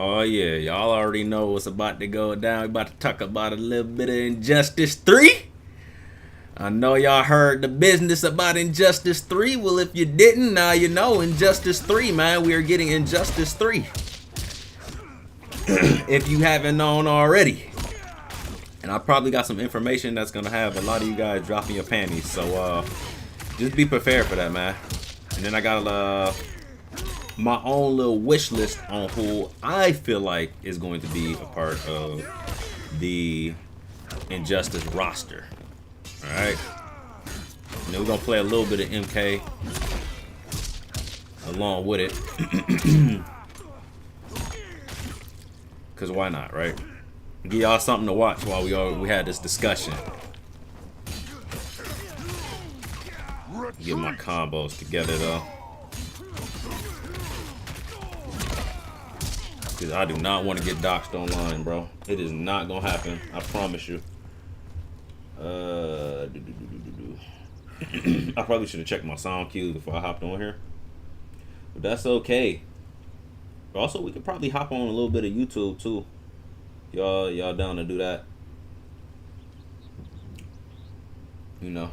Oh yeah, y'all already know what's about to go down. We about to talk about a little bit of Injustice 3. I know y'all heard the business about Injustice 3. Well, if you didn't, now you know Injustice 3, man. We are getting Injustice 3. If you haven't known already. And I probably got some information that's gonna have a lot of you guys dropping your panties. So just be prepared for that, man. And then I got my own little wish list on who I feel like is going to be a part of the Injustice roster. Alright. And then we're gonna play a little bit of MK along with it. Cause why not, right? Give y'all something to watch while we had this discussion. Get my combos together though. Because I do not want to get doxxed online, bro. It is not gonna happen. I promise you. I probably should have checked my sound cues before I hopped on here. But that's okay. Also, we could probably hop on a little bit of YouTube too. Y'all down to do that? You know.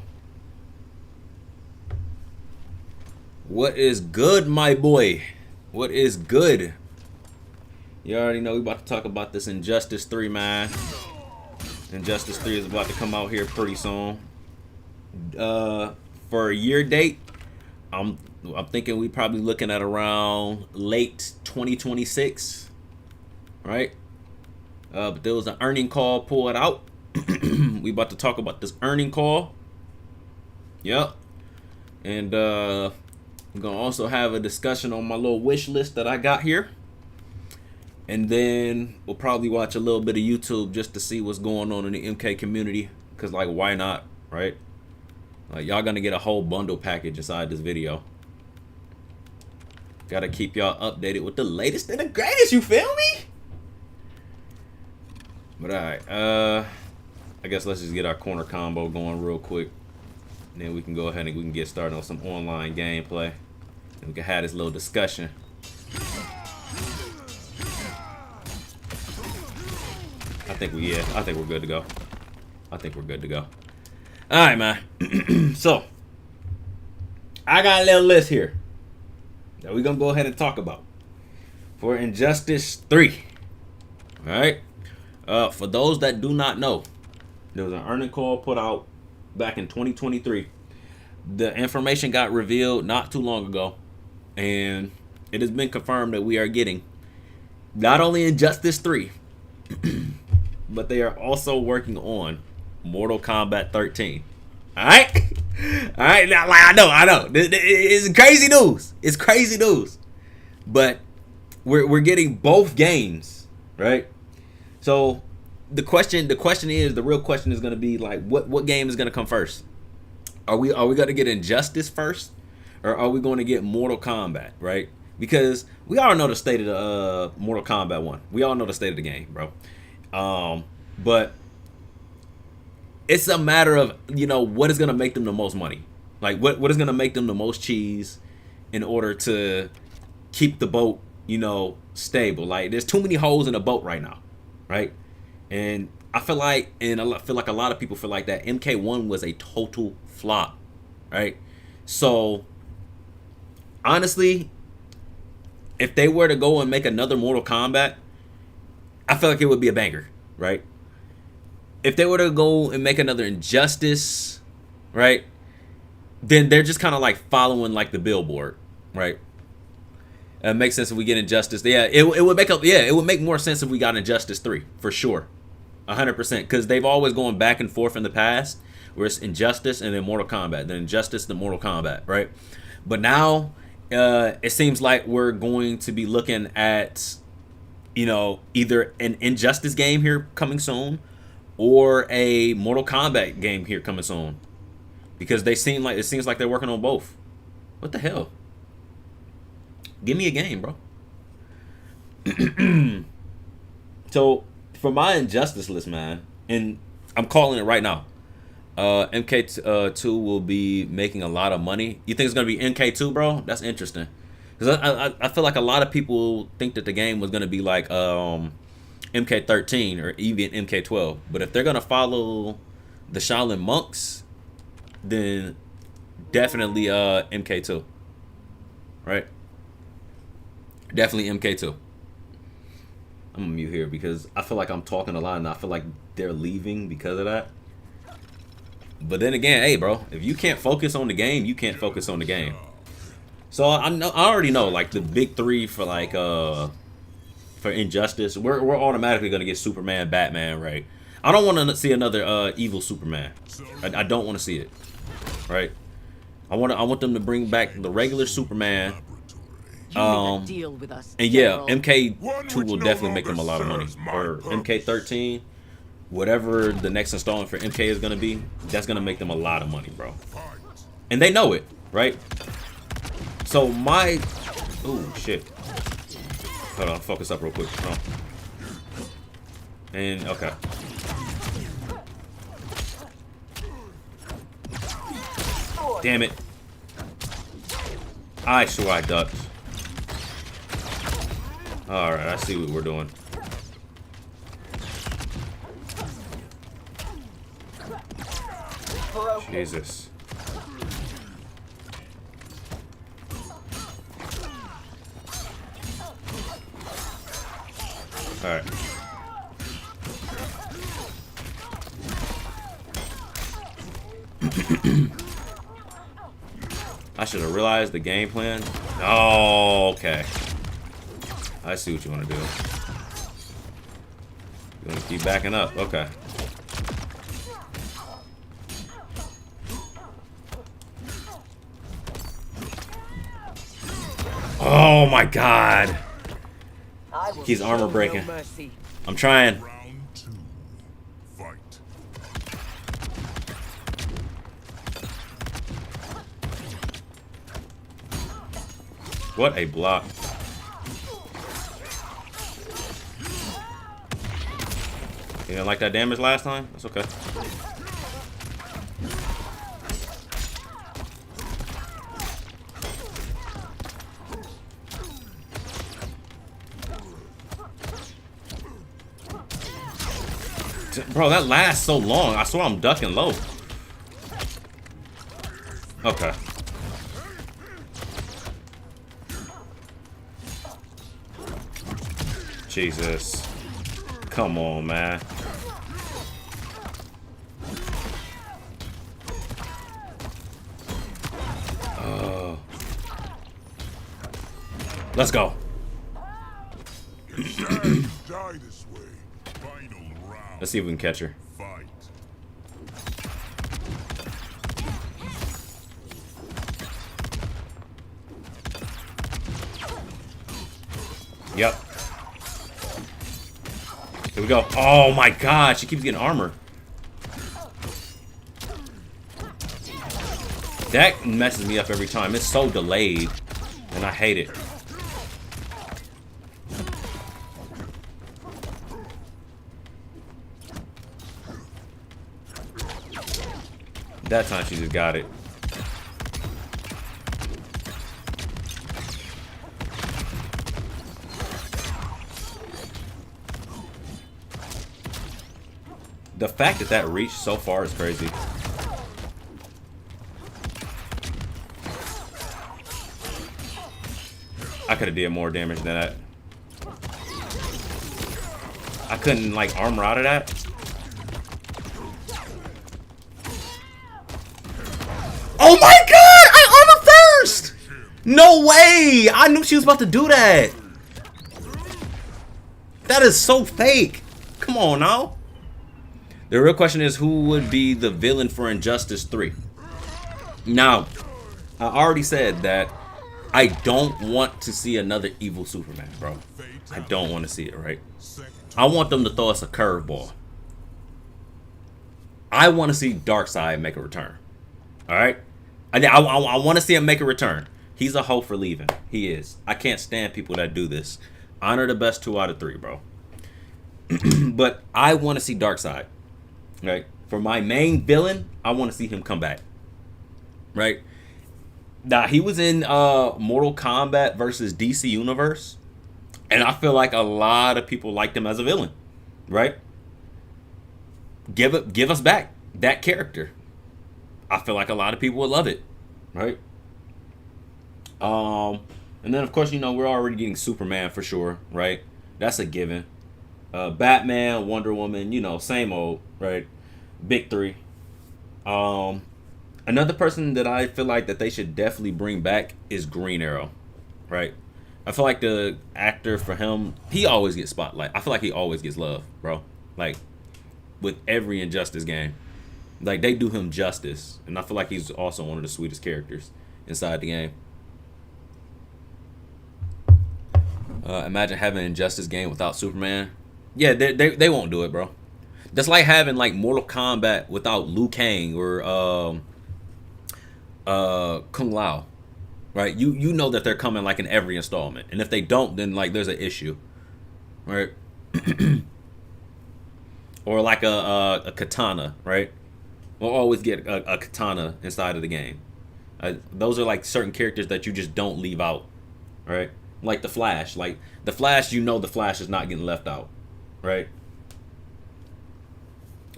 What is good, my boy? What is good? You already know we about to talk about this Injustice 3, man. Injustice 3 is about to come out here pretty soon. For a year date, I'm thinking we probably looking at around late 2026, right? But there was an earning call pulled out. We about to talk about this earning call. Yep. And we're gonna also have a discussion on my little wish list that I got here. And then we'll probably watch a little bit of YouTube just to see what's going on in the MK community. Cause like, why not, right? Like, y'all gonna get a whole bundle package inside this video. Gotta keep y'all updated with the latest and the greatest, you feel me? But alright, I guess let's just get our corner combo going real quick. And then we can go ahead and we can get started on some online gameplay. And we can have this little discussion. I think we're good to go. I think we're good to go. Alright, man. So, I got a little list here that we're gonna go ahead and talk about for Injustice 3. Alright. For those that do not know, there was an earning call put out back in 2023. The information got revealed not too long ago, and it has been confirmed that we are getting not only Injustice 3, but they are also working on Mortal Kombat 13. Alright? Alright, now, like, I know. It's crazy news. It's crazy news. But we're getting both games, right? So the real question is gonna be like, what game is gonna come first? Are we gonna get Injustice first? Or are we gonna get Mortal Kombat, right? Because we all know the state of the Mortal Kombat 1. We all know the state of the game, bro. But it's a matter of, what is gonna make them the most money. Like what is gonna make them the most cheese in order to keep the boat, stable. Like there's too many holes in the boat right now, right? And I feel like a lot of people feel like that MK1 was a total flop, right? So honestly, if they were to go and make another Mortal Kombat, I feel like it would be a banger, right? If they were to go and make another Injustice, right, then they're just kind of like following like the billboard, right? It makes sense if we get Injustice. Yeah, it would make more sense if we got Injustice 3 for sure, 100%, because they've always gone back and forth in the past, where it's Injustice and then Mortal Kombat, then Injustice, then Mortal Kombat, right? But now it seems like we're going to be looking at, either an Injustice game here coming soon, or a Mortal Kombat game here coming soon, because it seems like they're working on both. What the hell? Give me a game, bro. So for my Injustice list, man, and I'm calling it right now, MK2 will be making a lot of money. You think it's gonna be MK2, bro? That's interesting, Because I feel like a lot of people think that the game was gonna be like MK13 or even MK12, but if they're gonna follow the Shaolin monks, then definitely MK2, right? Definitely MK2. I'm gonna mute here because I feel like I'm talking a lot and I feel like they're leaving because of that. But then again, hey, bro, if you can't focus on the game, you can't focus on the game. So I already know like the big three for like for Injustice, we're automatically gonna get Superman, Batman, right? I don't want to see another evil Superman. I don't want to see it, right? I want them to bring back the regular Superman. And yeah, MK2 will definitely make them a lot of money. Or MK13, whatever the next installment for MK is gonna be, that's gonna make them a lot of money, bro. And they know it, right? So my, oh shit. Hold on, focus up real quick. Hold on. And okay. Damn it. I sure I ducked. Alright, I see what we're doing. Jesus. Alright. I should have realized the game plan. Oh, okay. I see what you want to do. You want to keep backing up. Okay. Oh my god. He's armor breaking. I'm trying. What a block. You didn't like that damage last time? That's okay. Bro, that lasts so long. I swear I'm ducking low. Okay. Jesus. Come on, man. Let's go. Let's see if we can catch her. Yep. Here we go. Oh my god, she keeps getting armor. That messes me up every time. It's so delayed, and I hate it. That time she just got it. The fact that that reached so far is crazy. I could have did more damage than that. I couldn't like armor out of that. Oh my god! I armor first! No way! I knew she was about to do that. That is so fake. Come on now. The real question is who would be the villain for Injustice 3? Now, I already said that I don't want to see another evil Superman, bro. I don't want to see it, right? I want them to throw us a curveball. I want to see Darkseid make a return. Alright? I want to see him make a return. He's a hoe for leaving. He is. I can't stand people that do this. Honor the best 2 out of 3, bro. But I want to see Darkseid. Right? For my main villain, I want to see him come back. Right? Nah, he was in Mortal Kombat versus DC Universe, and I feel like a lot of people liked him as a villain, right? Give us back that character. I feel like a lot of people would love it, right? And then of course, you know, we're already getting Superman for sure, right? That's a given. Batman, Wonder Woman, you know, same old, right? Big three. Another person that I feel like that they should definitely bring back is Green Arrow, right? I feel like the actor for him, he always gets spotlight. I feel like he always gets love, bro. Like with every Injustice game, like they do him justice, and I feel like he's also one of the sweetest characters inside the game. Imagine having an Injustice game without Superman. Yeah, they won't do it, bro. That's like having like Mortal Kombat without Liu Kang or Kung Lao, right? You know that they're coming like in every installment, and if they don't, then like there's an issue, right? Or like a katana, right? We'll always get a katana inside of the game. Those are like certain characters that you just don't leave out, right? Like the Flash, you know the Flash is not getting left out, right?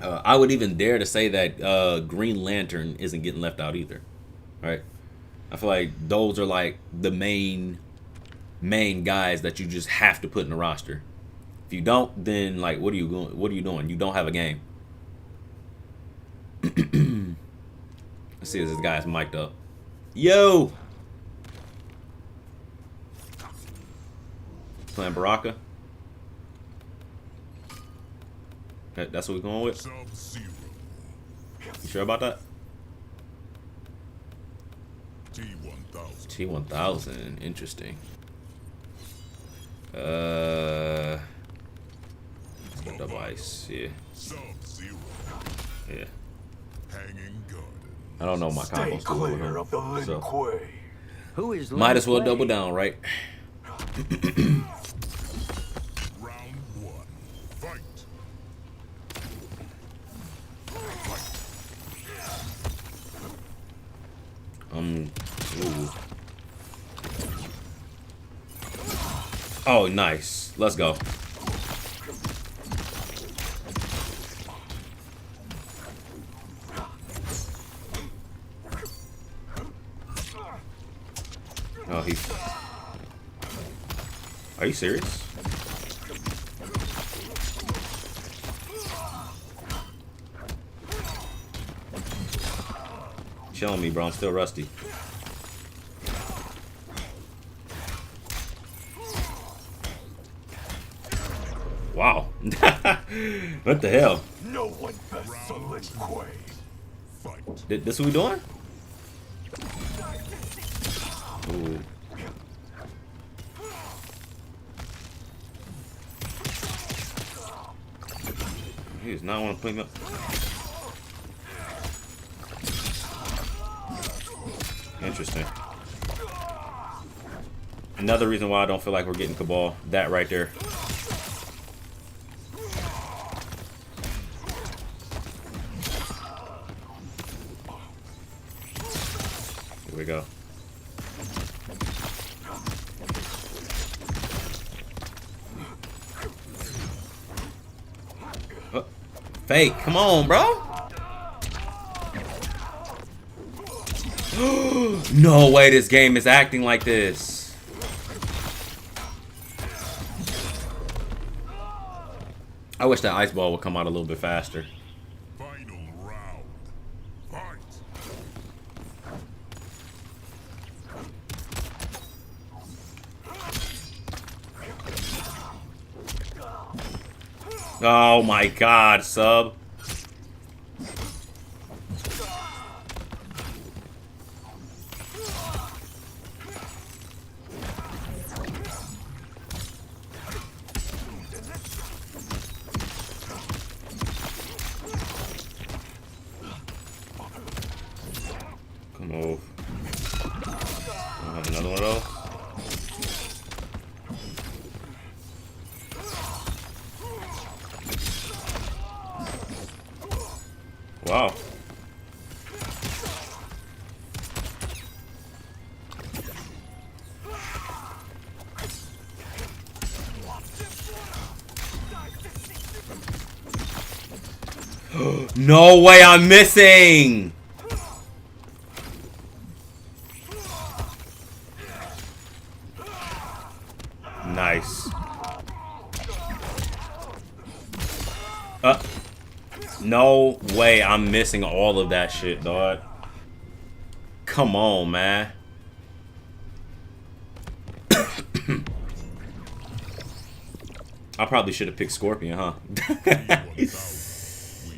I would even dare to say that Green Lantern isn't getting left out either, right? I feel like those are like the main guys that you just have to put in the roster. If you don't, then like what are you doing? You don't have a game. Let's see if this guy's mic'd up. Yo, playing Baraka. That's what we're going with. You sure about that? T1000. Interesting. Double ice. Yeah. Yeah. I don't know my combos too well with him, so Who is might as well double down, right? Ooh. Oh, nice. Let's go. Oh, are you serious? Killing me, bro. I'm still rusty. Wow. What the hell? No one bests a liquid. Fight. This what we doing? Ooh. He does not want to put me up. Interesting. Another reason why I don't feel like we're getting Cabal. That right there. Here we go. Oh, fake, come on, bro. No way this game is acting like this. I wish that ice ball would come out a little bit faster. Final round. Fight. Oh my god, sub. Come on. I'll have another one of those. Wow. No way I'm missing! Nice. No way I'm missing all of that shit, dog. Come on, man. I probably should have picked Scorpion, huh?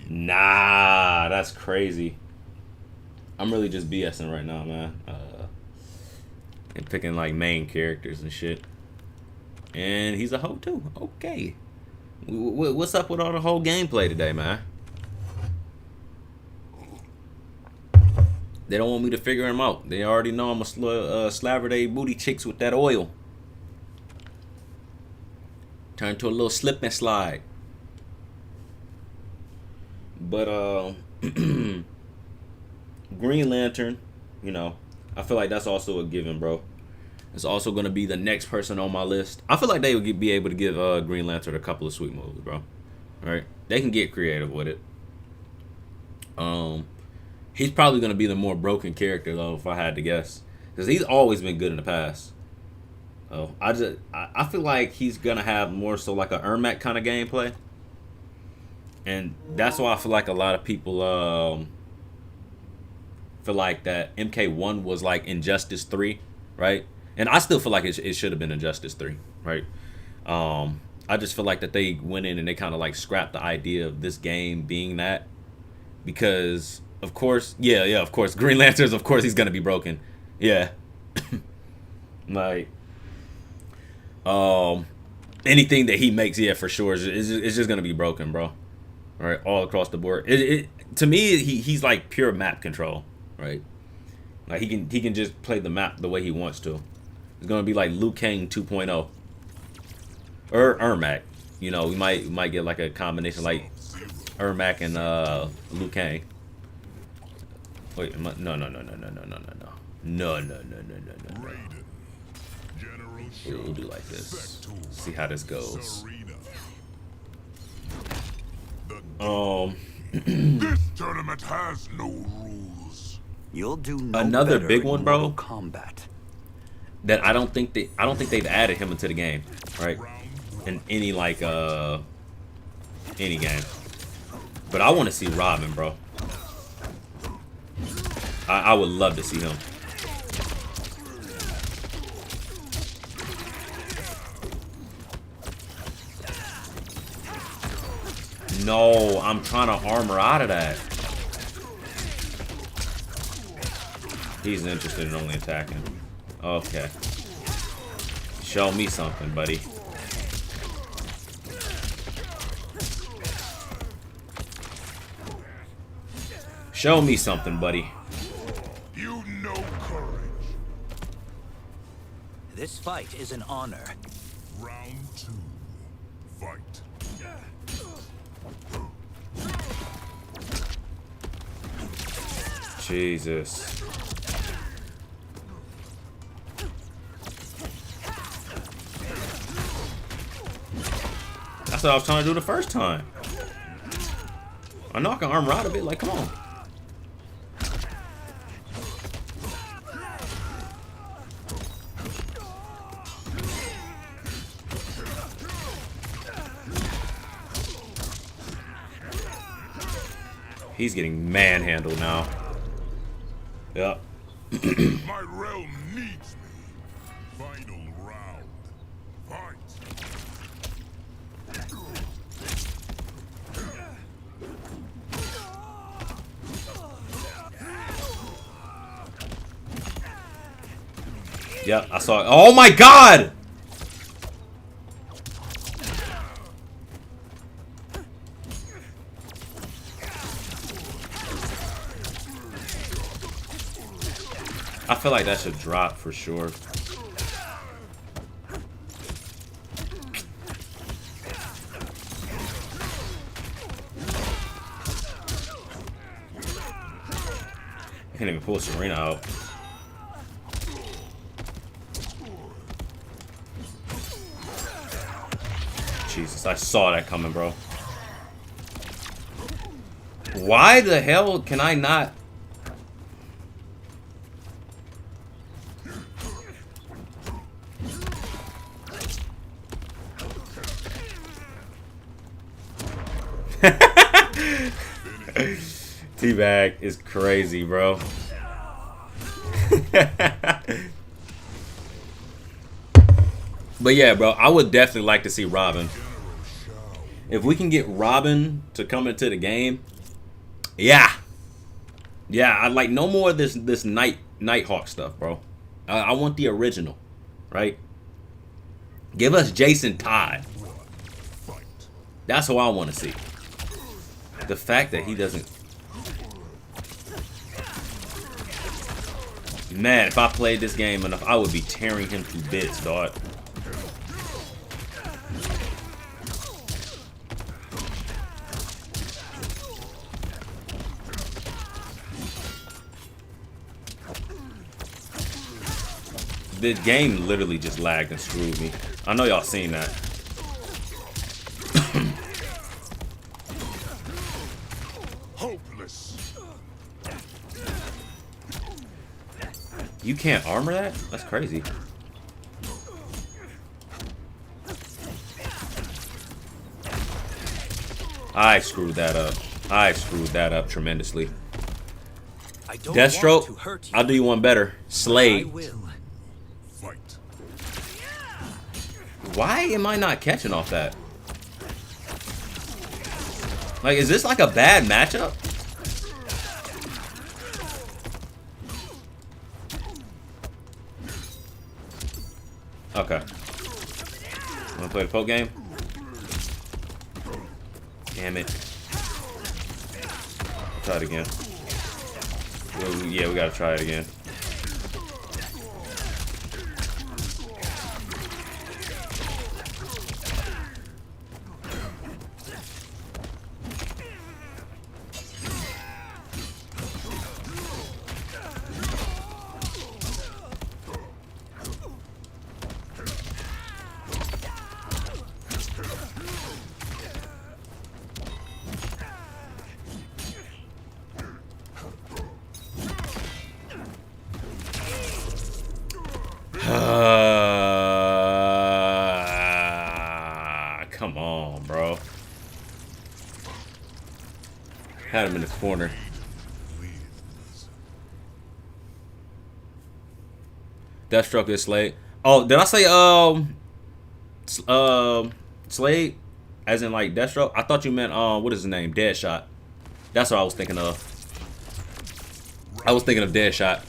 Nah, that's crazy. I'm really just BSing right now, man. And picking like main characters and shit. And he's a hoe too. Okay. What's up with all the whole gameplay today, man? They don't want me to figure him out. They already know I'm a slaver they booty chicks with that oil. Turn to a little slip and slide. But Green Lantern, you know, I feel like that's also a given, bro. It's also gonna be the next person on my list. I feel like they would be able to give Green Lantern a couple of sweet moves, bro. All right, they can get creative with it. He's probably gonna be the more broken character though, if I had to guess, because he's always been good in the past. Oh, I feel like he's gonna have more so like a Ermac kind of gameplay, and that's why I feel like a lot of people feel like that MK1 was like Injustice 3, right? And I still feel like it should have been Injustice 3, right? I just feel like that they went in and they kind of like scrapped the idea of this game being that, because of course, of course, Green Lanterns, of course he's gonna be broken, yeah. Like, anything that he makes, yeah, for sure, it's just gonna be broken, bro. Right, all across the board. To me, he's like pure map control, right? Like he can just play the map the way he wants to. It's gonna be like Liu Kang 2.0 or Ermac. You know, we might get like a combination like Ermac and Liu Kang. Wait, no. We'll do like this. See how this goes. This tournament has no rules. You'll do no Another better big in one, bro. Mortal Kombat. That I don't think they've added him into the game, right? In any like any game. But I want to see Robin, bro. I would love to see him. No, I'm trying to armor out of that. He's interested in only attacking. Okay. Show me something, buddy. Show me something, buddy. You know courage. This fight is an honor. Round 2. Fight. Jesus. That's what I was trying to do the first time. I know I can armor out of it. Like, come on. He's getting manhandled now. Yep. My realm needs me. Final round. Fight. Yep, I saw it. Oh my god! I feel like that should drop for sure. I can't even pull Serena out. Jesus, I saw that coming, bro. Why the hell can I not? Teabag is crazy, bro. But yeah, bro, I would definitely like to see Robin. If we can get Robin to come into the game, yeah, I'd like no more of this Nighthawk stuff, bro. I want the original, right? Give us Jason Todd. That's what I want to see. The fact that he doesn't. Man, if I played this game enough, I would be tearing him to bits, dog. The game literally just lagged and screwed me. I know y'all seen that. Hopeless. You can't armor that? That's crazy. I screwed that up. I screwed that up tremendously. I don't want to Deathstroke, hurt you. I'll do you one better. I Slade. will. Fight. Why am I not catching off that? Like, is this like a bad matchup? Okay. Wanna play the poke game? Damn it. Try it again. Yeah, we gotta try it again. Come on, bro. Had him in the corner. Deathstroke is Slade. Oh, did I say Slade? As in like Deathstroke? I thought you meant what is his name? Deadshot. That's what I was thinking of. I was thinking of Deadshot.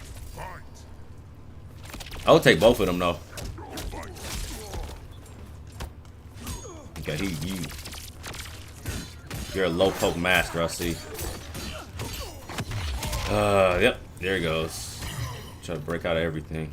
I would take both of them though. Okay, you're a low poke master, I see. Yep, there he goes. Try to break out of everything.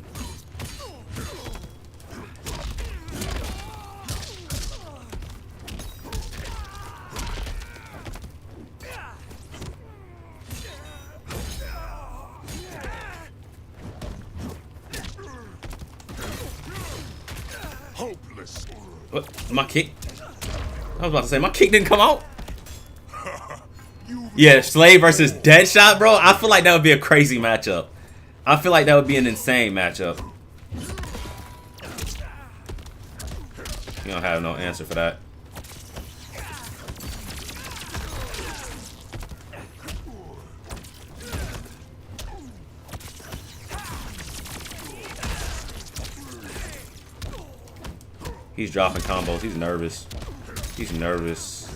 Hopeless. What? My kick? I was about to say, my kick didn't come out. Yeah, Slade versus Deadshot, bro. I feel like that would be a crazy matchup. I feel like that would be an insane matchup. You don't have no answer for that. He's dropping combos. He's nervous. He's nervous.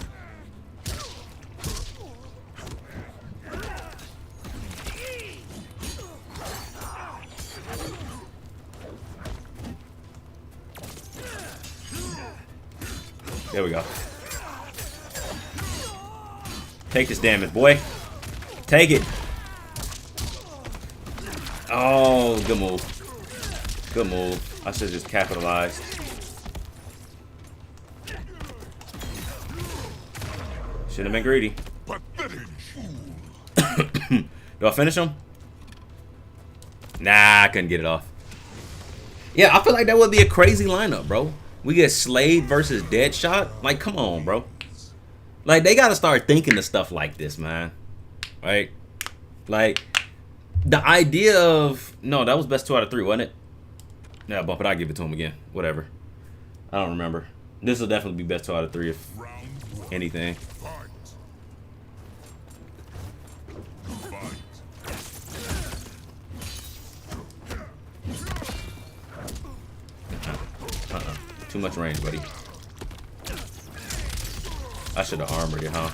There we go. Take this damage, boy. Take it. Oh, good move. Good move. I should have just capitalized. Shouldn't have been greedy. Do I finish him? Nah, I couldn't get it off. Yeah, I feel like that would be a crazy lineup, bro. We get Slade versus Deadshot. Like, come on, bro. Like, they gotta start thinking of stuff like this, man. right? Like, the idea of... No, that was best 2 out of 3, wasn't it? Yeah, bump it. I'll give it to him again. Whatever. I don't remember. This will definitely be best 2 out of 3 if anything. Too much range, buddy. I should have armored it, huh?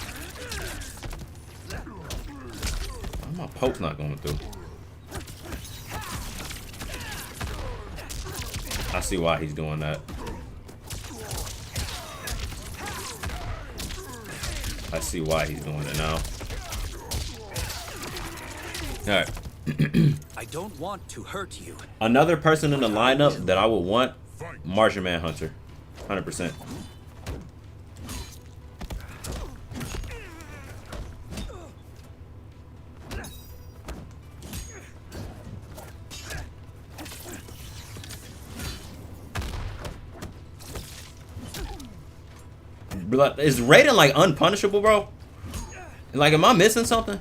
Why my poke's not going through? I see why he's doing that. I see why he's doing it now. Alright. I don't want to hurt you. Another person in the lineup that I would want, Martian Manhunter. 100%. Is Raiden like unpunishable, bro? Like, am I missing something?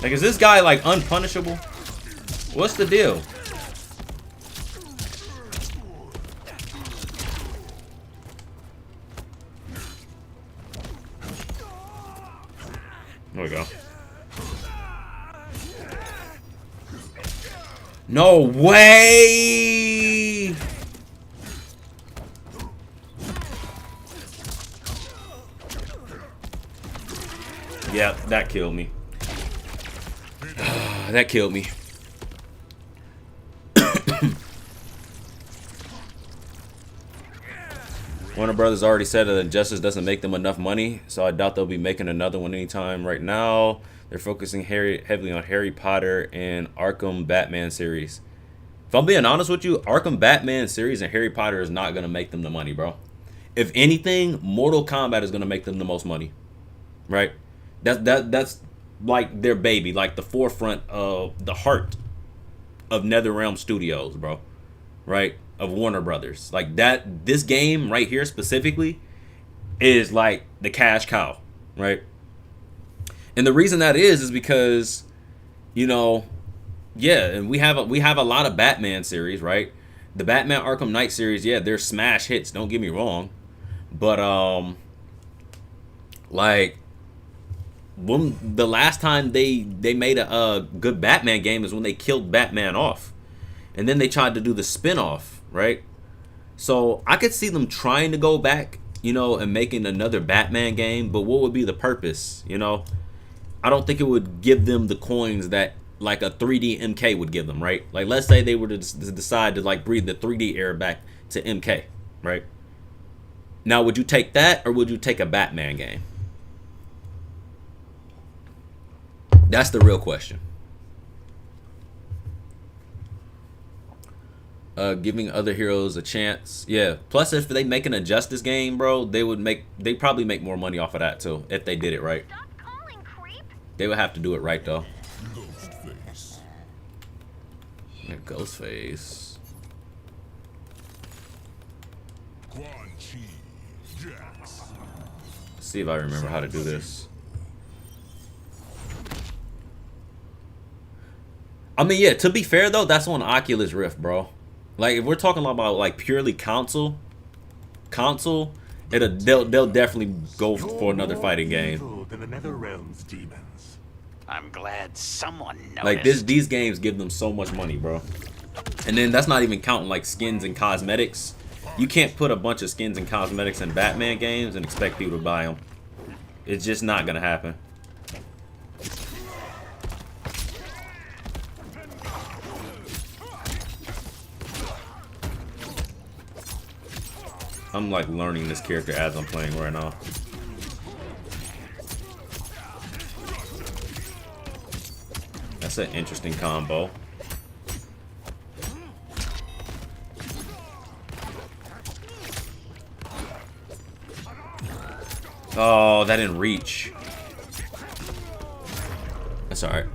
Like, is this guy like unpunishable? What's the deal? There we go. No way! Yeah, that killed me. That killed me. Warner Brothers already said that Injustice doesn't make them enough money, so I doubt they'll be making another one anytime right now. They're focusing heavily on Harry Potter and Arkham Batman series. If I'm being honest with you, Arkham Batman series and Harry Potter is not going to make them the money, bro. If anything, Mortal Kombat is going to make them the most money. Right? That's like their baby, like the forefront of the heart of NetherRealm Studios, bro. Right? Of Warner Brothers. Like that, this game right here specifically is like the cash cow, right? And the reason that is because, you know, yeah, and we have a lot of Batman series, right? The Batman Arkham Knight series, yeah, they're smash hits, don't get me wrong. But like when the last time they made a good Batman game is when they killed Batman off. And then they tried to do the spin-off, right? So I could see them trying to go back, you know, and making another Batman game, but what would be the purpose, you know? I don't think it would give them the coins that like a 3D MK would give them, right? Like, let's say they were to decide to like breathe the 3D era back to MK, right? Now, would you take that or would you take a Batman game? That's the real question. Giving other heroes a chance. Yeah. Plus, if they make an Injustice game, bro, they'd probably make more money off of that too if they did it right. Stop calling, creep. They would have to do it right though. Ghostface. Yeah, Ghostface. Quan Chi. Jax. Let's see if I remember how to do this. I mean, yeah, to be fair though, that's on Oculus Rift, bro. Like, if we're talking about like purely console, they'll definitely go for another fighting game. Than the NetherRealm's demons. I'm glad someone noticed. Like these games give them so much money, bro. And then that's not even counting like skins and cosmetics. You can't put a bunch of skins and cosmetics in Batman games and expect people to buy them. It's just not gonna happen. I'm like learning this character as I'm playing right now. That's an interesting combo. Oh, that didn't reach. That's alright.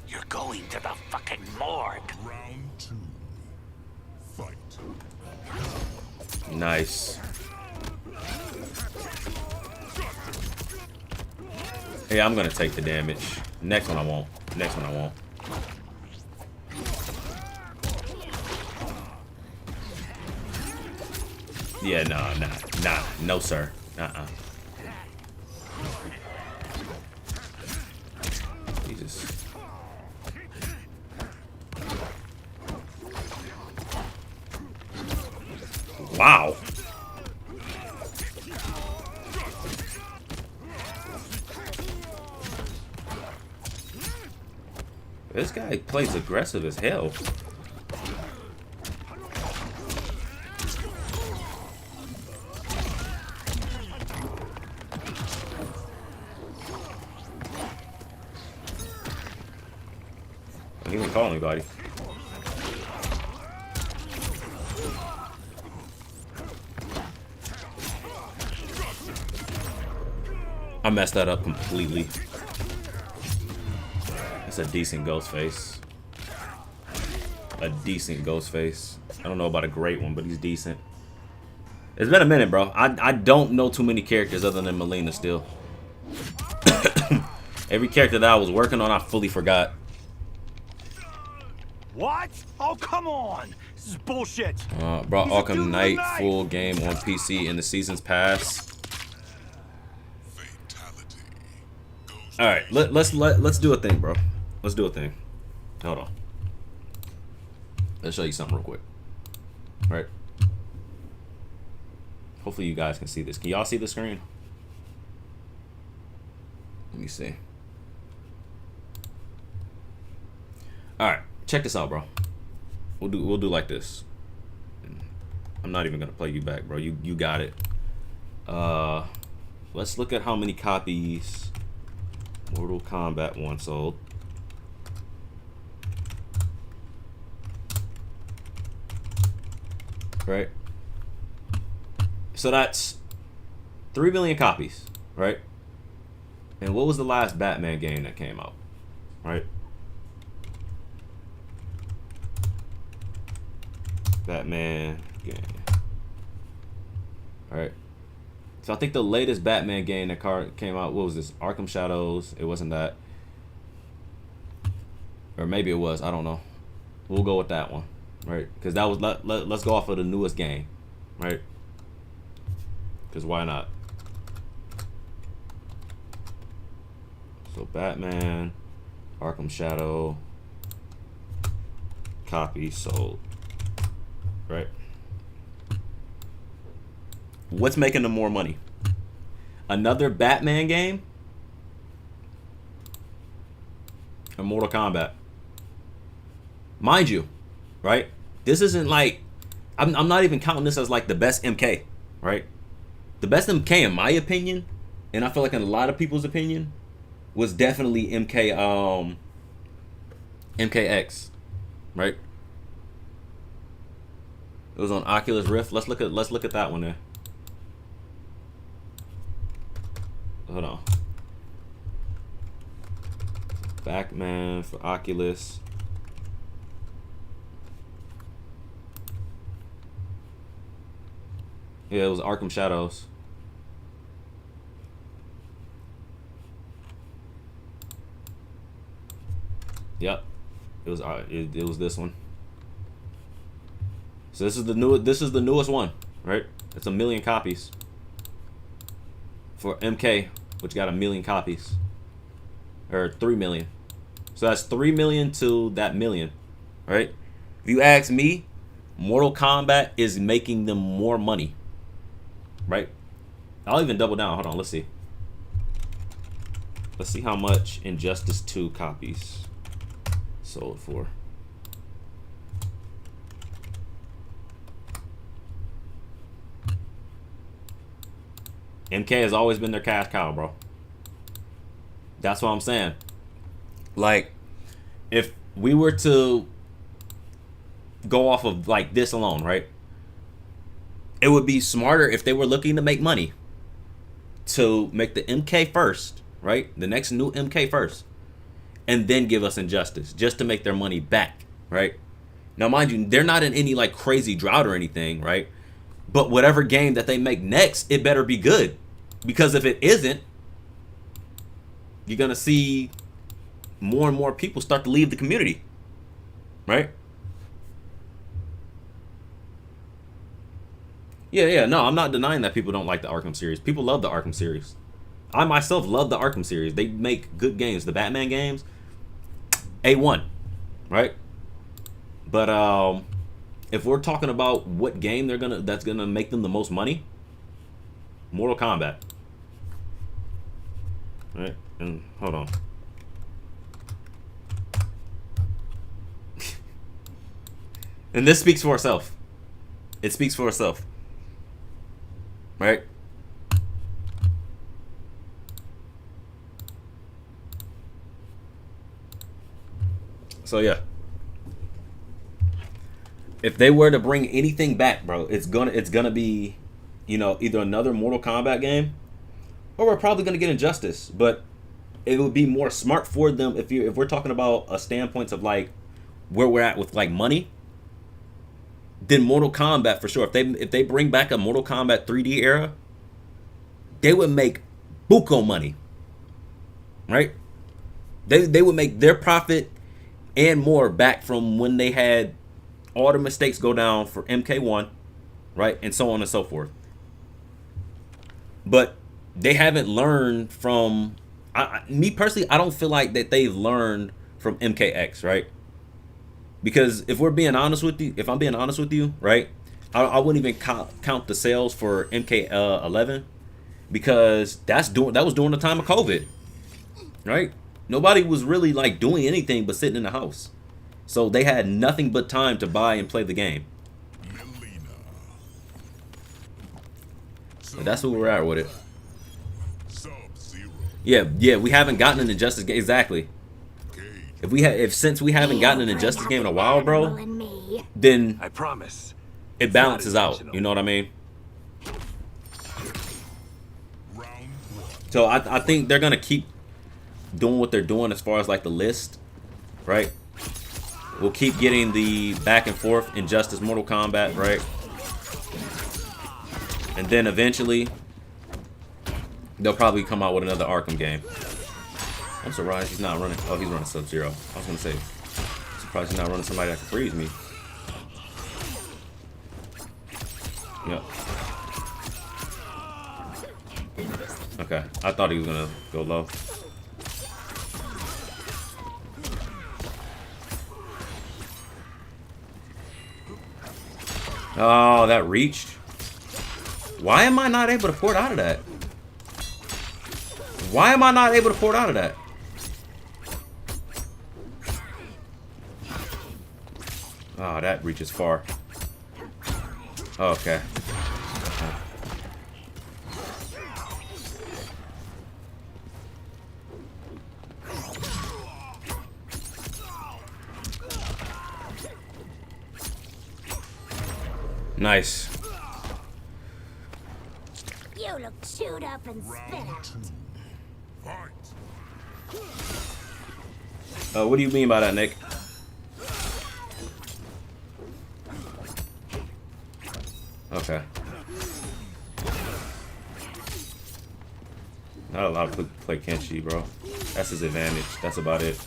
You're going to the fucking morgue. Round 2. Fight. Nice. Yeah, I'm gonna take the damage. Next one I won't. Next one I won't. Yeah, nah, no sir. Jesus. Wow. This guy plays aggressive as hell. He didn't call anybody. I messed that up completely. It's a decent ghost face. A decent ghost face. I don't know about a great one, but he's decent. It's been a minute, bro. I don't know too many characters other than Melina still. Every character that I was working on, I fully forgot. What? Oh, come on! This is bullshit. Brought He's a dude Arkham with a Knight knife. full game on PC in the seasons past. All right, let's do a thing, bro. Let's do a thing. Hold on. Let's show you something real quick. All right. Hopefully you guys can see this. Can y'all see the screen? Let me see. All right, check this out, bro. We'll do like this. I'm not even gonna play you back, bro. You got it. Let's look at how many copies Mortal Kombat 1 sold. Right? So that's 3 million copies, right? And what was the last Batman game that came out? Right? Batman game. Alright. So I think the latest Batman game that came out, what was this? Arkham Shadows. It wasn't that. Or maybe it was. I don't know. We'll go with that one. Right? Because that was, let's go off of the newest game. Right? Because why not? So Batman, Arkham Shadow, copy sold. Right? What's making them more money? Another Batman game? Or Mortal Kombat? Mind you, right? This isn't like, I'm not even counting this as like the best MK, right? The best MK in my opinion, and I feel like in a lot of people's opinion, was definitely MKX, right? It was on Oculus Rift. Let's look at that one there. Hold on. Batman for Oculus. Yeah, it was Arkham Shadows. Yep, it was this one. So this is the newest one, right? It's 1 million copies for MK, which got 1 million copies, or 3 million. So that's 3 million to that million, right? If you ask me, Mortal Kombat is making them more money, right? I'll even double down. Hold on, let's see. Let's see how much Injustice 2 copies sold for. MK has always been their cash cow, bro. That's what I'm saying. Like, if we were to go off of like this alone, right? It would be smarter if they were looking to make money to make the MK first, right? The next new MK first, and then give us Injustice just to make their money back, right? Now, mind you, they're not in any like crazy drought or anything, right? But whatever game that they make next, it better be good. Because if it isn't, you're going to see more and more people start to leave the community. Right? Yeah, no, I'm not denying that people don't like the Arkham series. People love the Arkham series. I myself love the Arkham series. They make good games. The Batman games, A1, right? But if we're talking about what game that's gonna make them the most money, Mortal Kombat. Right? And hold on. And this speaks for itself. It speaks for itself. Right? So yeah. If they were to bring anything back, bro, it's gonna be, you know, either another Mortal Kombat game, or we're probably gonna get Injustice. But it would be more smart for them if we're talking about a standpoint of like where we're at with like money. Then Mortal Kombat for sure. If they bring back a Mortal Kombat 3D era, they would make buco money. Right? They would make their profit and more back from when they had all the mistakes go down for MK1, right? And so on and so forth. But they haven't learned from me personally, I don't feel like that they've learned from MKX, right? Because if I'm being honest with you, right, I wouldn't even count the sales for MK11 because that was during the time of COVID, right? Nobody was really like doing anything but sitting in the house, so they had nothing but time to buy and play the game. But that's where we're at with it. Yeah, we haven't gotten an Injustice game exactly. Since we haven't gotten an Injustice game in a while, bro, then I promise. It balances out. You know what I mean? So I think they're gonna keep doing what they're doing as far as like the list, right? We'll keep getting the back and forth Injustice, Mortal Kombat, right? And then eventually they'll probably come out with another Arkham game. I'm surprised he's not running. Oh, he's running Sub-Zero. I was gonna say, surprised he's not running somebody that can freeze me. Yep. Okay, I thought he was gonna go low. Oh, that reached. Why am I not able to port out of that? Why am I not able to port out of that? Oh, that reaches far. Okay. Nice. You look chewed up and spit out. What do you mean by that, Nick? Okay. Not a lot of people play Kenshi, bro. That's his advantage. That's about it.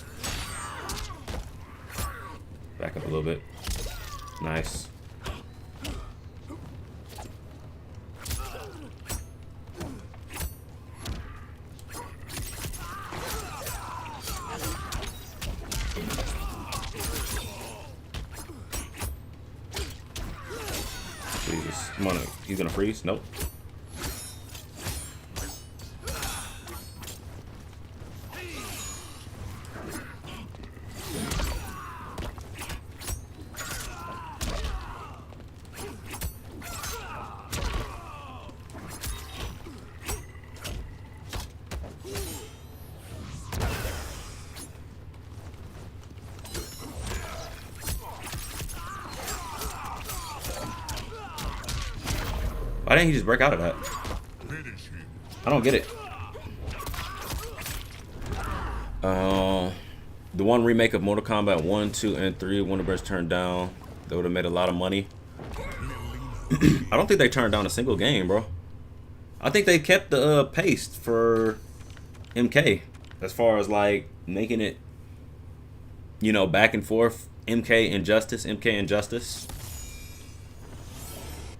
Back up a little bit. Nice. Jesus. Come on. He's gonna freeze? Nope. Why didn't he just break out of that? I don't get it. The one remake of Mortal Kombat 1, 2, and 3, Warner Bros. Turned down. They would have made a lot of money. I don't think they turned down a single game, bro. I think they kept the pace for MK as far as like making it, you know, back and forth. MK Injustice, MK Injustice.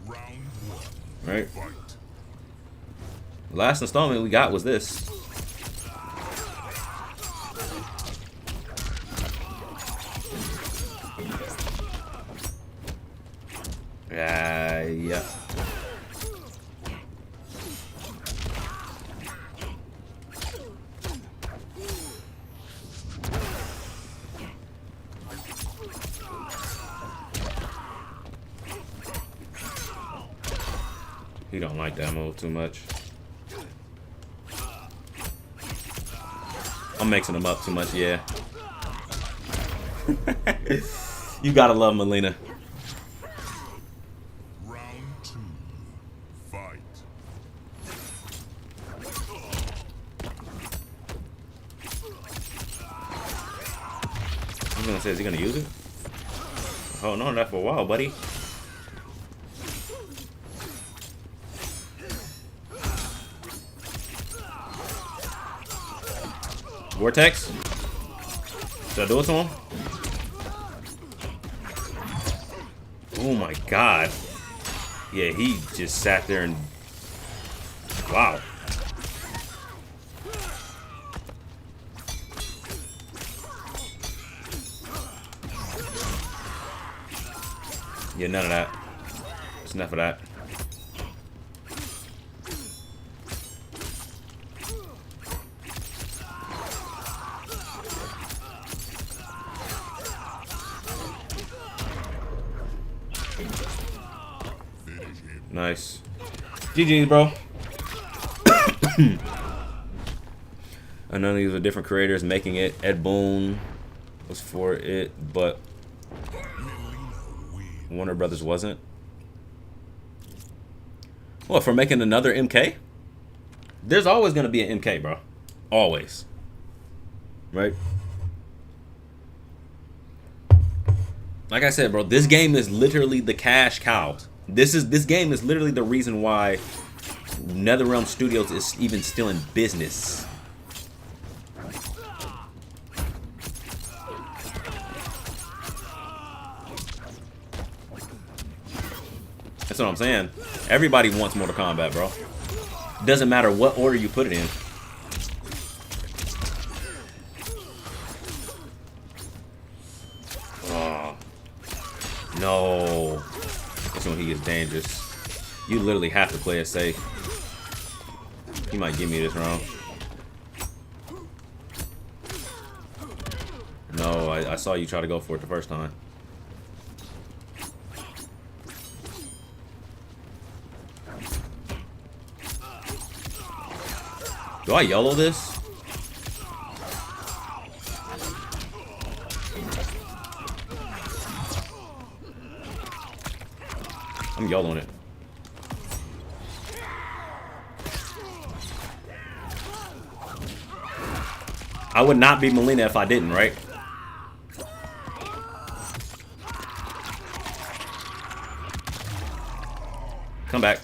Round one. Right. Fight. The last installment we got was this. Yeah. He don't like that move too much. I'm mixing them up too much, yeah. You gotta love Melina. Round two. Fight. I'm gonna say, is he gonna use it? Oh no, not for a while, buddy. Vortex? Should I do it to him? Oh my god. Yeah, he just sat there and... Wow. Yeah, none of that. It's enough of that. Nice. GG's, bro. I know these are different creators making it. Ed Boon was for it, but Warner Brothers wasn't. Well, for making another MK? There's always going to be an MK, bro. Always. Right? Like I said, bro, this game is literally the cash cow. This game is literally the reason why NetherRealm Studios is even still in business. That's what I'm saying. Everybody wants Mortal Kombat, bro. Doesn't matter what order you put it in. Oh. No. That's when he gets dangerous. You literally have to play it safe. He might give me this wrong. No, I saw you try to go for it the first time. Do I YOLO this? I'm YOLOing it. I would not be Melina if I didn't, right? Come back.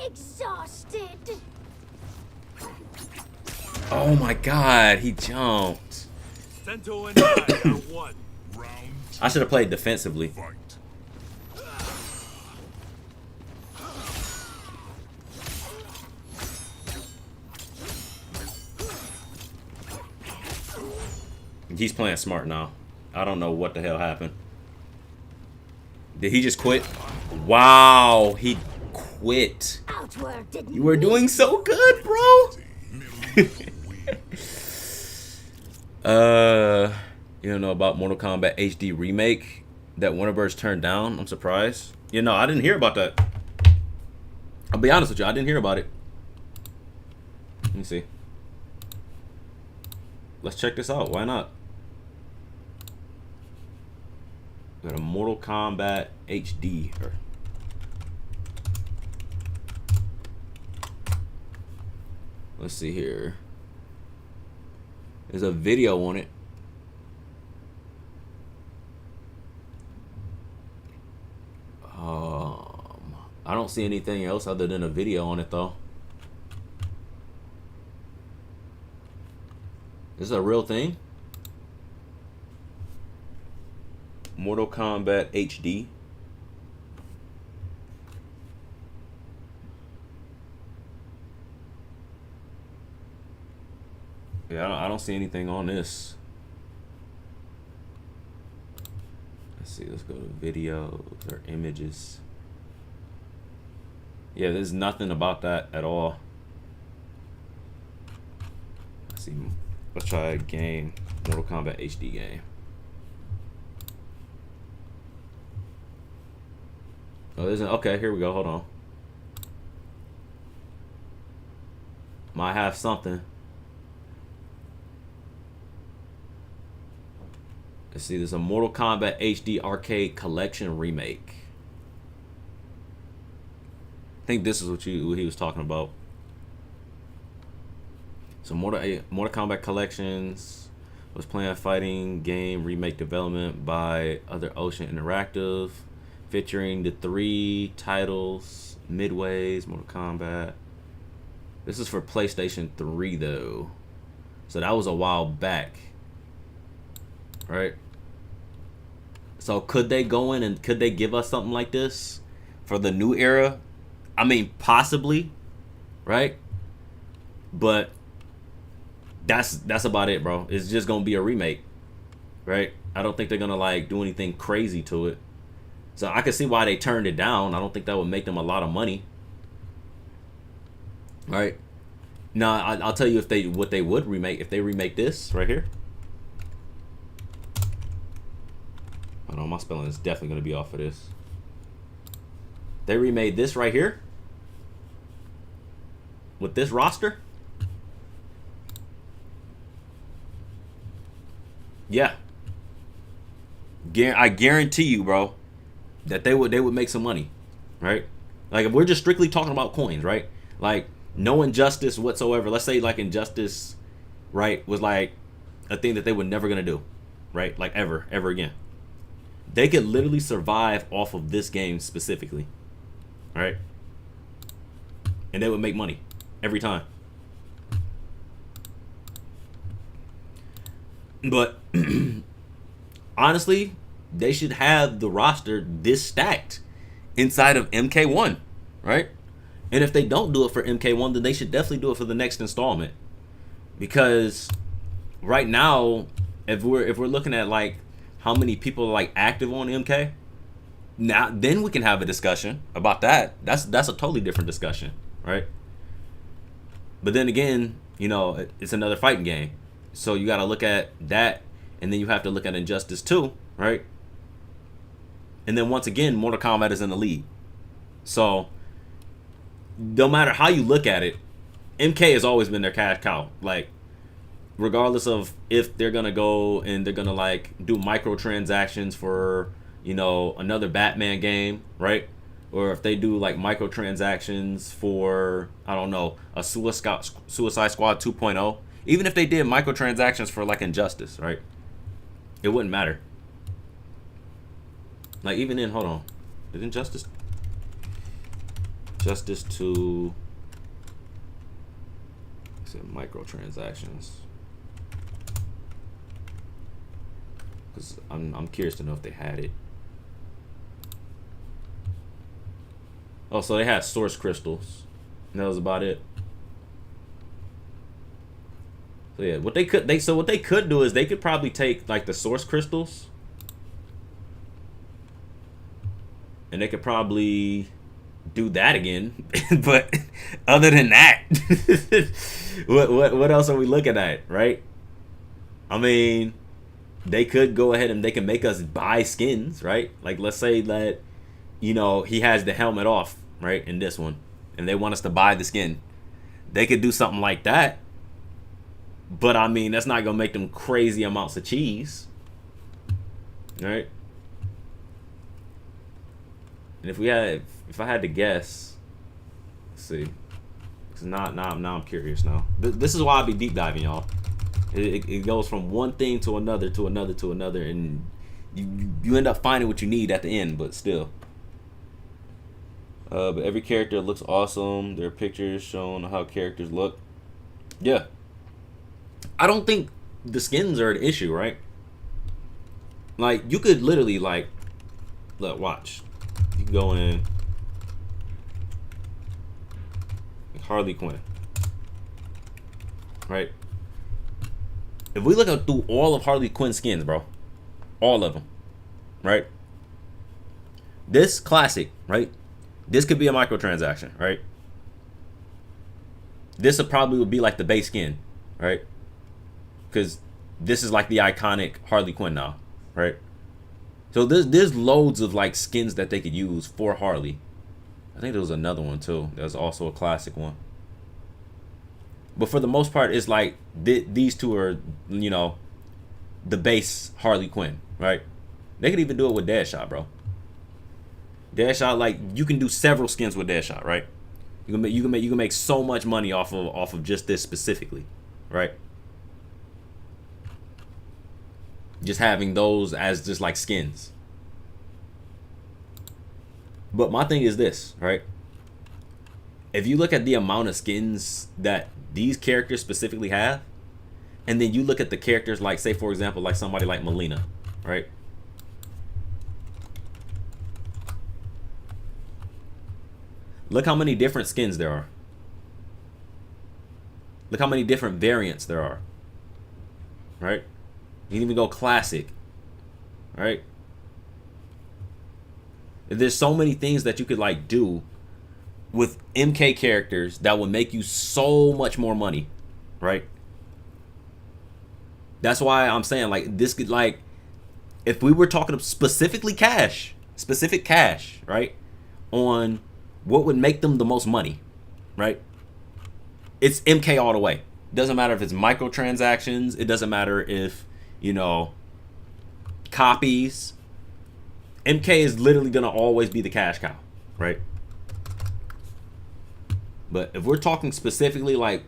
Exhausted. Oh my god, he jumped. Sento and I are one. Round two. I should have played defensively. Fight. He's playing smart now. I don't know what the hell happened. Did he just quit? Wow, he quit. Outward didn't You were doing so good, bro. You don't know about Mortal Kombat HD remake that Warner Bros. Turned down? I'm surprised. You know, I didn't hear about that. I'll be honest with you, I didn't hear about it. Let me see. Let's check this out. Why not? We got a Mortal Kombat HD. Let's see here. There's a video on it. I don't see anything else other than a video on it though. This is a real thing? Mortal Kombat HD. Yeah, I don't see anything on this. Let's see, let's go to videos or images. Yeah, there's nothing about that at all. Let's see, let's try a game, Mortal Kombat HD game. Oh, isn't okay? Here we go. Hold on. Might have something. Let's see. There's a Mortal Kombat HD Arcade Collection remake. I think this is what he was talking about. So Mortal Kombat Collections was playing a fighting game remake development by Other Ocean Interactive, featuring the 3 titles: Midways, Mortal Kombat. This is for PlayStation 3 though, so that was a while back, right? So could they go in and could they give us something like this for the new era? I mean, possibly, right? But that's about it, bro. It's just gonna be a remake, right? I don't think they're gonna like do anything crazy to it. So I can see why they turned it down. I don't think that would make them a lot of money, right? Now I'll tell you what they would remake if they remake this right here. I don't know, my spelling is definitely gonna be off of this. They remade this right here with this roster. Yeah, I guarantee you, bro, that they would make some money, right? Like if we're just strictly talking about coins, right? Like no injustice whatsoever. Let's say like injustice, right, was like a thing that they were never gonna do, right? Like ever again. They could literally survive off of this game specifically, right? And they would make money every time. But honestly, they should have the roster this stacked inside of MK1, right? And if they don't do it for MK1, then they should definitely do it for the next installment. Because right now, if we're looking at like how many people are like active on MK, now then we can have a discussion about that. That's a totally different discussion, right? But then again, you know, it's another fighting game. So you got to look at that, and then you have to look at Injustice 2, right? And then once again, Mortal Kombat is in the lead. So no matter how you look at it, MK has always been their cash cow. Like, regardless of if they're going to go and they're going to, like, do microtransactions for, you know, another Batman game, right? Or if they do, like, microtransactions for, I don't know, a Suicide Squad 2.0. Even if they did microtransactions for like Injustice, right? It wouldn't matter. Like even in, hold on, did Justice 2 said microtransactions? Because I'm curious to know if they had it. Oh, so they had source crystals, and that was about it. So yeah, what they could do is they could probably take like the source crystals, and they could probably do that again. But other than that, what else are we looking at, right? I mean, they could go ahead and they can make us buy skins, right? Like let's say that, you know, he has the helmet off, right, in this one, and they want us to buy the skin. They could do something like that. But I mean, that's not gonna make them crazy amounts of cheese, right? And if I had to guess, let's see. Now I'm curious now. This is why I be deep diving, y'all. It goes from one thing to another to another to another, and you end up finding what you need at the end. But still, But every character looks awesome. There are pictures showing how characters look. Yeah. I don't think the skins are an issue, right? Like, you could literally, like, look, watch. You can go in. Harley Quinn. Right? If we look through all of Harley Quinn skins, bro. All of them. Right? This classic, right? This could be a microtransaction, right? This would probably be like the base skin, right? Because this is like the iconic Harley Quinn now, right? So there's loads of like skins that they could use for Harley. I think there was another one too. There's also a classic one. But for the most part, it's like these two are, you know, the base Harley Quinn, right? They could even do it with Deadshot, bro. Deadshot, like, you can do several skins with Deadshot, right? You can make so much money off of just this specifically, right? Just having those as just like skins. But my thing is this, right? If you look at the amount of skins that these characters specifically have, and then you look at the characters like, say for example, like somebody like Melina, right? Look how many different skins there are. Look how many different variants there are. Right? You can even go classic. Right? There's so many things that you could like do with MK characters that would make you so much more money. Right? That's why I'm saying like this could like, if we were talking specifically cash, right? On what would make them the most money, right? It's MK all the way. Doesn't matter if it's microtransactions. It doesn't matter if, you know, copies. MK is literally going to always be the cash cow, right? But if we're talking specifically like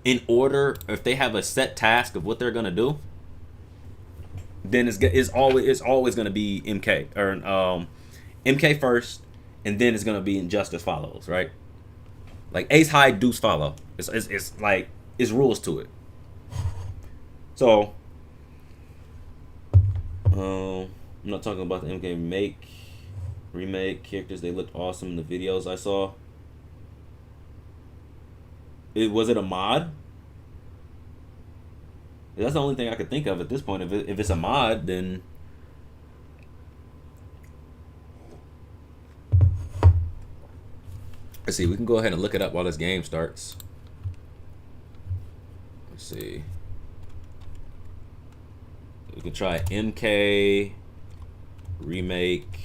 in order, if they have a set task of what they're going to do, then it's always going to be MK or MK first. And then it's gonna be Injustice follows, right? Like Ace High, Deuce follow. It's like it's rules to it. So, I'm not talking about the MK remake characters. They looked awesome in the videos I saw. Was it a mod? That's the only thing I could think of at this point. If it's a mod, then. Let's see, we can go ahead and look it up while this game starts. Let's see. We can try MK remake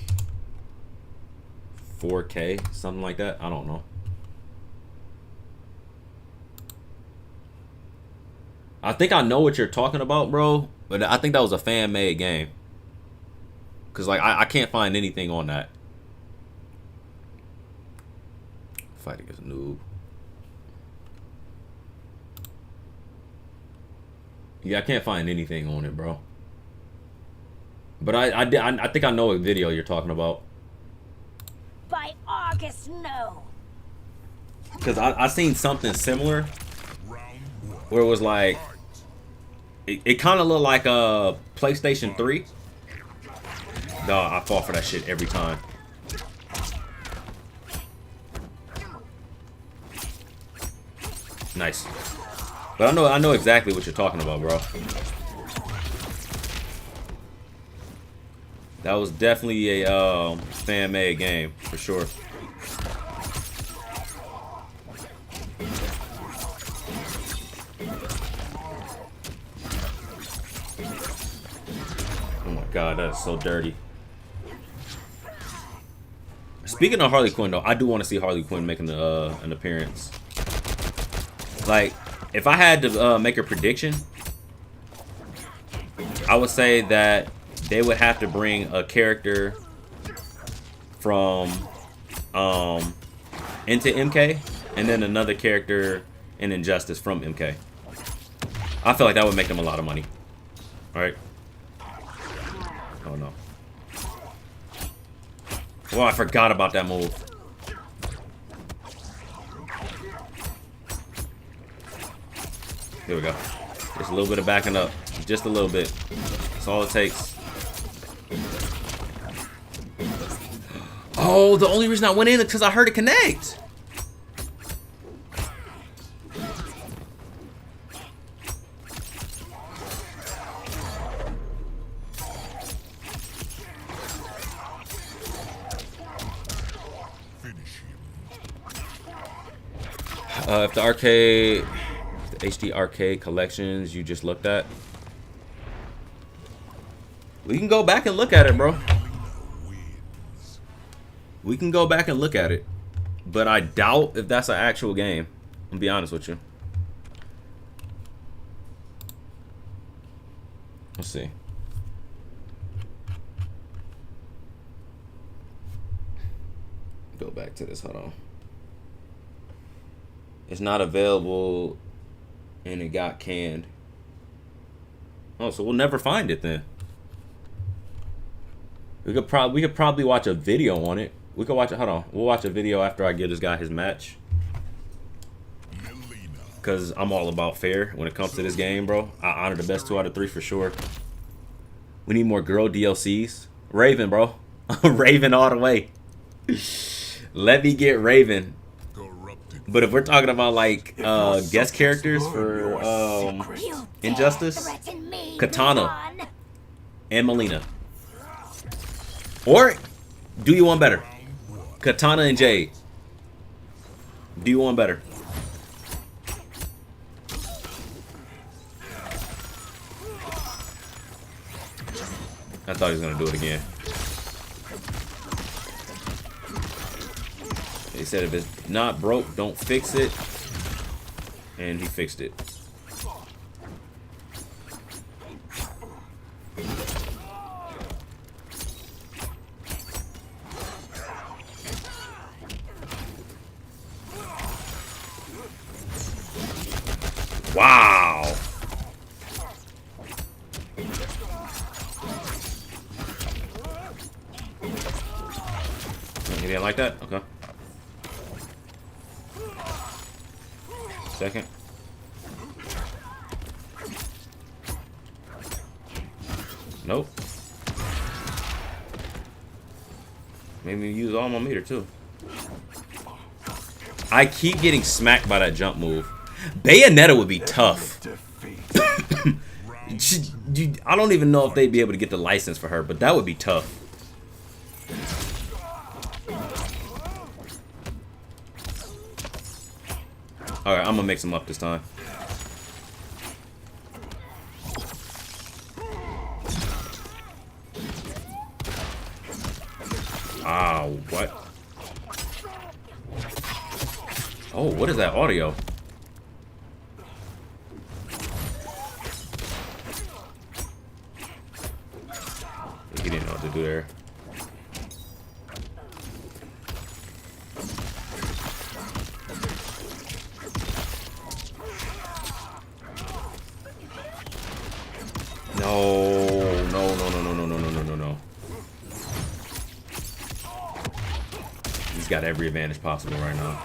4K, something like that. I don't know. I think I know what you're talking about, bro. But I think that was a fan-made game. Because, like, I can't find anything on that. Fight against a noob. Yeah, I can't find anything on it, bro. But I think I know what video you're talking about. By August, no. Because I seen something similar where it was like it kind of looked like a PlayStation 3. Dog, I fall for that shit every time. Nice. But I know exactly what you're talking about, bro. That was definitely a fan-made game for sure. Oh my god, that is so dirty. Speaking of Harley Quinn, though, I do want to see Harley Quinn making an appearance. Like, if I had to make a prediction, I would say that they would have to bring a character from into MK, and then another character in Injustice from MK. I feel like that would make them a lot of money. All right. Oh no. Oh, I forgot about that move. Here we go. Just a little bit of backing up. Just a little bit. That's all it takes. Oh, the only reason I went in is because I heard it connect. If the arcade, the HD arcade collections you just looked at, we can go back and look at it, bro. We can go back and look at it, but I doubt if that's an actual game. I'll be honest with you. Let's see. Go back to this. Hold on. It's not available, and it got canned. Oh, so we'll never find it then. We could probably watch a video on it. We could watch it. Hold on, we'll watch a video after I give this guy his match. Cause I'm all about fair when it comes to this game, bro. I honor the best 2 out of 3 for sure. We need more girl DLCs. Raven, bro. Raven all the way. Let me get Raven. But if we're talking about like guest characters for Injustice, Katana and Melina. Or do you want better? Katana and Jade. Do you want better? I thought he was gonna do it again. He said if it's not broke, don't fix it. And he fixed it. Wow. You didn't like that? Okay. Second. Nope. Made me use all my meter too. I keep getting smacked by that jump move. Bayonetta would be tough. I don't even know if they'd be able to get the license for her, but that would be tough. Alright, I'm gonna mix them up this time. Ah, what? Oh, what is that audio? He didn't know what to do there. No. He's got every advantage possible right now.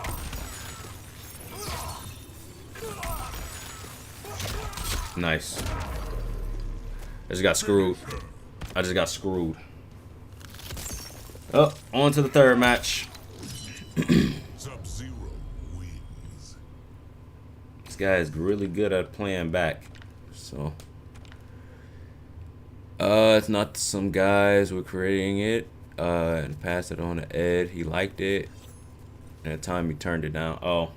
Nice. I just got screwed. Oh, on to the third match. Sub-Zero wins. This guy is really good at playing back. So it's not some guys were creating it and passed it on to Ed. He liked it, and at the time he turned it down. Oh,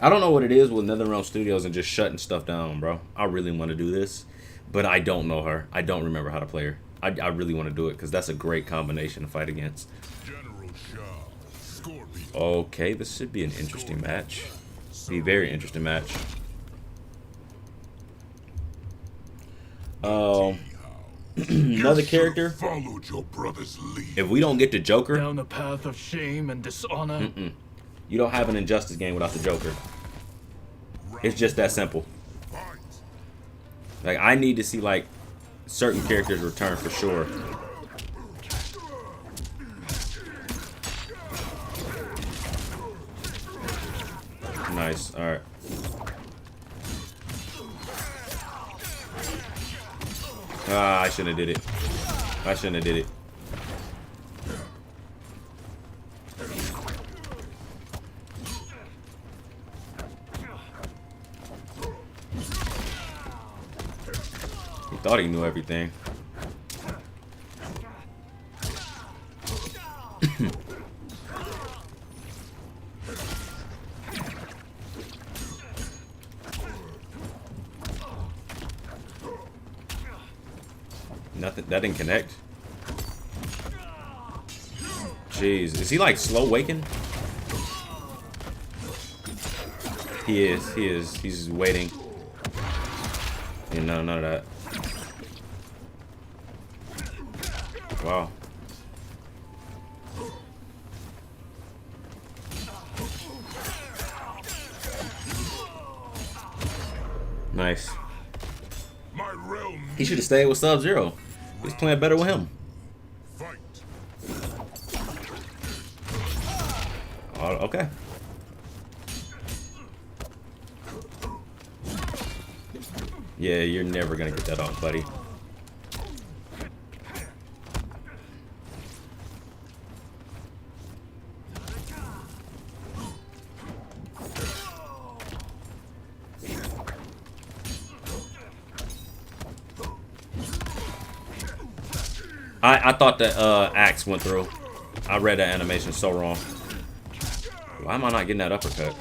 I don't know what it is with NetherRealm Studios and just shutting stuff down, bro. I really want to do this, but I don't know her. I don't remember how to play her. I really want to do it because that's a great combination to fight against. General Shao, Scorpion. Okay, this should be an interesting match. Be a very interesting match. Another character. Followed your brother's lead. If we don't get the Joker, Down the path of shame and dishonor. you don't have an Injustice game without the Joker. It's just that simple. Fight. Like, I need to see like certain characters return for sure. Nice. All right. Ah, I shouldn't have did it. I shouldn't have did it. He thought he knew everything. Nothing. That didn't connect. Jeez, is he like slow waking? He is. He is. He's just waiting. Yeah, no, none of that. Wow. Nice. My realm He should have stayed with Sub-Zero. He was playing better with him. fight. Oh, okay. Yeah, you're never gonna get that off, buddy. I thought that axe went through. I read that animation so wrong. Why am I not getting that uppercut?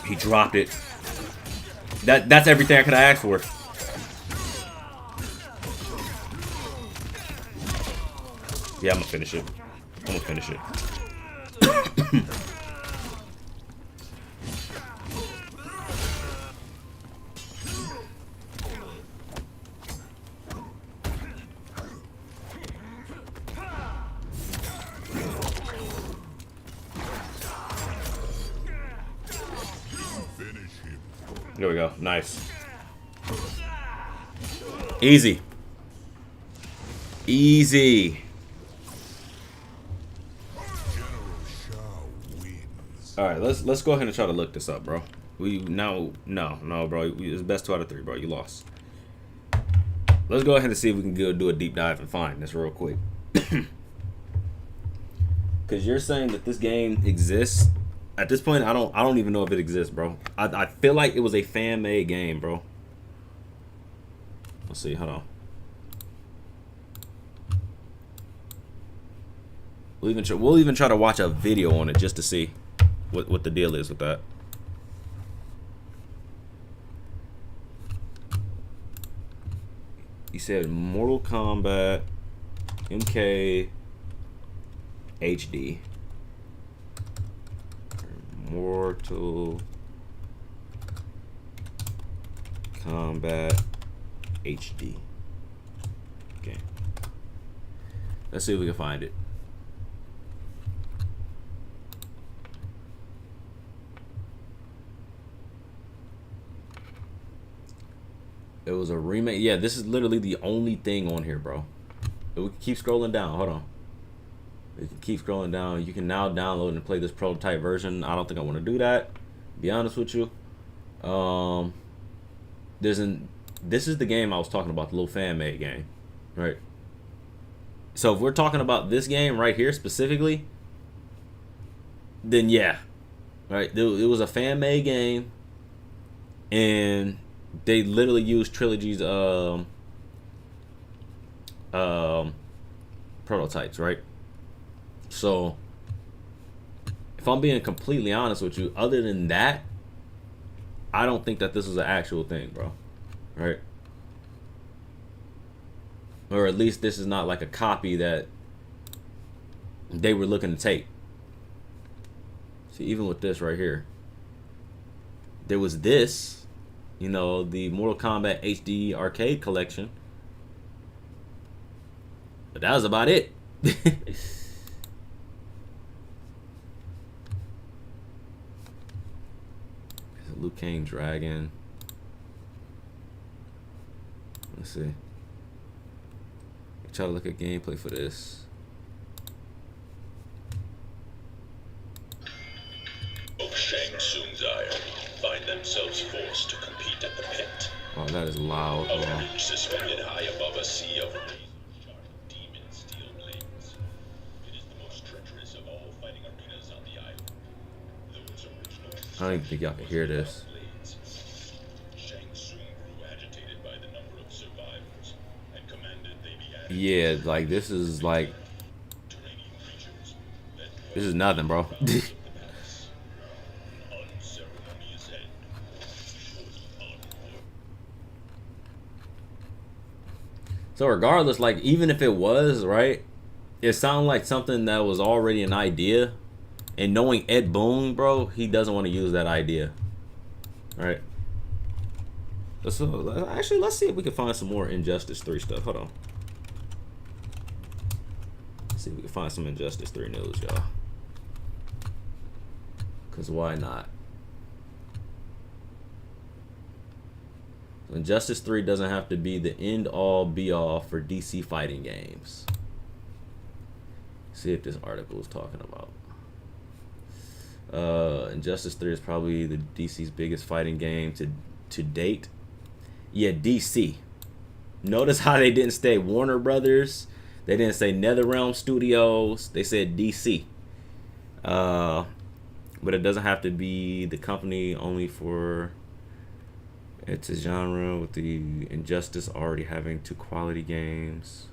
He dropped it. That's everything I could have asked for. Yeah, I'm gonna finish it. I'm gonna finish it. Finish him. There we go. Nice. Easy. Easy. General Shao wins. All right, let's go ahead and try to look this up, bro. No, bro. It's best 2 out of 3, bro. You lost. Let's go ahead and see if we can go do a deep dive and find this real quick. Because you're saying that this game exists. At this point, I don't even know if it exists, bro. I feel like it was a fan-made game, bro. Let's see. Hold on. We'll even try to watch a video on it just to see what the deal is with that. He said Mortal Kombat MK HD. Mortal Kombat HD. Okay. Let's see if we can find it. It was a remake. Yeah, this is literally the only thing on here, bro. We can keep scrolling down. Hold on. We can keep scrolling down. You can now download and play this prototype version. I don't think I want to do that. Be honest with you. This is the game I was talking about, the little fan-made game, right? So if we're talking about this game right here specifically, then yeah, right? It was a fan-made game, and they literally used Trilogy's prototypes, right? So if I'm being completely honest with you, other than that, I don't think that this is an actual thing, bro. Right? Or at least this is not like a copy that they were looking to take. See, even with this right here, there was this, you know, the Mortal Kombat HD arcade collection, but that was about it. Liu Kang Dragon. Let's see. Try to look at gameplay for this. themselves forced to compete at the pit. Oh, that is loud. A Yeah. bridge suspended high above a sea of razor-sharp demon steel blades. It is the most treacherous of all fighting arenas on the island. Though its original I don't even think y'all can hear this. blades. Shang Tsung grew agitated by the number of survivors and commanded they be added Yeah, like this is like to terranean creatures that this is nothing, bro. of the palace. Unceremonious end was onward. So regardless, like even if it was right, it sounded like something that was already an idea. And knowing Ed Boon, bro, he doesn't want to use that idea. All right. So actually, let's see if we can find some more Injustice 3 stuff. Hold on. Let's see if we can find some Injustice 3 news, y'all. Cause why not? Injustice 3 doesn't have to be the end-all, be-all for DC fighting games. See if this article is talking about. Injustice 3 is probably the DC's biggest fighting game to date. Yeah, DC. Notice how they didn't say Warner Brothers. They didn't say NetherRealm Studios. They said DC. But it doesn't have to be the company only for it's a genre with the Injustice already having 2 quality games.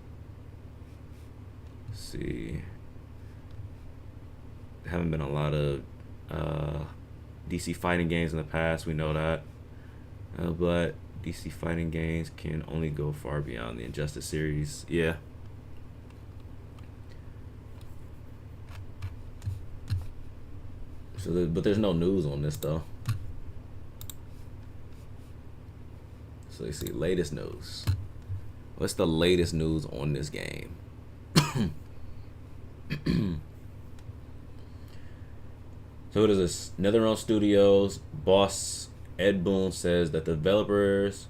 Let's see. There haven't been a lot of DC fighting games in the past, we know that. But DC fighting games can only go far beyond the Injustice series. Yeah. So, but there's no news on this though. So you see, latest news. What's the latest news on this game? So what is this? NetherRealm Studios boss Ed Boon says that the developers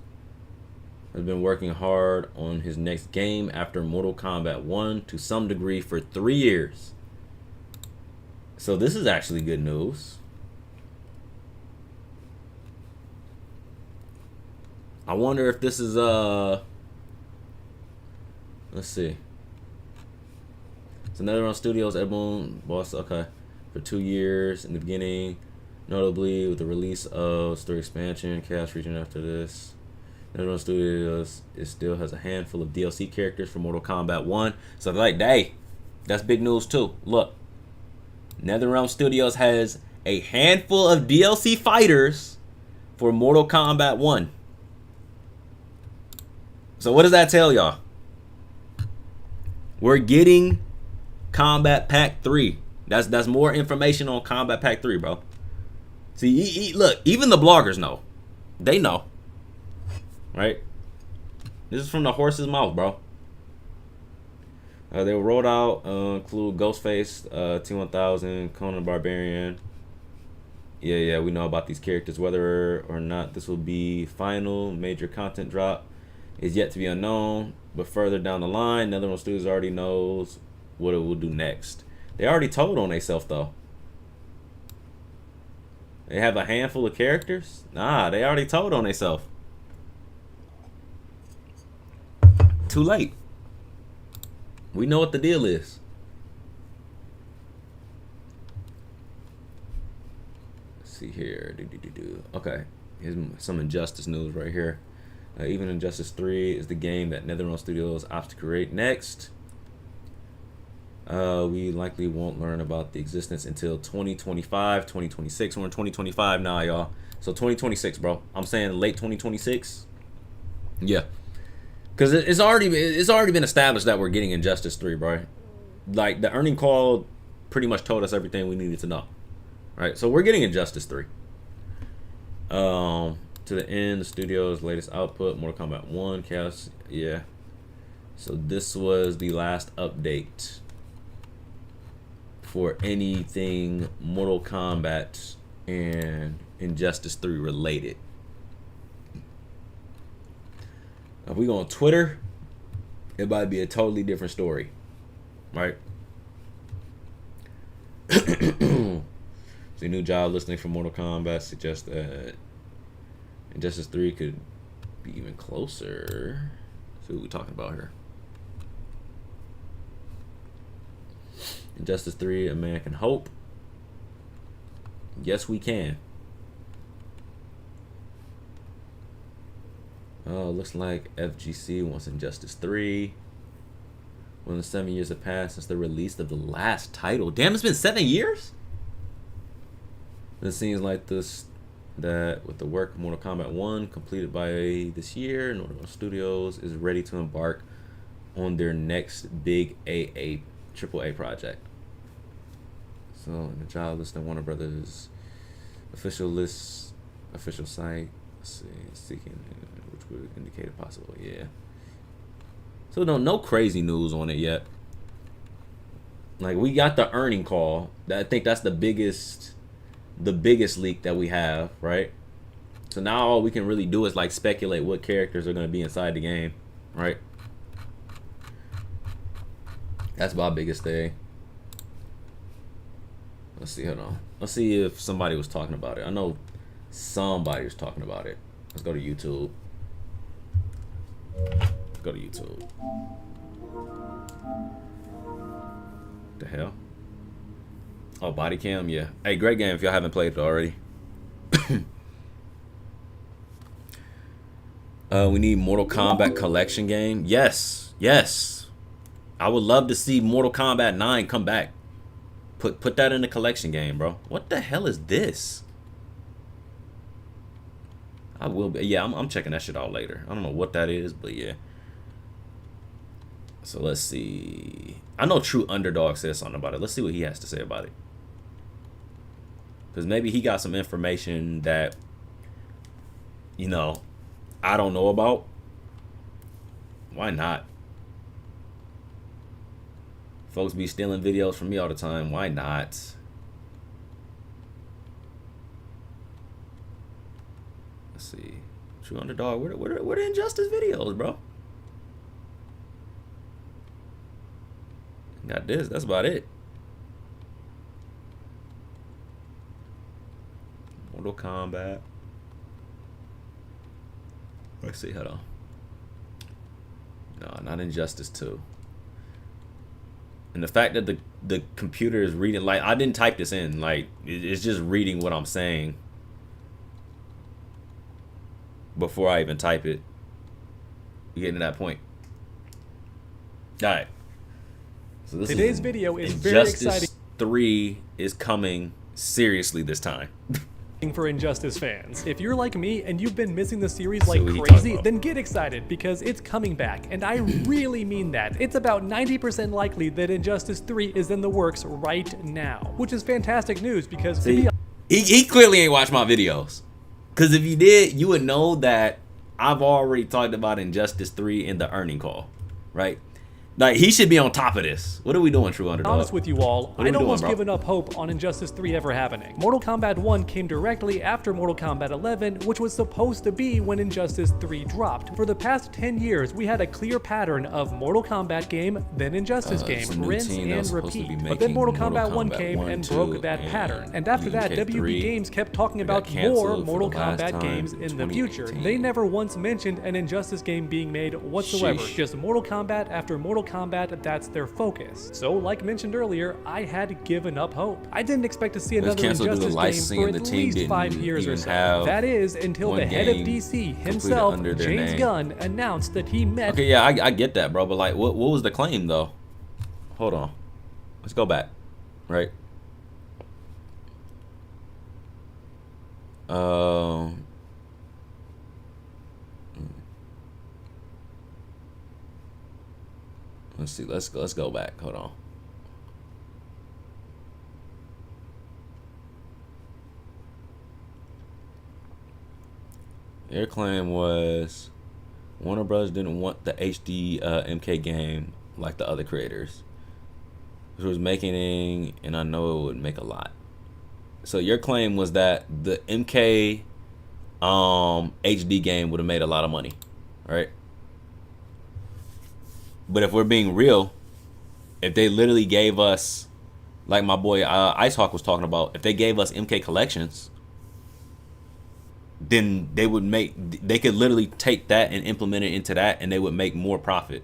has been working hard on his next game after Mortal Kombat 1 to some degree for 3 years. So this is actually good news. I wonder if this is let's see. So NetherRealm Studios, Ed Boon, boss, okay, for 2 years in the beginning, notably with the release of story expansion, Chaos Region after this. NetherRealm Studios still has a handful of DLC characters for Mortal Kombat 1. So they're like, hey, that's big news too. Look, NetherRealm Studios has a handful of DLC fighters for Mortal Kombat 1. So what does that tell y'all? We're getting Combat Pack 3. That's more information on Combat Pack 3, bro. See, look, even the bloggers know. They know. Right? This is from the horse's mouth, bro. They were rolled out, include Ghostface, T-1000, Conan Barbarian. Yeah, we know about these characters. Whether or not this will be final major content drop is yet to be unknown. But further down the line, NetherRealm Studios already knows what it will do next. They already told on themselves, though. They have a handful of characters? Nah, they already told on themselves. Too late. We know what the deal is. Let's see here. Okay, here's some Injustice news right here. Even Injustice 3 is the game that NetherRealm Studios opts to create next. We likely won't learn about the existence until 2025, 2026. We're in 2025 now, y'all. So 2026, bro. I'm saying late 2026. Yeah. Because it's already been established that we're getting Injustice 3, bro. Like, the earning call pretty much told us everything we needed to know. Right? So we're getting Injustice 3. To the end, the studio's latest output, Mortal Kombat 1, Chaos. Yeah. So this was the last update for anything Mortal Kombat and Injustice 3 related. If we go on Twitter, it might be a totally different story, right? The new job listing for Mortal Kombat suggests that Injustice 3 could be even closer. Let's see what we're talking about here. Injustice 3, American Hope. Yes, we can. Oh, looks like FGC wants Injustice 3. More than 7 years have passed since the release of the last title. Damn, it's been 7 years? It seems like that with the work of Mortal Kombat 1 completed by this year, Northern Studios is ready to embark on their next big AAA project. So, in the job list on Warner Brothers official site, let's see, seeking, which would indicate a possible, yeah. So no crazy news on it yet. Like, we got the earning call. I think that's the biggest leak that we have, right? So now all we can really do is like speculate what characters are going to be inside the game, right? That's my biggest thing. Let's see, hold on. Let's see if somebody was talking about it. I know somebody was talking about it. Let's go to YouTube. Go to YouTube. The hell? Oh, body cam, yeah. Hey, great game if y'all haven't played it already. We need Mortal Kombat collection game. Yes, yes. I would love to see Mortal Kombat 9 come back. Put that in the collection game, bro. What the hell is this? I will be. Yeah, I'm checking that shit out later. I don't know what that is, but yeah. So let's see. I know True Underdog says something about it. Let's see what he has to say about it. Because maybe he got some information that, you know, I don't know about. Why not? Folks be stealing videos from me all the time. Why not? Let's see. True Underdog. Where the Injustice videos, bro? Got this. That's about it. Mortal Kombat. Let's see. Hold on. No, not Injustice 2. And the fact that the computer is reading, like, I didn't type this in, like, it's just reading what I'm saying before I even type it. You getting to that point? All right. So this Today's video is very exciting. Injustice 3 is coming seriously this time. For Injustice fans. If you're like me and you've been missing the series like what he crazy, talking about. then get excited because it's coming back, and I really mean that. It's about 90% likely that Injustice 3 is in the works right now, which is fantastic news because to be He clearly ain't watched my videos. Because if you did, you would know that I've already talked about Injustice 3 in the earning call, right? Like, he should be on top of this. What are we doing, True Underdog? honest with you all, What are we I'd doing, almost bro? given up hope on Injustice 3 ever happening. Mortal Kombat 1 came directly after Mortal Kombat 11, which was supposed to be when Injustice 3 dropped. For the past 10 years, we had a clear pattern of Mortal Kombat game, then Injustice game, it's a new rinse team that and was supposed to be repeat. But then making Mortal Mortal Kombat 1 Kombat came 1, and 2, broke that and pattern. And after that, UK3 WB Games kept talking about got canceled more for Mortal the last Kombat time games in in the future. 2018. They never once mentioned an Injustice game being made whatsoever. Sheesh. Just Mortal Kombat after Mortal Kombat, that's their focus. So, like mentioned earlier, I had given up hope. I didn't expect to see was another canceled due to Injustice licensing game for and at the team least didn't 5 years or even so. have That is until one the head of game DC completed himself, under their James name. Gunn, announced that he met Okay, yeah, I get that, bro. But, like, what was the claim, though? Hold on. Let's go back. Right? Let's see. Let's go back. Hold on. Their claim was Warner Bros. Didn't want the HD MK game like the other creators. It was making, and I know it would make a lot. So your claim was that the MK HD game would have made a lot of money, right? But if we're being real, if they literally gave us, like my boy Ice Hawk was talking about, if they gave us MK collections, then they could literally take that and implement it into that, and they would make more profit.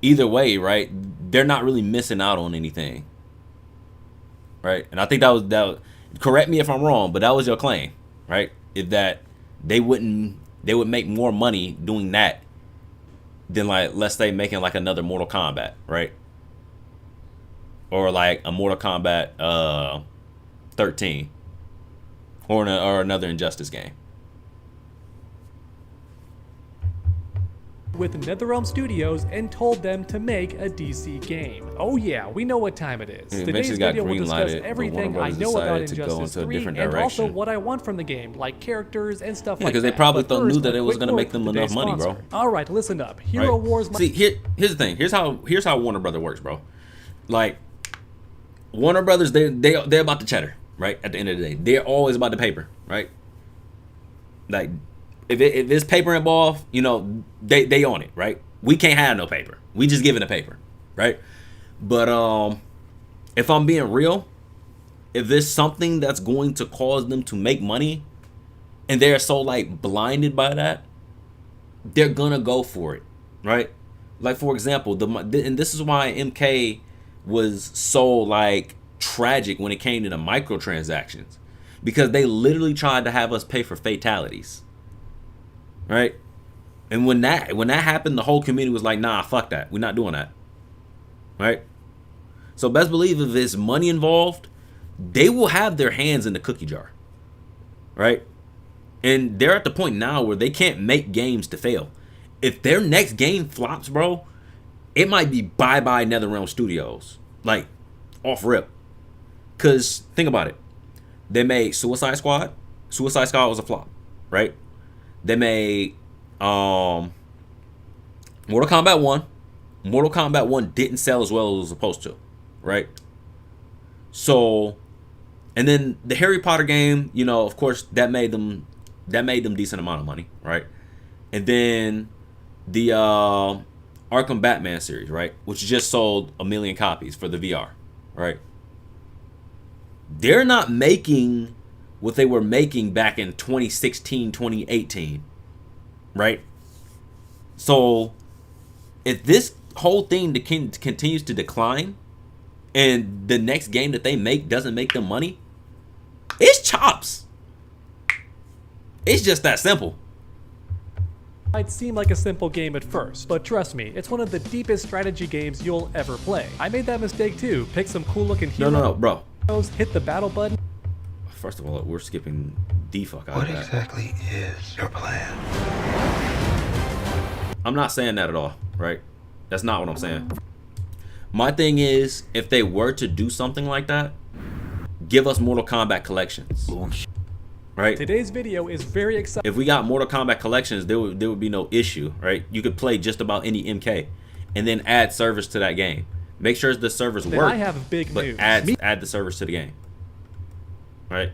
Either way, right? They're not really missing out on anything, right? And I think that was correct me if I'm wrong, but that was your claim, right? If that they would make more money doing that than, like, let's say making like another Mortal Kombat, right? Or like a Mortal Kombat 13 or another Injustice game. With NetherRealm Studios and told them to make a DC game. Oh yeah, we know what time it is. It Today's eventually got video will discuss green-lighted, but everything Warner I Brothers know about decided to go Injustice into a 3 different and also direction. what I want from the game, like characters and stuff like that. Because they probably But knew first, that a it was quick gonna make word them from enough today's money, bro. sponsor. All right, listen up. Hero Right? Wars. See, here's the thing. Here's how Warner Brothers works, bro. Like, Warner Brothers, they're about the cheddar, right? At the end of the day, they're always about the paper, right? Like, if it's paper involved, you know, they own it, right? We can't have no paper. We just giving the paper, right? But if I'm being real, if there's something that's going to cause them to make money, and they're so like blinded by that, they're gonna go for it, right? Like, for example, and this is why MK was so like tragic when it came to the microtransactions, because they literally tried to have us pay for fatalities, right? And when that happened, the whole community was like, nah, fuck that, we're not doing that, right? So best believe if there's money involved, they will have their hands in the cookie jar, right? And they're at the point now where they can't make games to fail. If their next game flops, bro, it might be bye-bye NetherRealm Studios. Like, off rip. Because, think about it. They made Suicide Squad. Suicide Squad was a flop, right? They made Mortal Kombat 1. Mortal Kombat 1 didn't sell as well as it was supposed to, right? So, and then the Harry Potter game, you know, of course, that made them decent amount of money, right? And then the Arkham Batman series, right, which just sold 1 million copies for the VR, right? They're not making what they were making back in 2016, 2018, right? So if this whole thing continues to decline and the next game that they make doesn't make them money, it's chops. It's just that simple. Might seem like a simple game at first, but trust me, it's one of the deepest strategy games you'll ever play. I made that mistake too. Pick some cool looking heroes, No, bro. hit the battle button. First of all, we're skipping the fuck out What of that. exactly is your plan? I'm not saying that at all, right? That's not what I'm saying. My thing is, if they were to do something like that, give us Mortal Kombat collections, right? Today's video is very exciting. If we got Mortal Kombat collections, there would be no issue, right? You could play just about any MK, and then add servers to that game. Make sure the servers work. I have big but news. add the servers to the game, right?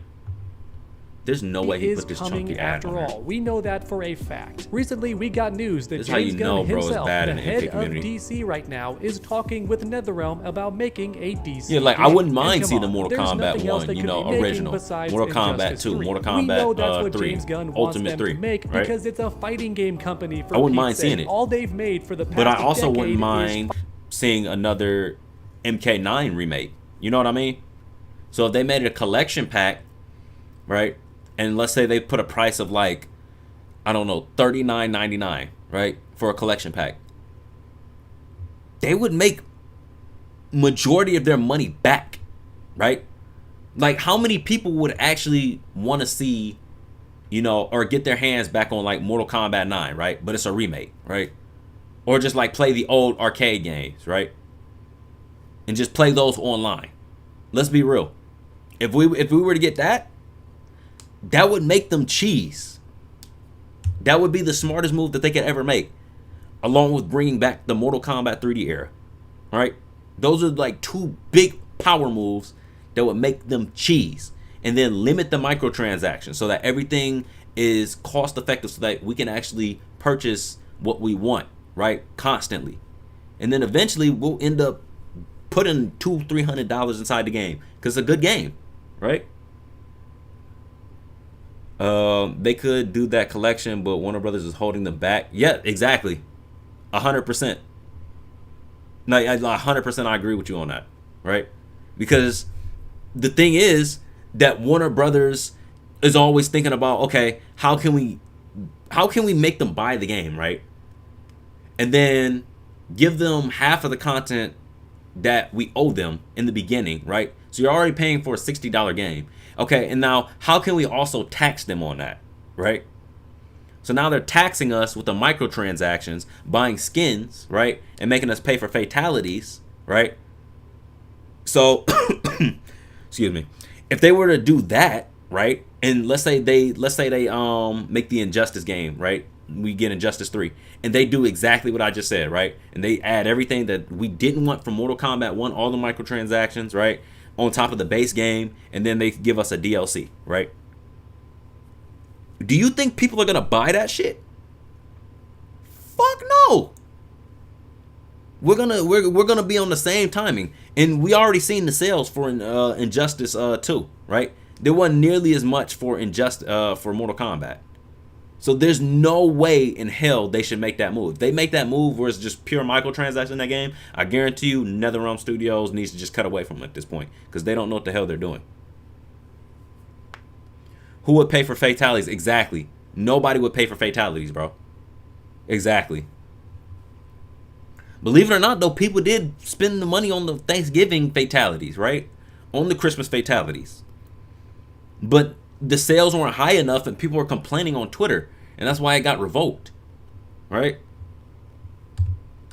There's no way he is put this coming chunky ad after on there. all. We know that for a fact. Recently, we got news that This is how you James know Gunn bro is himself, bad the in the head MK of community. DC right now, is talking with NetherRealm about making a DC Yeah, like, game. I wouldn't And mind come seeing the on, Mortal there's Kombat nothing else 1, they you could know, be making original. besides Mortal Kombat Injustice 2, 3. Mortal We know Kombat, that's what 3, James Gunn wants Ultimate them 3, to make right? because it's a fighting game company. For I wouldn't Pete's mind seeing sake. it. All they've made for the past But I also decade wouldn't is mind seeing another MK9 remake. You know what I mean? So if they made it a collection pack, right? And let's say they put a price of like, I don't know, $39.99, right? For a collection pack. They would make majority of their money back, right? Like, how many people would actually want to see, you know, or get their hands back on like Mortal Kombat 9, right? But it's a remake, right? Or just like play the old arcade games, right? And just play those online. Let's be real. If we were to get that, that would make them cheese. That would be the smartest move that they could ever make, along with bringing back the Mortal Kombat 3D era, right? Those are like two big power moves that would make them cheese, and then limit the microtransactions so that everything is cost effective, so that we can actually purchase what we want, right? Constantly, and then eventually we'll end up putting $200-300 inside the game because it's a good game, right? They could do that collection, but Warner Brothers is holding them back. Yeah, exactly. 100%. No, 100% I agree with you on that, right? Because the thing is that Warner Brothers is always thinking about, okay, how can we make them buy the game, right? And then give them half of the content that we owe them in the beginning, right? So you're already paying for a $60 game. Okay, and now how can we also tax them on that, right? So now they're taxing us with the microtransactions, buying skins, right? And making us pay for fatalities, right? So, excuse me. If they were to do that, right? And let's say they make the Injustice game, right? We get Injustice 3, and they do exactly what I just said, right? And they add everything that we didn't want from Mortal Kombat 1, all the microtransactions, right? On top of the base game, and then they give us a DLC, right? Do you think people are gonna buy that shit? Fuck no. We're gonna be on the same timing, and we already seen the sales for Injustice 2, right? There wasn't nearly as much for for Mortal Kombat. So there's no way in hell they should make that move. If they make that move where it's just pure microtransaction in that game, I guarantee you NetherRealm Studios needs to just cut away from it at this point, because they don't know what the hell they're doing. Who would pay for fatalities? Exactly. Nobody would pay for fatalities, bro. Exactly. Believe it or not, though, people did spend the money on the Thanksgiving fatalities, right? On the Christmas fatalities. But the sales weren't high enough, and people were complaining on Twitter, and that's why it got revoked, right?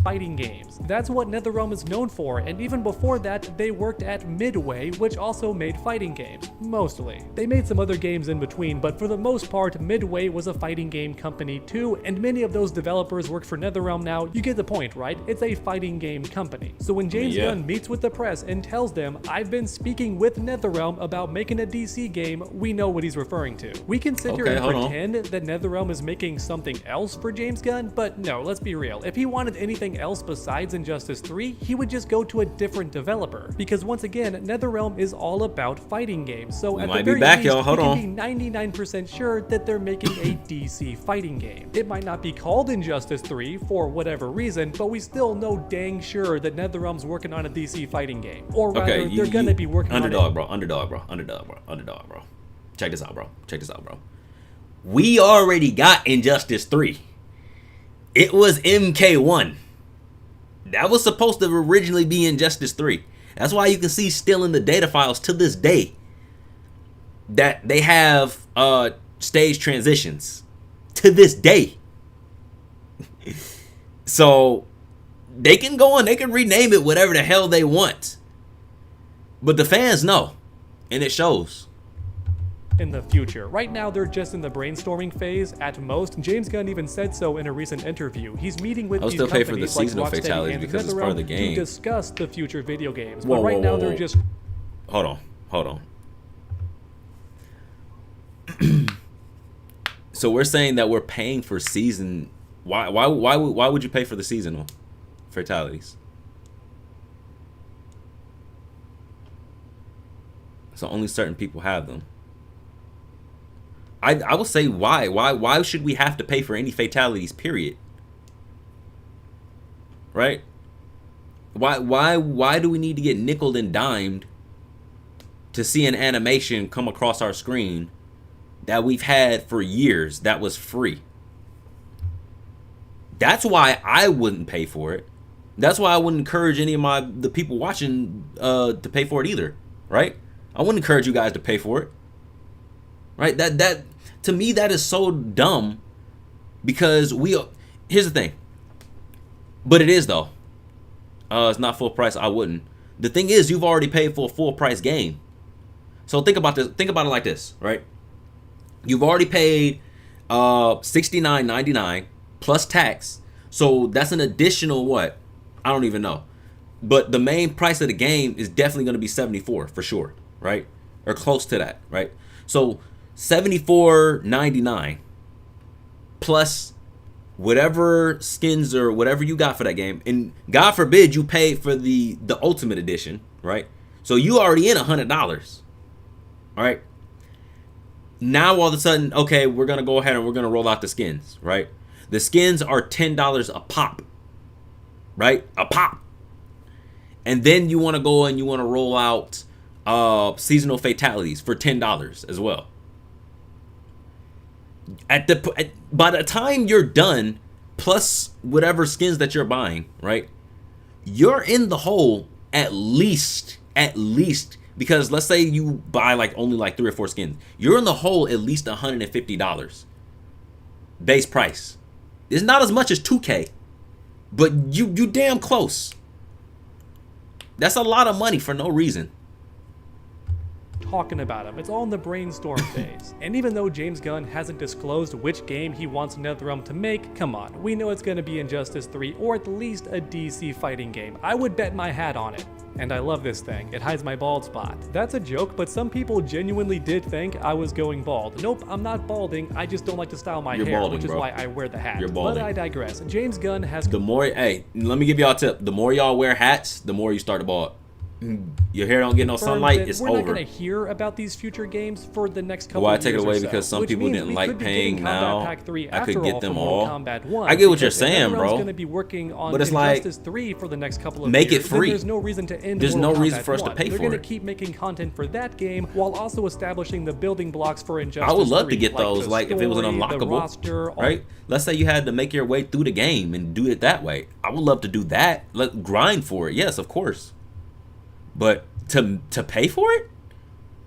Fighting games. That's what NetherRealm is known for, and even before that, they worked at Midway, which also made fighting games, mostly. They made some other games in between, but for the most part, Midway was a fighting game company too, and many of those developers work for NetherRealm now. You get the point, right? It's a fighting game company. So when James Gunn meets with the press and tells them, I've been speaking with NetherRealm about making a DC game, we know what he's referring to. We can sit here and pretend that NetherRealm is making something else for James Gunn, but no, let's be real. If he wanted anything else besides Injustice 3, he would just go to a different developer. Because once again, NetherRealm is all about fighting games. So at the very least, we can be 99% sure that they're making a DC fighting game. It might not be called Injustice 3 for whatever reason, but we still know dang sure that NetherRealm's working on a DC fighting game. Or rather, they're gonna be working on it. Underdog, bro. Check this out, bro. We already got Injustice 3. It was MK1. That was supposed to originally be Injustice 3. That's why you can see still in the data files to this day that they have stage transitions to this day. So they can go on, they can rename it whatever the hell they want. But the fans know, and it shows. In the future. Right now, they're just in the brainstorming phase at most. James Gunn even said so in a recent interview. He's meeting with these companies like Rocksteady and NetherRealm to discuss the future video games. But right now, they're just... Hold on. So we're saying that we're paying for season... Why would you pay for the seasonal fatalities? So only certain people have them. I will say why. Why should we have to pay for any fatalities, period? Right? Why do we need to get nickeled and dimed to see an animation come across our screen that we've had for years that was free? That's why I wouldn't pay for it. That's why I wouldn't encourage any of the people watching to pay for it either, right? I wouldn't encourage you guys to pay for it. Right? That to me, that is so dumb, because here's the thing. But it is though. It's not full price. I wouldn't. The thing is, you've already paid for a full price game. So think about this. Think about it like this, right? You've already paid $69.99 plus tax. So that's an additional what? I don't even know. But the main price of the game is definitely going to be $74 for sure, right? Or close to that, right? So $74.99 plus whatever skins or whatever you got for that game, and God forbid you pay for the ultimate edition, right? So you already in $100, all right? now all of a sudden, okay, we're gonna go ahead and we're gonna roll out the skins, right? The skins are $10 a pop, right? A pop. And then you want to go and you want to roll out seasonal fatalities for $10 as well. By the time you're done, plus whatever skins that you're buying, right? You're in the hole at least, because let's say you buy like only like 3 or 4 skins. You're in the hole at least $150 base price. It's not as much as 2K, but you damn close. That's a lot of money for no reason. Talking about him. It's all in the brainstorm phase. And even though James Gunn hasn't disclosed which game he wants NetherRealm to make, come on, we know it's going to be Injustice 3 or at least a DC fighting game. I would bet my hat on it. And I love this thing. It hides my bald spot. That's a joke, but some people genuinely did think I was going bald. Nope, I'm not balding. I just don't like to style my hair, balding, which is bro. why I wear the hat. You're balding. But I digress. James Gunn has... Hey, let me give y'all a tip. The more y'all wear hats, the more you start to bald. Your hair don't get no sunlight, it's we're over. not going to hear about these future games for the next couple Well, I of take it years away or so, because some which people means didn't we like could be paying getting now. Kombat Pack 3 I could after get all them for all. Mortal Kombat 1, I get what you're because saying, NetherRealm's bro. going to be working on But it's like, Injustice 3 for the next couple of make years. it free. Then there's no reason to end There's Mortal no reason Kombat for us to 1. pay They're for going it. to keep making content for that game while also establishing the building blocks for Injustice 3. I would love to get like those, the like if it was an story, the unlockable, roster, right? Let's say you had to make your way through the game and do it that way. I would love to do that. Let grind for it, yes, of course. But to pay for it,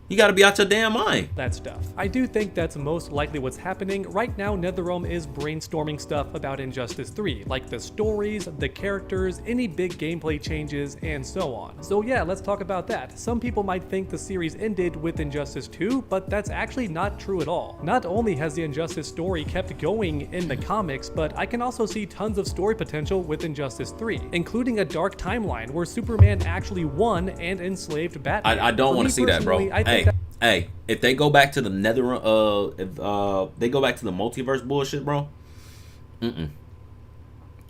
you got to be out your damn mind. That stuff. I do think that's most likely what's happening. Right now, NetherRealm is brainstorming stuff about Injustice 3, like the stories, the characters, any big gameplay changes, and so on. So yeah, let's talk about that. Some people might think the series ended with Injustice 2, but that's actually not true at all. Not only has the Injustice story kept going in the comics, but I can also see tons of story potential with Injustice 3, including a dark timeline where Superman actually won and enslaved Batman. I don't want to see that, bro. Hey, if they go back to the if they go back to the multiverse bullshit, bro.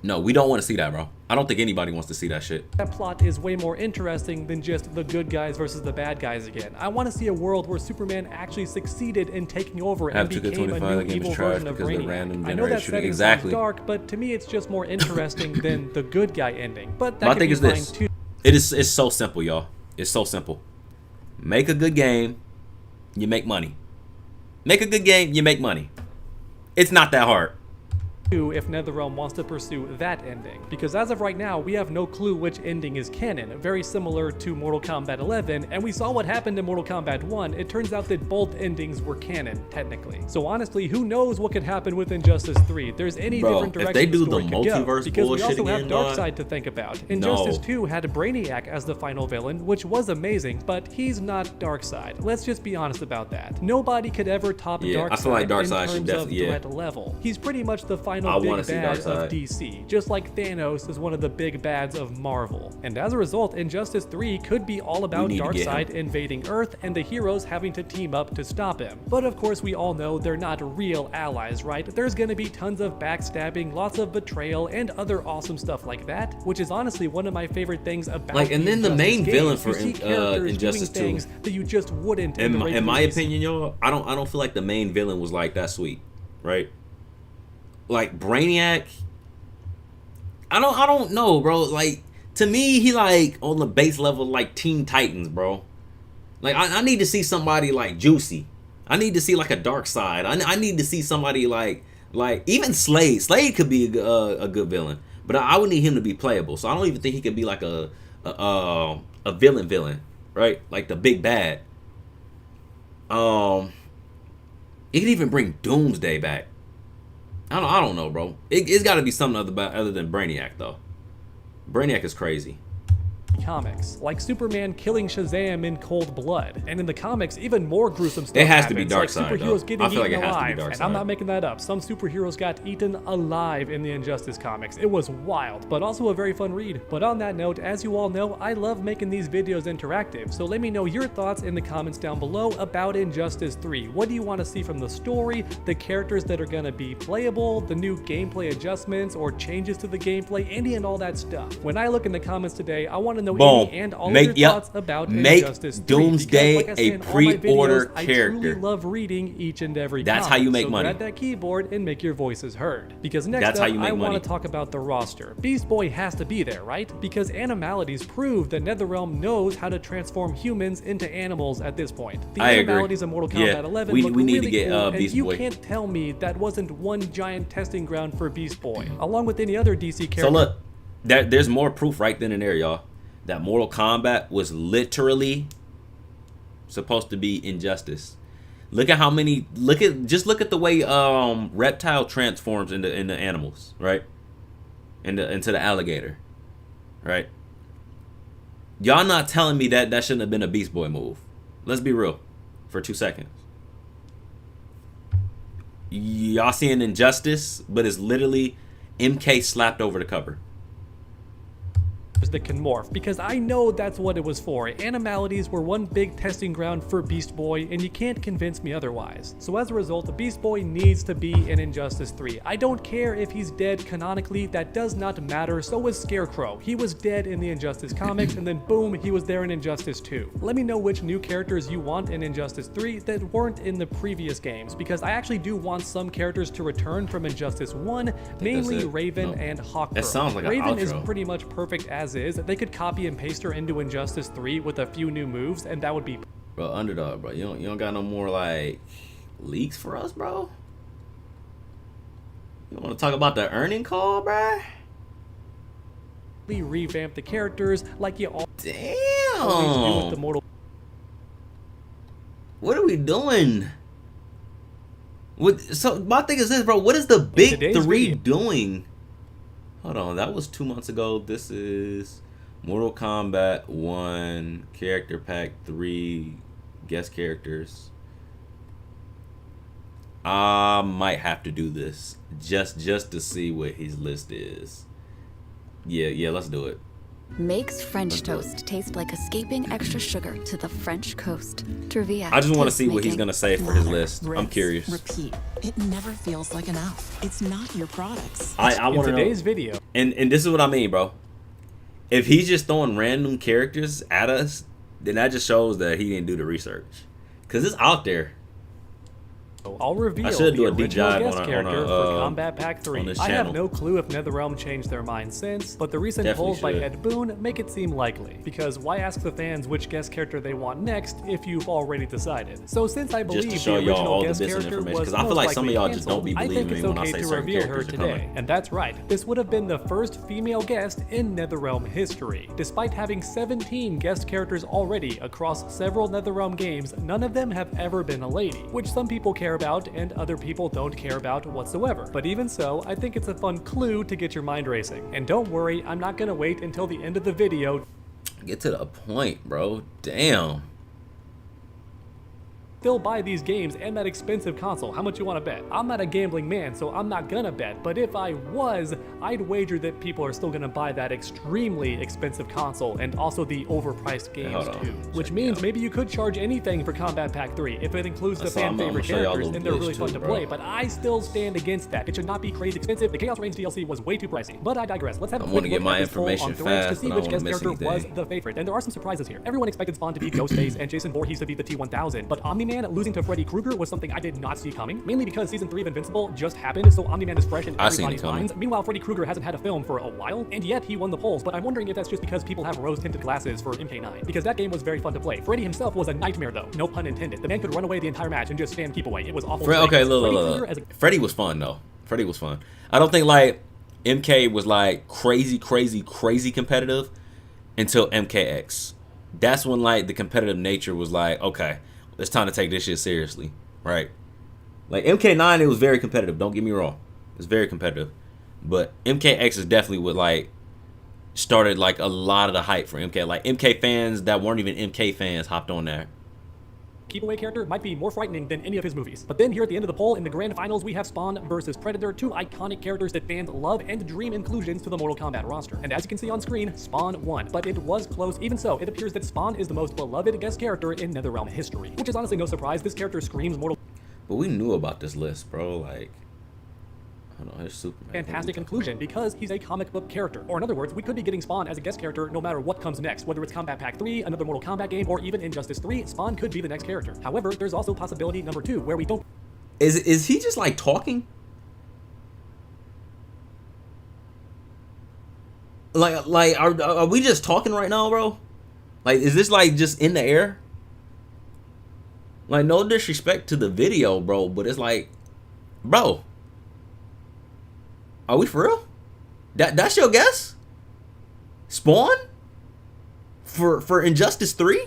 No, we don't want to see that, bro. I don't think anybody wants to see that shit. That plot is way more interesting than just the good guys versus the bad guys again. I want to see a world where Superman actually succeeded in taking over and became a new evil version of Brainiac. I know that setting sounds dark, but to me it's just more interesting than the good guy ending. But that could be fine too. It's so simple, y'all. It's so simple. Make a good game, you make money. Make a good game, you make money. It's not that hard. If NetherRealm wants to pursue that ending, because as of right now we have no clue which ending is canon, very similar to Mortal Kombat 11, and we saw what happened in Mortal Kombat 1. It turns out that both endings were canon, technically. So honestly, who knows what could happen with Injustice 3? There's any different direction if they do the story the could go, multiverse because we bullshit also have again, Darkseid to think about. Injustice 2 had Brainiac as the final villain, which was amazing, but he's not Darkseid. Let's just be honest about that. Nobody could ever top Darkseid I feel like Darkseid in terms of threat level. He's pretty much the final big bad of DC, just like Thanos is one of the big bads of Marvel. And as a result, Injustice 3 could be all about Darkseid invading Earth and the heroes having to team up to stop him. But of course, we all know they're not real allies, right? There's gonna be tons of backstabbing, lots of betrayal, and other awesome stuff like that, which is honestly one of my favorite things about and then the main villain for Injustice 2 things that you just wouldn't in my opinion, y'all, I don't feel like the main villain was like that sweet, right? Like Brainiac, I don't know, bro. Like, to me, he like on the base level like Teen Titans, bro. Like I need to see somebody like Juicy. I need to see like a Darkseid. I need to see somebody like even Slade. Slade could be a good villain, but I would need him to be playable. So I don't even think he could be like a villain, right? Like the big bad. You could even bring Doomsday back. I don't know, bro. It's got to be something other than Brainiac, though. Brainiac is crazy. Comics, like Superman killing Shazam in cold blood, and in the comics, even more gruesome stuff. It has to be happens, Darkseid, like superheroes getting I feel like eaten it has to alive, be Darkseid. and I'm not making that up. Some superheroes got eaten alive in the Injustice comics. It was wild, but also a very fun read. But on that note, as you all know, I love making these videos interactive, so let me know your thoughts in the comments down below about Injustice 3. What do you want to see from the story, the characters that are going to be playable, the new gameplay adjustments or changes to the gameplay, any and all that stuff. When I look in the comments today, I want want to know Boom. any and all Make- of your yep. thoughts about Make Injustice 3, Doomsday because, like I say a in all my pre-order videos, I character. truly love reading each and every That's how comment. you make so money. grab that keyboard and make your voices heard. Because next That's up, how you make I want money. to talk about the roster. Beast Boy has to be there, right? Because Animalities prove that NetherRealm knows how to transform humans into animals at this point. The I agree. Animalities of Mortal Kombat Yeah, 11 we look need to really get, cool, Beast and you Boy. can't tell me that wasn't one giant testing ground for Beast Boy, along with any other DC character. So look, there's more proof right then and there, y'all, that Mortal Kombat was literally supposed to be Injustice. Look at how many. Look at the way Reptile transforms into animals, right? Into the alligator, right? Y'all not telling me that shouldn't have been a Beast Boy move. Let's be real, for 2 seconds. Y'all seeing Injustice, but it's literally MK slapped over the cover. that can morph, because I know that's what it was for. Animalities were one big testing ground for Beast Boy, and you can't convince me otherwise. So as a result, the Beast Boy needs to be in Injustice 3. I don't care if he's dead canonically, that does not matter. So was Scarecrow. He was dead in the Injustice comics, and then boom, he was there in Injustice 2. Let me know which new characters you want in Injustice 3 that weren't in the previous games, because I actually do want some characters to return from Injustice 1, mainly Raven and Hawkgirl. That sounds like an Raven is outro. pretty much perfect as is. They could copy and paste her into Injustice 3 with a few new moves, and that would be Bro, Underdog, bro. You don't got no more like leaks for us, bro? You want to talk about the earning call, bro? revamp the characters like you always do with Damn. the Mortal What are we doing? So my thing is this, bro. What is the big today's three video. doing? Hold on, that was 2 months ago. This is Mortal Kombat 1 character pack 3 guest characters. I might have to do this just to see what his list is. Yeah, let's do it. Makes French toast taste like escaping extra sugar to the French coast. Trivia. I just want to taste see what he's making. gonna say for his Lather, list. I'm rinse, curious. Repeat. It never feels like enough. It's not your products. I in want to know. today's video. And this is what I mean, bro. If he's just throwing random characters at us, then that just shows that he didn't do the research. Cause it's out there. I'll reveal I should do the a deep original dive guest on a- character on for a, Combat Pack on 3. this I have channel. no clue if NetherRealm changed their mind since, but the recent Definitely polls by should. Ed Boon make it seem likely. Because why ask the fans which guest character they want next if you've already decided? So since I believe to the show y'all original all the guest business character information, was 'cause I feel most like some of likely y'all just don't be canceled, I think believing it's me when I okay say to certain reveal her characters are today. coming. And that's right, this would have been the first female guest in NetherRealm history. Despite having 17 guest characters already across several NetherRealm games, none of them have ever been a lady, which some people care about and other people don't care about whatsoever. But even so, I think it's a fun clue to get your mind racing. And don't worry, I'm not gonna wait until the end of the video Get to the point, bro. Damn. still buy these games and that expensive console. How much you want to bet? I'm not a gambling man, so I'm not gonna bet. But if I was, I'd wager that people are still gonna buy that extremely expensive console and also the overpriced games hold on. too. Which Check me means out. maybe you could charge anything for Combat Pack 3 if it includes the That's all. fan I'm gonna favorite show y'all a characters little and they're glitch really fun too, to bro. play. But I still stand against that. It should not be crazy expensive. The Chaos Reigns DLC was way too pricey. But I digress. Let's have a I quick wanna look get my at this poll on information Threads to fast, see but I which don't guest wanna miss character was anything. the favorite. And there are some surprises here. Everyone expected Spawn to be Ghostface and Jason Voorhees to be the T-1000, but Omni-Man losing to Freddy Krueger was something I did not see coming, mainly because Season 3 of Invincible just happened, so Omni-Man is fresh in I seen it everybody's coming. minds. Meanwhile, Freddy Krueger hasn't had a film for a while, and yet he won the polls, but I'm wondering if that's just because people have rose-tinted glasses for MK9, because that game was very fun to play. Freddy himself was a nightmare though, no pun intended. The man could run away the entire match and just stand keep away. It was awful. to Okay, play. look. Freddy Krueger as a Freddy was fun though. Freddy was fun. I don't think like MK was like crazy competitive until MKX. That's when like the competitive nature was like, okay, it's time to take this shit seriously, right? Like MK9, it was very competitive. Don't get me wrong, it's very competitive. But MKX is definitely what like started like a lot of the hype for MK. Like MK fans that weren't even MK fans hopped on there. keep away character might be more frightening than any of his movies. But then here at the end of the poll, in the grand finals, we have Spawn versus Predator, two iconic characters that fans love and dream inclusions to the Mortal Kombat roster. And as you can see on screen, Spawn won, but it was close. Even so, it appears that Spawn is the most beloved guest character in NetherRealm history, which is honestly no surprise. This character screams Mortal But we knew about this list, bro. Like, Hold on, here's Superman. fantastic conclusion because he's a comic book character. Or in other words, we could be getting Spawn as a guest character no matter what comes next. Whether it's Combat Pack 3, another Mortal Kombat game, or even Injustice 3, Spawn could be the next character. However, there's also possibility number 2, where we don't... Is he just like talking? Like are we just talking right now, bro? Like, is this like just in the air? Like, no disrespect to the video, bro, but it's like, bro, are we for real? That's your guess? Spawn? For Injustice 3?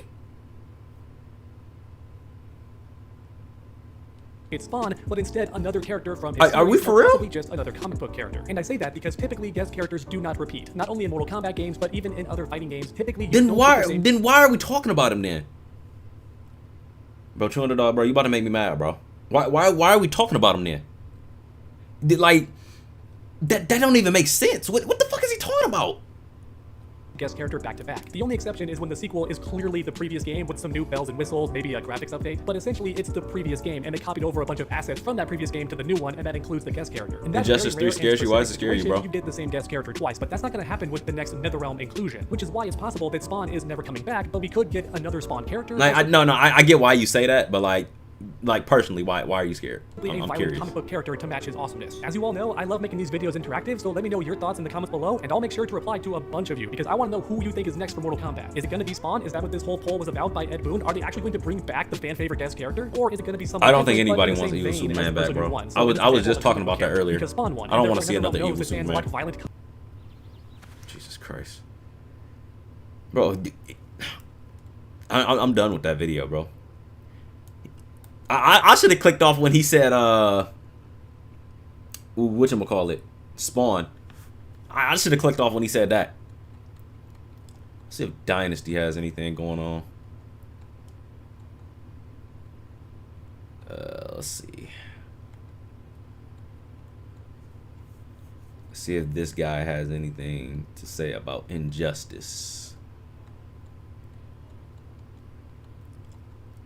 It's Spawn, but instead another character from Are we for real? Possibly just another comic book character. And I say that because typically guest characters do not repeat. Not only in Mortal Kombat games, but even in other fighting games. Typically, Then why are we talking about him then? Bro, $200, bro, you about to make me mad, bro. Why are we talking about him then? Like, that don't even make sense. What the fuck is he talking about? guest character back to back. The only exception is when the sequel is clearly the previous game with some new bells and whistles, maybe a graphics update, but essentially it's the previous game, and they copied over a bunch of assets from that previous game to the new one, and that includes the guest character. And that's Injustice 3 scares you? Why does it scare you, bro? You get the same guest character twice, but that's not going to happen with the next Netherrealm inclusion, which is why it's possible that Spawn is never coming back, but we could get another Spawn character. Like, I get why you say that, but like personally, why are you scared? I'm curious. Comic book character to match his awesomeness. As you all know, I love making these videos interactive, so let me know your thoughts in the comments below, and I'll make sure to reply to a bunch of you, because I want to know who you think is next for Mortal Kombat. Is it going to be Spawn? Is that what this whole poll was about by Ed Boon? Are they actually going to bring back the fan favorite guest character, or is it going to be someone? I don't think anybody wants to use Superman back, bro. I was just talking about that earlier. I don't want to see another evil Superman. Jesus Christ, bro. I'm done with that video, bro. I should have clicked off when he said whatchamacallit, Spawn. I should have clicked off when he said that. Let's see if Dynasty has anything going on. Let's see. Let's see if this guy has anything to say about Injustice.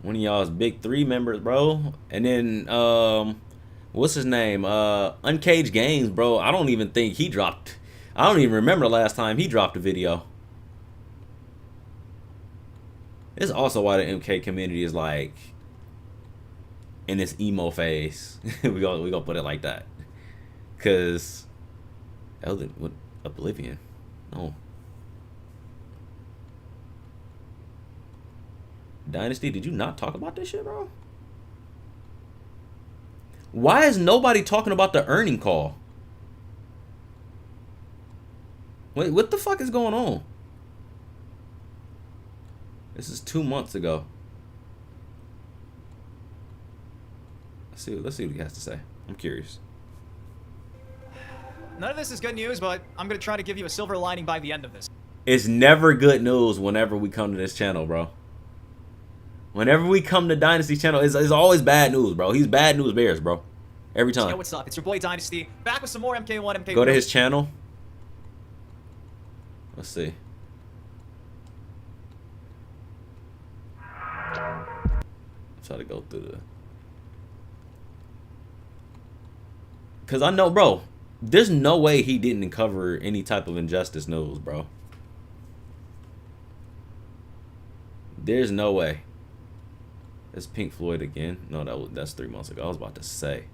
One of y'all's big 3 members, bro. And then what's his name? Uncaged Games, bro. I don't even think he dropped. I don't even remember the last time he dropped a video. This is also why the MK community is like in this emo phase. we gonna put it like that. Cause what Oblivion? No. Dynasty, did you not talk about this shit, bro? Why is nobody talking about the earning call? Wait, what the fuck is going on? This is 2 months ago. Let's see what he has to say. I'm curious. None of this is good news, but I'm gonna try to give you a silver lining by the end of this. It's never good news whenever we come to this channel, bro. Whenever we come to Dynasty channel, it's always bad news, bro. He's bad news bears, bro. Every time. Yo, what's up? It's your boy Dynasty, back with some more MK1, MK2. Go to his channel. Let's see. Try to go through the... Because I know, bro, there's no way he didn't cover any type of Injustice news, bro. There's no way. It's Pink Floyd again. No, that's 3 months ago. I was about to say.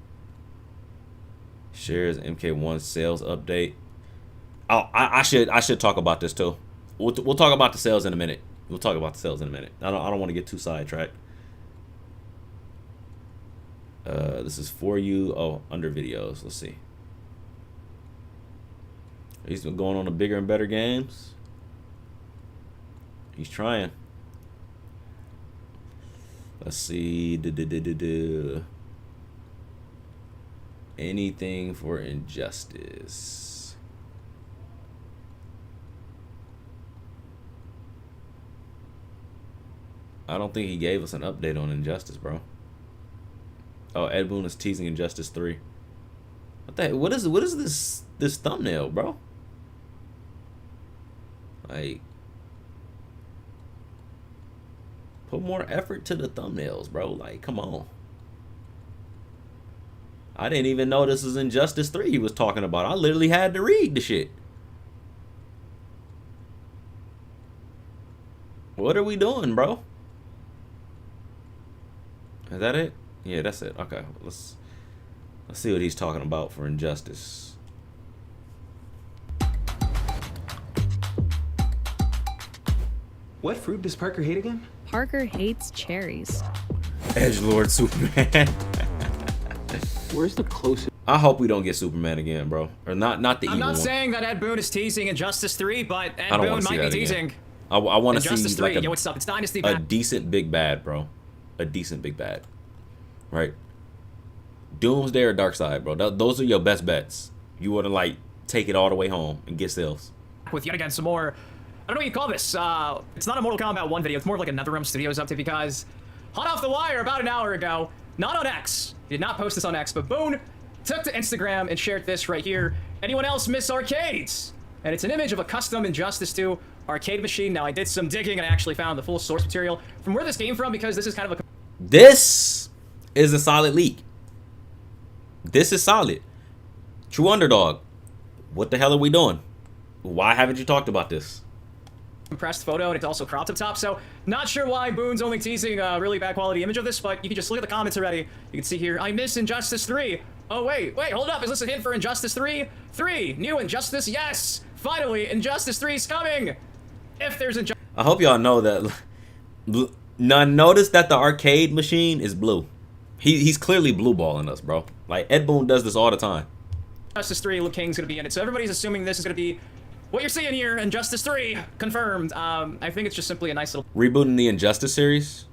Shares MK1 sales update. Oh, I should talk about this too. We'll talk about the sales in a minute. I don't want to get too sidetracked. This is for you. Oh, under videos. Let's see. He's going on to bigger and better games. He's trying. Let's see. Anything for Injustice. I don't think he gave us an update on Injustice, bro. Oh, Ed Boon is teasing Injustice 3. What is this thumbnail, bro? Like, put more effort to the thumbnails, bro. Like, come on. I didn't even know this was Injustice 3 he was talking about. I literally had to read the shit. What are we doing, bro? Is that it? Yeah, that's it. Okay, let's see what he's talking about for Injustice. What fruit does Parker hate again? Parker hates cherries. Edgelord Superman. Where's the closest? I hope we don't get Superman again, bro. Or not the I'm evil not one. saying that Ed Boon is teasing Injustice 3, but Ed I don't Boon want to see might be that teasing. again. I want to Injustice see 3. like Yo, what's up? It's Dynasty a Bat. decent big bad, bro. A decent big bad. Right? Doomsday or Darkseid, bro. Those are your best bets. You want to like take it all the way home and get sales. With yet again some more, I don't know what you call this. It's not a Mortal Kombat 1 video. It's more of like a NetherRealm Studios update because hot off the wire about an hour ago, not on X. Did not post this on X, but Boone took to Instagram and shared this right here. Anyone else miss arcades? And it's an image of a custom Injustice 2 arcade machine. Now I did some digging and I actually found the full source material from where this came from because this is kind of a... This is a solid leak. This is solid. True Underdog. What the hell are we doing? Why haven't you talked about this? compressed photo, and it's also cropped up top, so not sure why Boone's only teasing a really bad quality image of this, but you can just look at the comments already. You can see here, I miss Injustice 3. Oh, wait, hold up. Is this a hint for Injustice 3? 3, new Injustice, yes! Finally, Injustice 3 is coming! If there's Injustice... I hope y'all know that... Now, notice that the arcade machine is blue. He's clearly blue balling us, bro. Like, Ed Boon does this all the time. Injustice 3, Liu Kang's gonna be in it, so everybody's assuming this is gonna be what you're seeing here, Injustice 3, confirmed. I think it's just simply a nice little... Rebooting the Injustice series?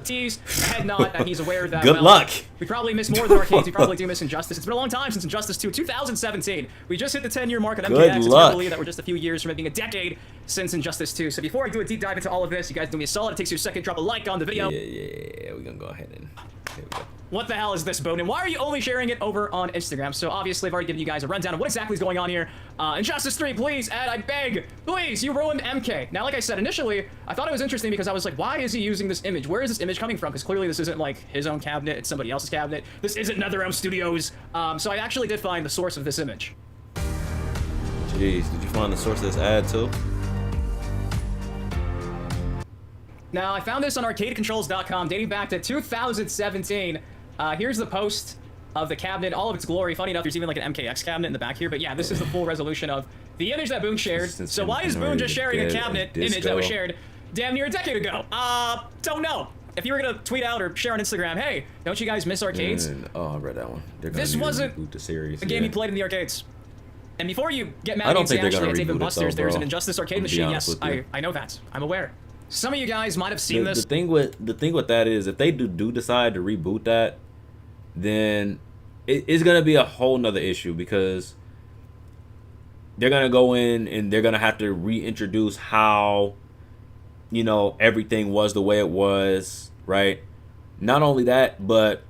tease, head nod that he's aware that, Good luck. We probably miss more than arcades. We probably do miss Injustice. It's been a long time since Injustice 2, 2017. We just hit the 10-year mark on MKX. Good It's hard luck. to believe that we're just a few years from it being a decade since Injustice 2. So before I do a deep dive into all of this, you guys do me a solid. It takes you a second, drop a like on the video. Yeah, we're gonna go ahead and... Here we go. What the hell is this, Boone? And why are you only sharing it over on Instagram? So obviously, I've already given you guys a rundown of what exactly is going on here. Injustice 3, please, Ed, I beg. Please, you ruined MK. Now, like I said, initially, I thought it was interesting because I was like, why is he using this image? Where is this image coming from? Because clearly this isn't, like, his own cabinet. It's somebody else's cabinet. This isn't NetherRealm Studios. So I actually did find the source of this image. Jeez, did you find the source of this ad, too? Now, I found this on arcadecontrols.com dating back to 2017. Here's the post of the cabinet, all of its glory. Funny enough, there's even like an MKX cabinet in the back here. But yeah, this is the full resolution of the image that Boone shared. So why is Boone just sharing a cabinet image that was shared damn near a decade ago? Don't know. If you were gonna tweet out or share on Instagram, hey, don't you guys miss arcades? Oh, I read that one. This wasn't reboot the series. a game you played in the arcades. And before you get mad I at me don't think they're actually gonna at Dave reboot and it, Buster's, though, there's an bro. Injustice I'm arcade gonna be machine. honest Yes, with you. I know that. I'm aware. Some of you guys might have seen this. The thing with that is, if they do decide to reboot that, then it's gonna be a whole nother issue, because they're gonna go in and they're gonna have to reintroduce how, you know, everything was the way it was, right? Not only that, but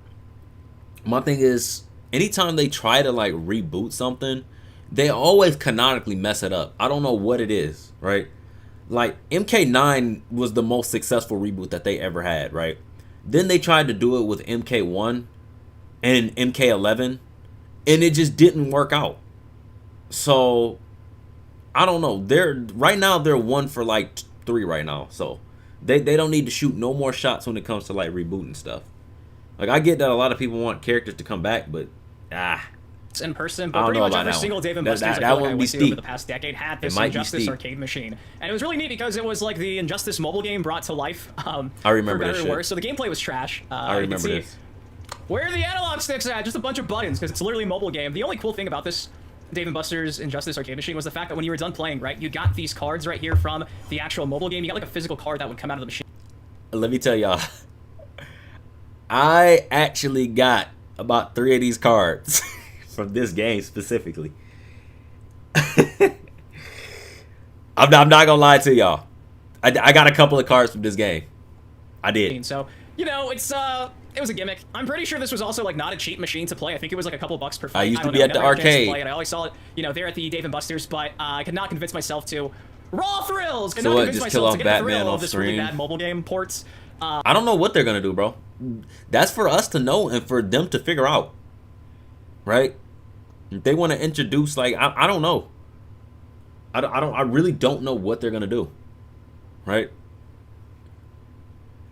my thing is, anytime they try to like reboot something, they always canonically mess it up. I don't know what it is, right? Like, MK9 was the most successful reboot that they ever had, right? Then they tried to do it with MK1 and MK11, and it just didn't work out. So, I don't know. Right now they're 1 for like 3 right now. So, they don't need to shoot no more shots when it comes to like rebooting stuff. Like, I get that a lot of people want characters to come back, but in person, but pretty much every single Dave and Buster's I feel like I went to over the past decade had this Injustice arcade machine. And it was really neat because it was like the Injustice mobile game brought to life. I remember for this better shit. or worse. So the gameplay was trash. I remember this. Where are the analog sticks at? Just a bunch of buttons, because it's literally a mobile game. The only cool thing about this Dave and Buster's Injustice arcade machine was the fact that when you were done playing, right, you got these cards right here from the actual mobile game. You got like a physical card that would come out of the machine. Let me tell y'all, I actually got about 3 of these cards from this game specifically. I'm not gonna lie to y'all. I got a couple of cards from this game. I did. So, you know, it was a gimmick. I'm pretty sure this was also like not a cheap machine to play. I think it was like a couple bucks per fight. I used to be at the arcade. I always saw it, you know, there at the Dave and Buster's, but I could not convince myself to. Raw thrills! Could So not what, convince just kill myself off to get the Batman thrill off of this really screen? bad mobile game ports. I don't know what they're gonna do, bro. that's for us to know and for them to figure out, right? If they want to introduce, like, I don't know. I really don't know what they're gonna do, right?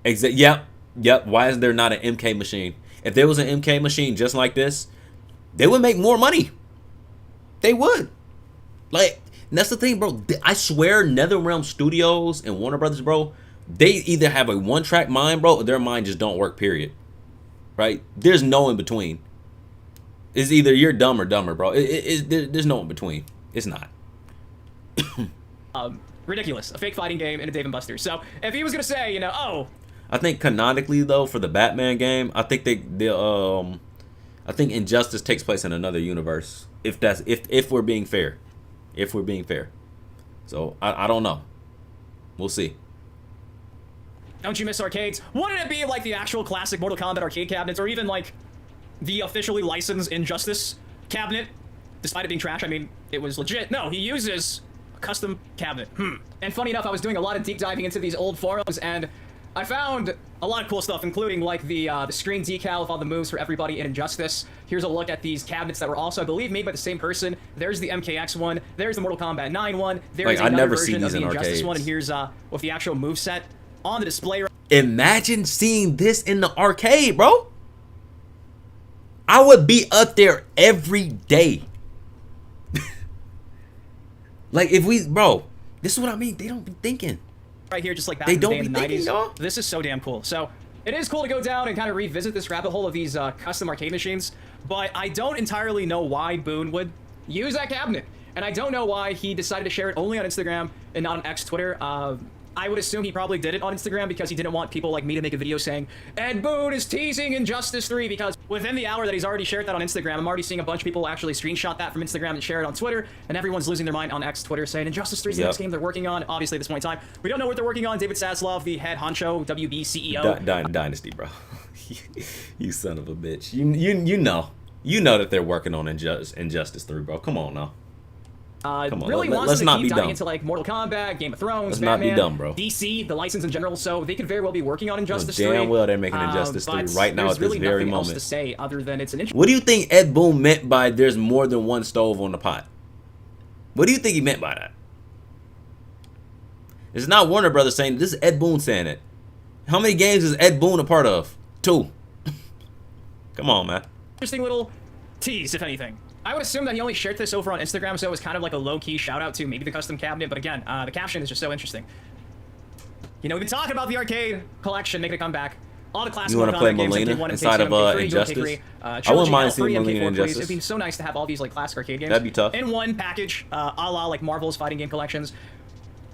Yep. Why is there not an MK machine? If there was an MK machine just like this, they would make more money. They would. Like, that's the thing, bro. I swear, NetherRealm Studios and Warner Brothers, bro, they either have a one-track mind, bro, or their mind just don't work, period. Right? There's no in between. It's either you're dumb or dumber, bro. There's no in between. It's not. Ridiculous. A fake fighting game in a Dave & Buster's. So, if he was going to say, you know, oh... I think canonically, though, for the Batman game, I think I think Injustice takes place in another universe. If we're being fair. If we're being fair. So, I don't know. We'll see. Don't you miss arcades? Wouldn't it be like the actual classic Mortal Kombat arcade cabinets, or even like the officially licensed Injustice cabinet? Despite it being trash, I mean, it was legit. No, he uses a custom cabinet. And funny enough, I was doing a lot of deep diving into these old forums, and I found a lot of cool stuff, including like the screen decal of all the moves for everybody in Injustice. Here's a look at these cabinets that were also, I believe, made by the same person. There's the MKX one. There's the Mortal Kombat 9 one. There's another version of the Injustice one, and here's with the actual moveset on the display. Imagine seeing this in the arcade, bro. I would be up there every day. Like, if we, bro, this is what I mean. They don't be thinking. Right here, just like back in the day in the 90s. This is so damn cool. So it is cool to go down and kind of revisit this rabbit hole of these custom arcade machines, but I don't entirely know why Boone would use that cabinet. And I don't know why he decided to share it only on Instagram and not on X Twitter. I would assume he probably did it on Instagram because he didn't want people like me to make a video saying, Ed Boon is teasing Injustice 3, because within the hour that he's already shared that on Instagram, I'm already seeing a bunch of people actually screenshot that from Instagram and share it on Twitter, and everyone's losing their mind on X Twitter saying Injustice 3 is the next game they're working on. Obviously, at this point in time, we don't know what they're working on. David Zaslav, the head honcho, WB CEO. Dynasty, bro. You son of a bitch. You know that they're working on Injustice 3, bro. Come on now. Really wants to keep diving into like Mortal Kombat, Game of Thrones, Batman, not be dumb, bro. DC, the license in general, so they could very well be working on Injustice 3. Damn well they're making Injustice 3 right now at this very moment. Else to say other than it's an What do you think Ed Boon meant by there's more than one stove on the pot? What do you think he meant by that? It's not Warner Brothers saying it. This is Ed Boon saying it. How many games is Ed Boon a part of? 2. Come on, man. Interesting little tease, if anything. I would assume that he only shared this over on Instagram, so it was kind of like a low-key shout-out to maybe the custom cabinet, but again, the caption is just so interesting. You know, we've been talking about the arcade collection making a comeback. All the classic you want to play games, Melina MK1, inside of Injustice? I wouldn't mind seeing MK4, Melina in Injustice. It'd be so nice to have all these like classic arcade games That'd be tough. in one package, a la like Marvel's fighting game collections.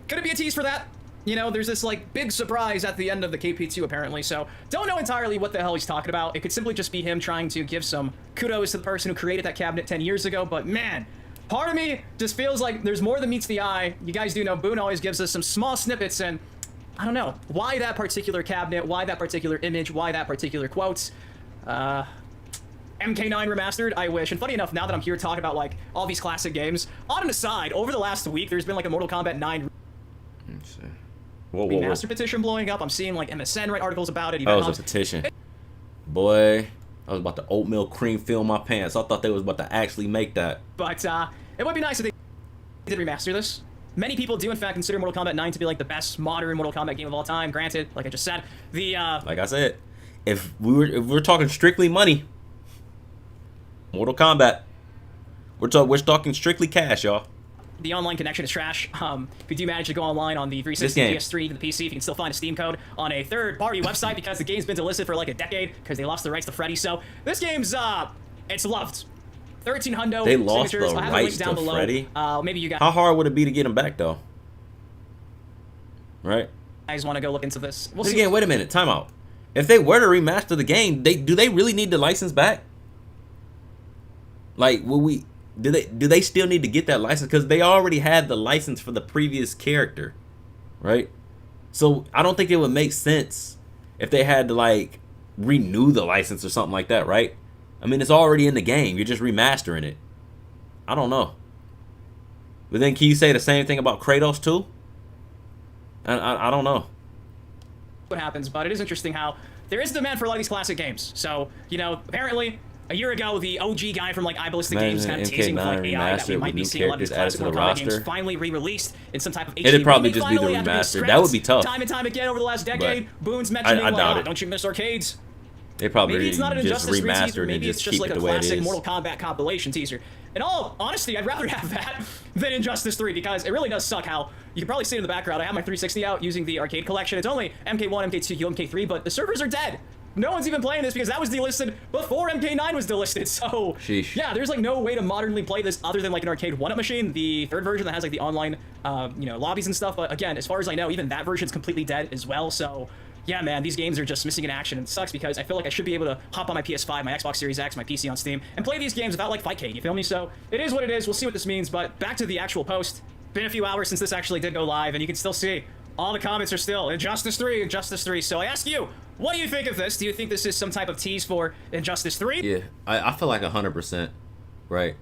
Could it be a tease for that? You know, there's this like big surprise at the end of the KP2 apparently, so don't know entirely what the hell he's talking about. It could simply just be him trying to give some kudos to the person who created that cabinet 10 years ago, but man, part of me just feels like there's more than meets the eye. You guys do know Boone always gives us some small snippets, and I don't know, why that particular cabinet, why that particular image, why that particular quote? MK9 Remastered, I wish. And funny enough, now that I'm here talking about like all these classic games, on an aside, over the last week, there's been like a Mortal Kombat 9 Let's see. Remaster petition blowing up. I'm seeing like MSN write articles about it. Oh, it was a petition. Boy, I was about to oatmeal cream fill my pants. I thought they was about to actually make that. But it would be nice if they did remaster this. Many people do in fact consider Mortal Kombat 9 to be like the best modern Mortal Kombat game of all time. Granted, like I just said, the like I said, if we're talking strictly money, Mortal Kombat, we're talking strictly cash, y'all. The online connection is trash. If you do manage to go online on the 360, PS3, and the PC, you can still find a Steam code on a third-party website because the game's been delisted for like a decade because they lost the rights to Freddy. So this game's it's loved. 1300. They lost the I have a link rights down to below. Freddy. Maybe you guys. How hard would it be to get them back though? Right. Guys want to go look into this? We'll see. see. Again, wait a minute. Time out. If they were to remaster the game, do they really need the license back? Like, do they still need to get that license? Because they already had the license for the previous character, right? So I don't think it would make sense if they had to like renew the license or something like that, right? I mean, it's already in the game. You're just remastering it. I don't know. But then can you say the same thing about Kratos too? I don't know what happens, but it is interesting how there is demand for a lot of these classic games. So, you know, apparently, a year ago, the OG guy from like iBallistic Games kind of teasing with like AI that we might be seeing a lot of these classic Mortal Kombat games finally re-released in some type of HD. It'd probably just be the finally, after being remastered. scrapped That would be tough. Time and time again over the last decade. Boon's mentioning, I doubt it. don't you miss arcades? They probably Maybe it's not an just Injustice 3 teaser, remastered maybe and it's just just keep like it a the way it classic is. Mortal Kombat compilation teaser. In all honesty, I'd rather have that than Injustice 3 because it really does suck how you can probably see it in the background. I have my 360 out using the arcade collection. It's only MK1, MK2, MK3, but the servers are dead. No one's even playing this because that was delisted before MK9 was delisted. So sheesh. Yeah, there's like no way to modernly play this other than like an arcade one-up machine. The third version that has like the online, you know, lobbies and stuff. But again, as far as I know, even that version's completely dead as well. So yeah, man, these games are just missing in action, and it sucks because I feel like I should be able to hop on my PS5, my Xbox Series X, my PC on Steam, and play these games without like Fightcade, you feel me? So it is what it is. We'll see what this means. But back to the actual post. Been a few hours since this actually did go live, and you can still see all the comments are still Injustice 3, Injustice 3. So I ask you, what do you think of this? Do you think this is some type of tease for Injustice 3? Yeah, I feel like 100%, right?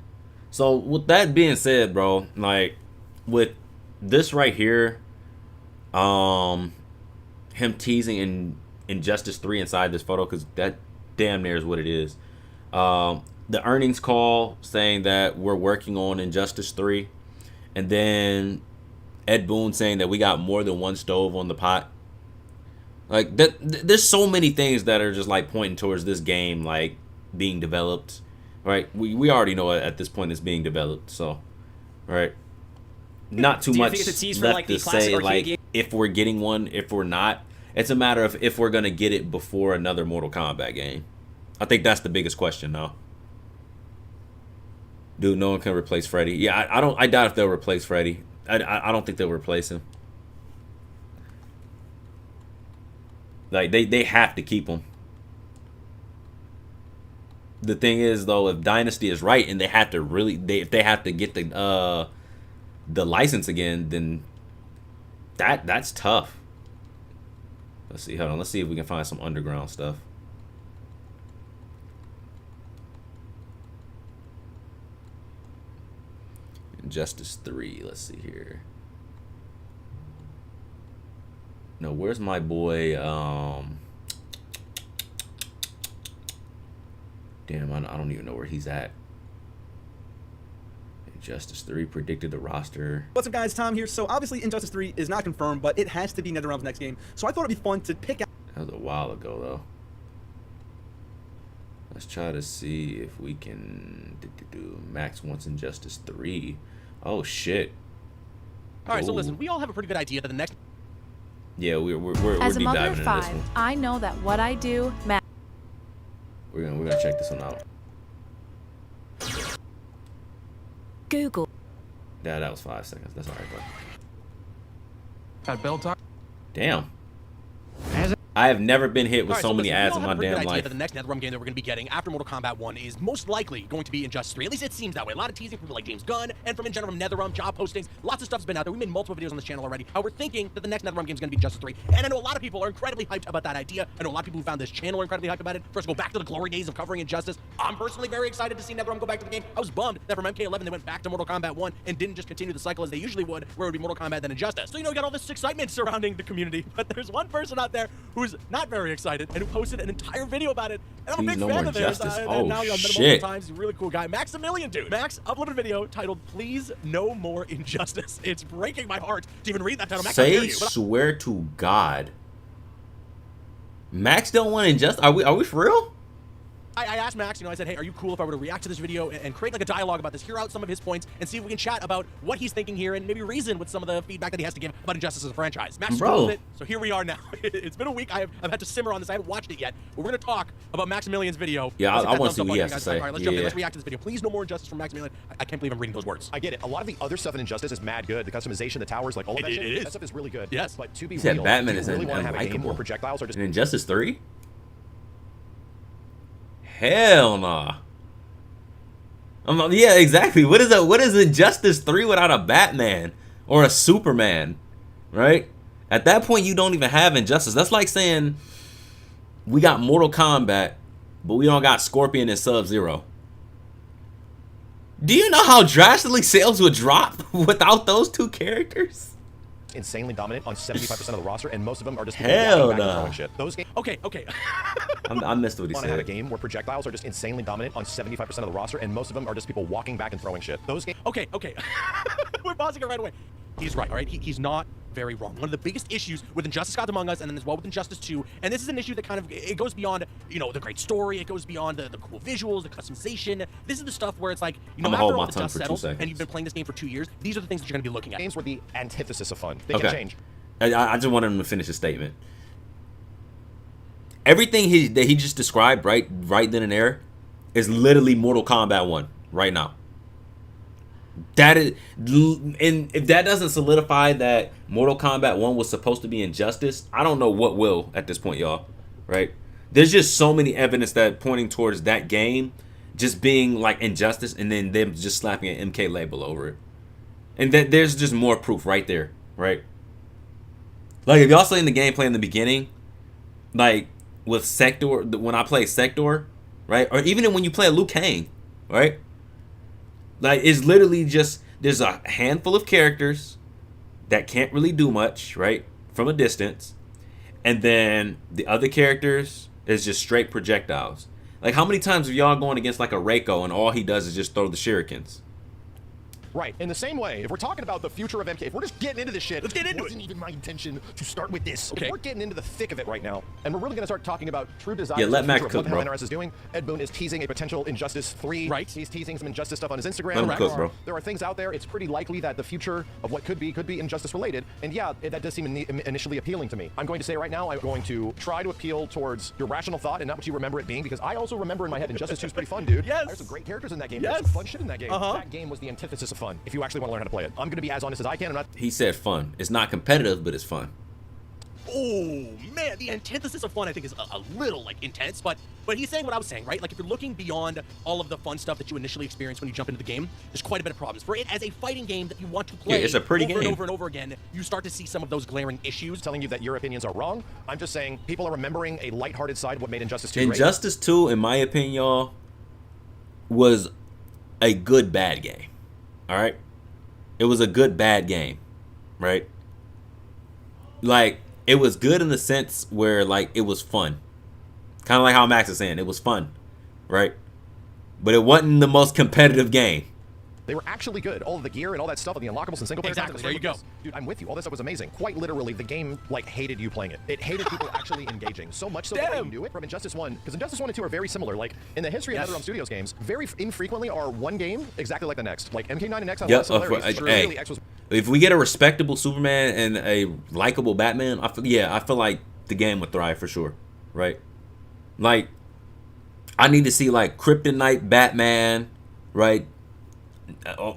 So with that being said, bro, like with this right here, him teasing in Injustice 3 inside this photo, because that damn near is what it is. The earnings call saying that we're working on Injustice 3, and then Ed Boon saying that we got more than one stove on the pot. Like that, there's so many things that are just like pointing towards this game like being developed, right? We already know at this point it's being developed, so right. Not too much left to say like if we're getting one, if we're not. It's a matter of if we're gonna get it before another Mortal Kombat game. I think that's the biggest question, though. Dude, no one can replace Freddy. Yeah, I doubt if they'll replace Freddy. I don't think they'll replace him. Like they have to keep him. The thing is though, if Dynasty is right and they have to really if they have to get the license again, then that's tough. Let's see, hold on, let's see if we can find some underground stuff. Injustice 3, let's see here. No, where's my boy? Damn, I don't even know where he's at. Injustice 3 predicted the roster. What's up, guys? Tom here. So obviously Injustice 3 is not confirmed, but it has to be NetherRealm's next game. So I thought it'd be fun to pick out. That was a while ago, though. Let's try to see if we can do Max wants Injustice 3. Oh shit. All right, so listen, we all have a pretty good idea that the next. Yeah, we're As a deep mother diving of into this 5, one. I know that what I do matters. We're gonna check this one out. Google. Yeah, that was 5 seconds. That's alright, bro. Got bell time. Damn. I have never been hit with All right, so many listen, ads we in all my have a pretty damn good idea life. that the next NetherRealm game that we're going to be getting after Mortal Kombat 1 is most likely going to be Injustice 3. At least it seems that way. A lot of teasing from like James Gunn and from in general from NetherRealm, job postings. Lots of stuff's been out there. We made multiple videos on this channel already. How we're thinking that the next NetherRealm game is going to be Injustice 3. And I know a lot of people are incredibly hyped about that idea. I know a lot of people who found this channel are incredibly hyped about it. First, go back to the glory days of covering Injustice. I'm personally very excited to see NetherRealm go back to the game. I was bummed that from MK11 they went back to Mortal Kombat 1 and didn't just continue the cycle as they usually would, where it would be Mortal Kombat then Injustice. So, you know, we got all this excitement surrounding the community, but there's one person out there who's not very excited and who posted an entire video about it. And I'm a big fan of theirs. Oh, now I've met him multiple times. He's a really cool guy. Maximilian, dude. Max uploaded a video titled "Please No More Injustice." It's breaking my heart to even read that title. Max, Say, swear to God. Max don't want Injustice. Are we for real? I asked Max, you know, I said, hey, are you cool if I were to react to this video and create like a dialogue about this, hear out some of his points, and see if we can chat about what he's thinking here and maybe reason with some of the feedback that he has to give about Injustice as a franchise. Max is cool with it, so here we are now. It's been a week. I've had to simmer on this. I haven't watched it yet, but we're going to talk about Maximilian's video. Yeah, I want to see what he has to say. All right, let's jump in. Let's react to this video. Please, no more Injustice from Maximilian. I can't believe I'm reading those words. I get it. A lot of the other stuff in Injustice is mad good. The customization, the towers, like all of that shit. It is. That stuff is really good. Yes. But to be He said real, Batman do is you really want to have a game where unlikable. projectiles are just In Injustice 3? Hell nah. Yeah, exactly. What is Injustice 3 without a Batman or a Superman? Right? At that point, you don't even have Injustice. That's like saying we got Mortal Kombat, but we don't got Scorpion and Sub-Zero. Do you know how drastically sales would drop without those two characters? insanely dominant on 75% of the roster, and most of them are just people Hell walking back and nah. throwing shit. Those games. Okay. I missed what he Want to have a said. game where projectiles are just insanely dominant on 75% of the roster, and most of them are just people walking back and throwing shit. Those games. Okay. We're pausing it right away. He's right, all right? He's not very wrong. One of the biggest issues with Injustice Gods Among Us, and then as well with Injustice 2, and this is an issue that kind of, it goes beyond, you know, the great story, it goes beyond the cool visuals, the customization. This is the stuff where it's like, you know, I'ma after hold all my the tongue dust for 2 settles, seconds. and you've been playing this game for 2 years, these are the things that you're going to be looking at. Games were the antithesis of fun. They Okay. can change. I just wanted him to finish his statement. Everything that he just described right then and there is literally Mortal Kombat 1 right now. That is, and if that doesn't solidify that Mortal Kombat 1 was supposed to be Injustice, I don't know what will at this point, y'all. Right? There's just so many evidence that pointing towards that game just being like Injustice, and then them just slapping an MK label over it. And that there's just more proof right there, right? Like if y'all seen the gameplay in the beginning, like with Sector, when I play Sector, right, or even when you play Liu Kang, right? Like it's literally just there's a handful of characters that can't really do much, right, from a distance, and then the other characters is just straight projectiles. Like how many times have y'all going against like a Reiko and all he does is just throw the shurikens? Right. In the same way, if we're talking about the future of MK, if we're just getting into this shit, let's get into it. Wasn't even my intention to start with this. Okay. We're getting into the thick of it right now, and we're really going to start talking about true desires. Yeah, let of the Max future of cook, what the hell bro. NRS is doing. Ed Boon is teasing a potential Injustice 3. Right. He's teasing some Injustice stuff on his Instagram. Let him cook, bro. There are things out there. It's pretty likely that the future of what could be Injustice related, and yeah, that does seem initially appealing to me. I'm going to say right now, I'm going to try to appeal towards your rational thought and not what you remember it being, because I also remember in my head Injustice 2 is pretty fun, dude. Yes. There's some great characters in that game. Yes. There's some fun shit in that game. Uh-huh. That game was the antithesis of fun. If you actually want to learn how to play it, I'm going to be as honest as I can. I'm not. He said fun. It's not competitive, but it's fun. Oh man, the antithesis of fun I think is a little like intense, but he's saying what I was saying, right? Like if you're looking beyond all of the fun stuff that you initially experience when you jump into the game, there's quite a bit of problems. For it as a fighting game that you want to play it's a pretty over and game. over and over again, you start to see some of those glaring issues. Telling you that your opinions are wrong. I'm just saying people are remembering a lighthearted side of what made Injustice 2 great. Injustice 2, in my opinion, y'all, was a good bad game. All right? It was a good bad game, right? Like, it was good in the sense where, like, it was fun. Kind of like how Max is saying, it was fun, right? But it wasn't the most competitive game. They were actually good. All of the gear and all that stuff and the unlockables and single player Exactly, content. there you go. Dude, I'm with you. All this stuff was amazing. Quite literally, the game, like, hated you playing it. It hated people actually engaging. So much so that you knew it from Injustice 1. Because Injustice 1 and 2 are very similar. Like, in the history of NetherRealm Studios games, very infrequently are one game exactly like the next. Like, MK9 and X have a lot of similarities. but really, X was... If we get a respectable Superman and a likable Batman, I feel like the game would thrive for sure, right? Like, I need to see like Kryptonite Batman, right,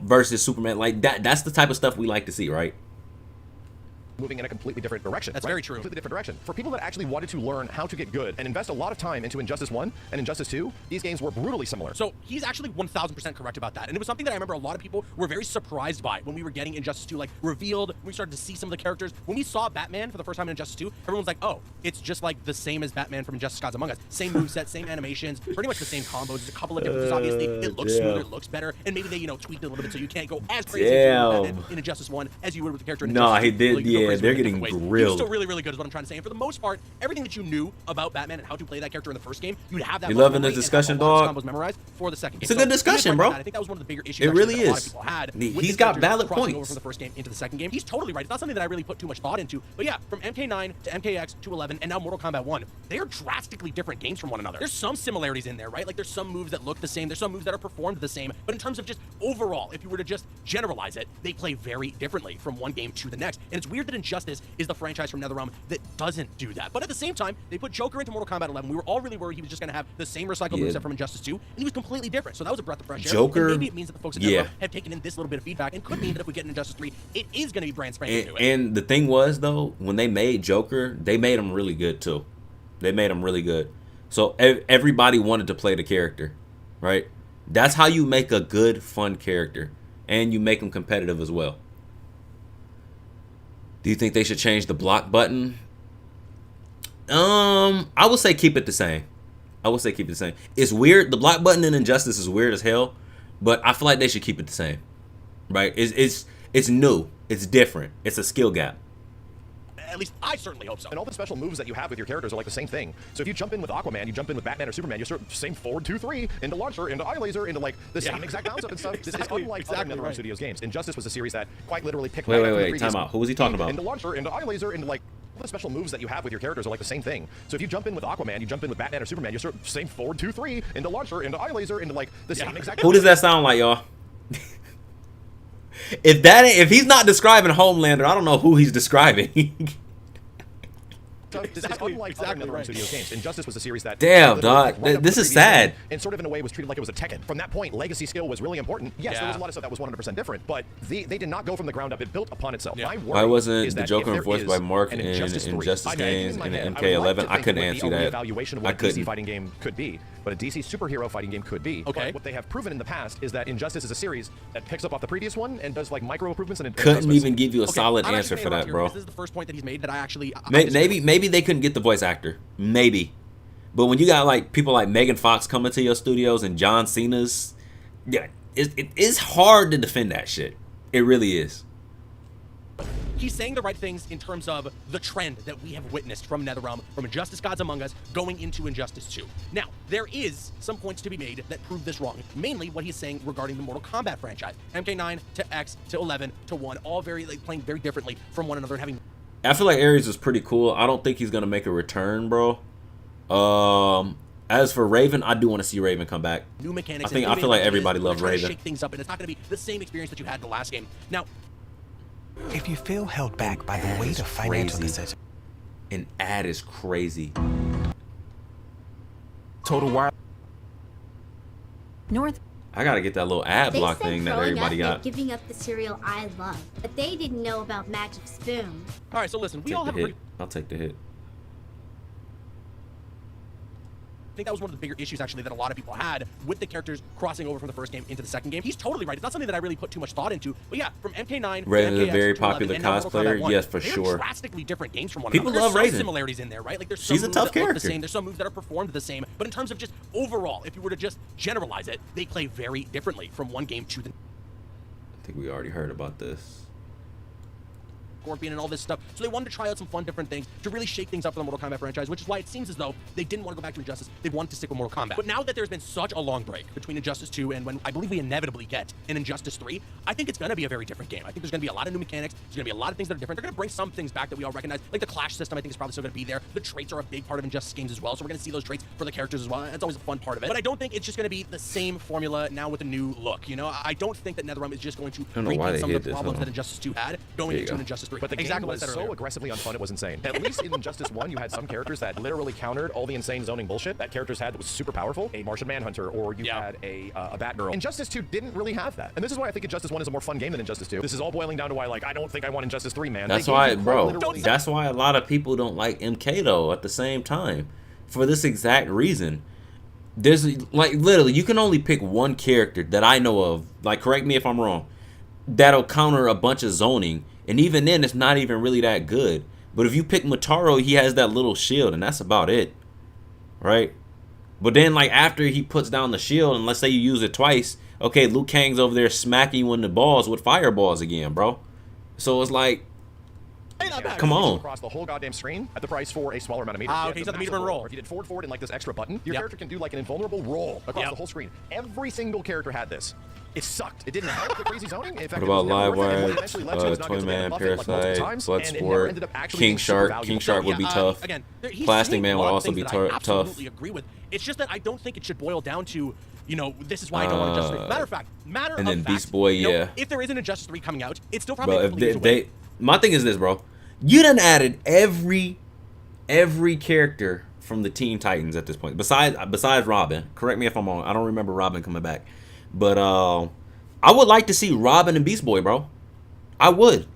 versus Superman. Like that's the type of stuff we like to see, right? moving in a completely different direction. That's right? very true. Completely different direction. For people that actually wanted to learn how to get good and invest a lot of time into Injustice 1 and Injustice 2, these games were brutally similar. So he's actually 1000% correct about that. And it was something that I remember a lot of people were very surprised by when we were getting Injustice 2 like revealed, when we started to see some of the characters. When we saw Batman for the first time in Injustice 2, everyone's like, oh, it's just like the same as Batman from Injustice Gods Among Us. Same moveset, same animations, pretty much the same combos. There's a couple of differences, obviously. It looks smoother, it looks better, and maybe they, you know, tweaked it a little bit so you can't go as crazy as Batman in Injustice 1 as you would with the character in Injustice 2. He did, Like, you go yeah, crazy they're with it getting different ways. grilled. He was still really, really good is what I'm trying to say. And for the most part, everything that you knew about Batman and how to play that character in the first game, you'd have that. You loving this discussion, dog? Combos memorized for the second game. It's a good discussion, bro. I think that was one of the bigger issues. It really that a lot of is. people had with He's the got characters valid crossing over points. from the first game into the second game. He's totally right. It's not something that I really put too much thought into. But yeah, from MK9 to MKX to 11 and now Mortal Kombat 1, they are drastically different games from one another. There's some similarities in there, right? Like there's some moves that look the same. There's some moves that are performed the same. But in terms of just overall, if you were to just generalize it, they play very differently from one game to the next. And it's weird that Injustice is the franchise from NetherRealm that doesn't do that. But at the same time, they put Joker into Mortal Kombat 11. We were all really worried he was just going to have the same recycled moveset from Injustice 2, and he was completely different. So that was a breath of fresh air. Joker, and maybe it means that the folks at NetherRealm have taken in this little bit of feedback, and could mean that if we get an Injustice 3, it is going to be brand spanking new. And the thing was, though, when they made Joker, they made him really good, too. They made him really good. So everybody wanted to play the character, right? That's how you make a good, fun character. And you make them competitive as well. Do you think they should change the block button? I would say keep it the same. It's weird. The block button in Injustice is weird as hell, but I feel like they should keep it the same. Right? It's new. It's different. It's a skill gap. At least I certainly hope so. And all the special moves that you have with your characters are like the same thing. So if you jump in with Aquaman, you jump in with Batman or Superman, you sort of same forward 2-3 into launcher, into eye laser, into like the same exact bounce up and stuff. This is unlike other NetherRealm Studios games. Injustice was a series that quite literally picked. Wait, time out. Who was he talking about? Into launcher, into eye laser, into like. All the special moves that you have with your characters are like the same thing. So if you jump in with Aquaman, you jump in with Batman or Superman, you sort of same forward 2-3 into launcher, into eye laser, into like the same exact. Who does that sound like, y'all? If he's not describing Homelander, I don't know who he's describing. This is unlike other NetherRealm Studios games. Injustice was a series that damn dog. This is sad. And sort of in a way was treated like it was a Tekken. From that point, legacy skill was really important. Yes, there was a lot of stuff that was 100% different, but they did not go from the ground up. It built upon itself. Why wasn't the Joker voiced by Mark in Injustice games and in MK11? I couldn't answer that. Evaluation of what a DC fighting game could be, but a DC superhero fighting game could be. Okay. But what they have proven in the past is that Injustice is a series that picks up off the previous one and does like micro improvements and couldn't even give you a solid answer for that, bro. This is the first point that he's made that I actually maybe they couldn't get the voice actor, maybe, but when you got like people like Megan Fox coming to your studios and John Cena's, yeah, it is hard to defend that shit. It really is. He's saying the right things in terms of the trend that we have witnessed from NetherRealm, from Injustice Gods Among Us, going into Injustice 2. Now, there is some points to be made that prove this wrong. Mainly what he's saying regarding the Mortal Kombat franchise. MK9 to X to 11 to 1, all very playing very differently from one another and having... I feel like Ares is pretty cool. I don't think he's gonna make a return, bro. As for Raven, I do want to see Raven come back. New mechanics. I feel like everybody loves Raven. Shake things up, and it's not gonna be the same experience that you had in the last game. Now, if you feel held back by the weight of financial decisions, an ad is crazy. Total War. North. I gotta get that little ad block thing that everybody got. Giving up the cereal I love, but they didn't know about Magic Spoon. All right, so listen, we all have a I'll take the hit. I think that was one of the bigger issues, actually, that a lot of people had with the characters crossing over from the first game into the second game. He's totally right. It's not something that I really put too much thought into. But yeah, from MK9 Raven is a very to popular 11, cosplayer. Yes, for they're sure. Drastically different games from one People another. love There's Raven. some similarities in there, right? Like there's some She's a moves tough that look character. the same. There's some moves that are performed the same. But in terms of just overall, if you were to just generalize it, they play very differently from one game to the. I think we already heard about this. Scorpion and all this stuff. So they wanted to try out some fun different things to really shake things up for the Mortal Kombat franchise, which is why it seems as though they didn't want to go back to Injustice. They wanted to stick with Mortal Kombat. But now that there's been such a long break between Injustice 2 and when I believe we inevitably get in Injustice 3, I think it's going to be a very different game. I think there's going to be a lot of new mechanics. There's going to be a lot of things that are different. They're going to bring some things back that we all recognize. Like the clash system, I think is probably still going to be there. The traits are a big part of Injustice games as well. So we're going to see those traits for the characters as well. That's always a fun part of it. But I don't think it's just going to be the same formula now with a new look. You know, I don't think that NetherRealm is just going to repeat some of the problems that Injustice 2 had going into an Injustice 3. But the game was so aggressively unfun, it was insane. At least in Injustice 1, you had some characters that literally countered all the insane zoning bullshit that characters had that was super powerful. A Martian Manhunter, or you had a Batgirl. Injustice 2 didn't really have that. And this is why I think Injustice 1 is a more fun game than Injustice 2. This is all boiling down to why, like, I don't think I want Injustice 3, man. That's why, bro. That's why a lot of people don't like MK, though, at the same time. For this exact reason. There's, like, literally, you can only pick one character that I know of. Like, correct me if I'm wrong. That'll counter a bunch of zoning. And even then, it's not even really that good. But if you pick Motaro, he has that little shield, and that's about it. Right? But then, like, after he puts down the shield, and let's say you use it twice, okay, Liu Kang's over there smacking you in the balls with fireballs again, bro. So it's like, come on. Across the whole goddamn screen at the price for a smaller amount of meters. Okay, so the meter roll. Or if you did forward and like this extra button, your character can do like an invulnerable roll across the whole screen. Every single character had this. It sucked. It didn't help the crazy zoning. In fact, what about Live Wire, Toy Man, Parasite, Bloodsport, King Shark? King Shark would be tough. Plastic Man would also be tough. I absolutely agree with. It's just that I don't think it should boil down to, you know, this is why I don't want Injustice 3. Matter of fact, and then Beast Boy, yeah. If there is an Injustice 3 coming out, it's still probably. Bro, my thing is this, bro. You done added every character from the Teen Titans at this point. Besides Robin. Correct me if I'm wrong. I don't remember Robin coming back. But I would like to see Robin and Beast Boy, bro. I would.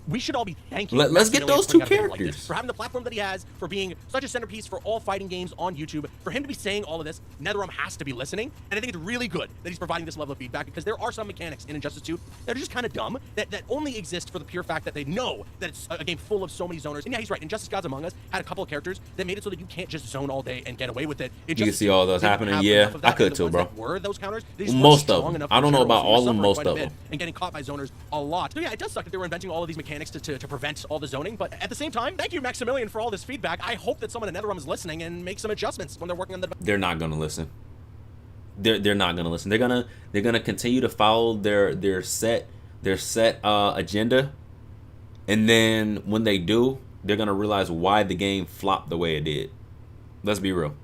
We should all be thanking Let's get those two characters. For having the platform that he has, for being such a centerpiece for all fighting games on YouTube, for him to be saying all of this, NetherRealm has to be listening. And I think it's really good that he's providing this level of feedback, because there are some mechanics in Injustice 2 that are just kind of dumb, that only exist for the pure fact that they know that it's a game full of so many zoners. And yeah, he's right. Injustice Gods Among Us had a couple of characters that made it so that you can't just zone all day and get away with it. You can see all those happening. Yeah, I could too, bro. Were those counters? Most of them. I don't know about all of them. Most of them. And getting caught by zoners a lot. So yeah, it does suck that they were inventing all of these mechanics mechanics to prevent all the zoning. But at the same time, thank you, Maximilian, for all this feedback. I hope that someone in NetherRealm is listening and make some adjustments when they're working on the. They're not gonna listen. They're not gonna listen. They're gonna continue to follow their set agenda, and then when they do, they're gonna realize why the game flopped the way it did. Let's be real.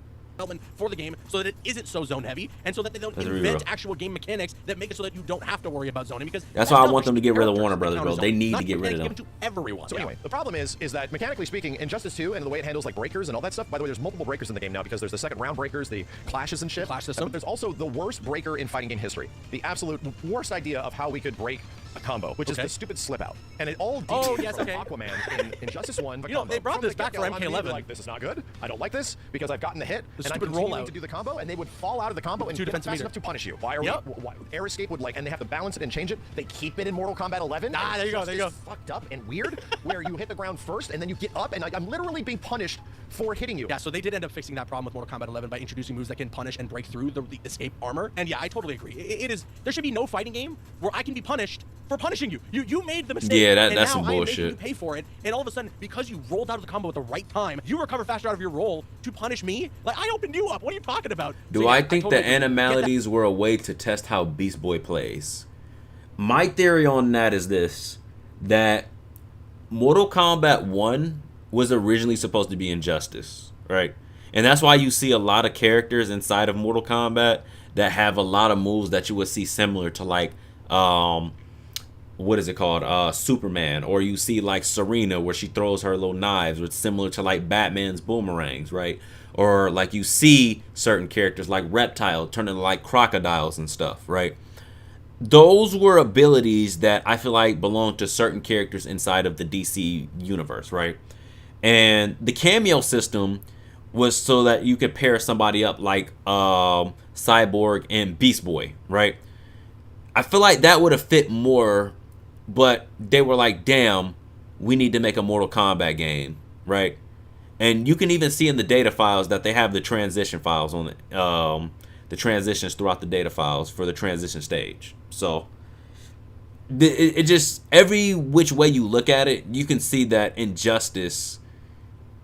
For the game, so that it isn't so zone heavy, and so that they don't invent actual game mechanics that make it so that you don't have to worry about zoning. Because that's why I want them to get rid of Warner Brothers, bro. They need to get rid of them. To everyone. So anyway, the problem is that mechanically speaking, Injustice 2 and the way it handles like breakers and all that stuff. By the way, there's multiple breakers in the game now because there's the second round breakers, the clashes and shit. Clash system. But there's also the worst breaker in fighting game history. The absolute worst idea of how we could break a combo, which is the stupid slip out. And it all deviates from Aquaman in Injustice 1. You know, they brought this back for MK11. Like, this is not good. I don't like this because I've gotten the hit and I'm rollout continuing to do the combo, and they would fall out of the combo and get fast enough to punish you. Why are why, Air Escape would like, and they have to balance it and change it. They keep it in Mortal Kombat 11. There you go. There you go. Fucked up and weird, where you hit the ground first and then you get up, and I'm literally being punished for hitting you. Yeah, so they did end up fixing that problem with Mortal Kombat 11 by introducing moves that can punish and break through the escape armor. And yeah, I totally agree. It is. There should be no fighting game where I can be punished for punishing you. You made the mistake. Yeah, and that's now some I'm bullshit. making you pay for it, and all of a sudden, because you rolled out of the combo at the right time, you recover faster out of your roll to punish me. Like, I opened you up. What are you talking about? Do I think the animalities were a way to test how Beast Boy plays? My theory on that is this: that Mortal Kombat 1 was originally supposed to be Injustice, right? And that's why you see a lot of characters inside of Mortal Kombat that have a lot of moves that you would see similar to, like, what is it called? Superman. Or you see like Serena where she throws her little knives, which is similar to like Batman's boomerangs, right? Or like you see certain characters like Reptile turn into like crocodiles and stuff, right? Those were abilities that I feel like belong to certain characters inside of the DC universe, right? And the cameo system was so that you could pair somebody up like Cyborg and Beast Boy, right? I feel like that would have fit more, but they were like, damn, we need to make a Mortal Kombat game, right? And you can even see in the data files that they have the transition files on the transitions throughout the data files for the transition stage. So it just, every which way you look at it, you can see that Injustice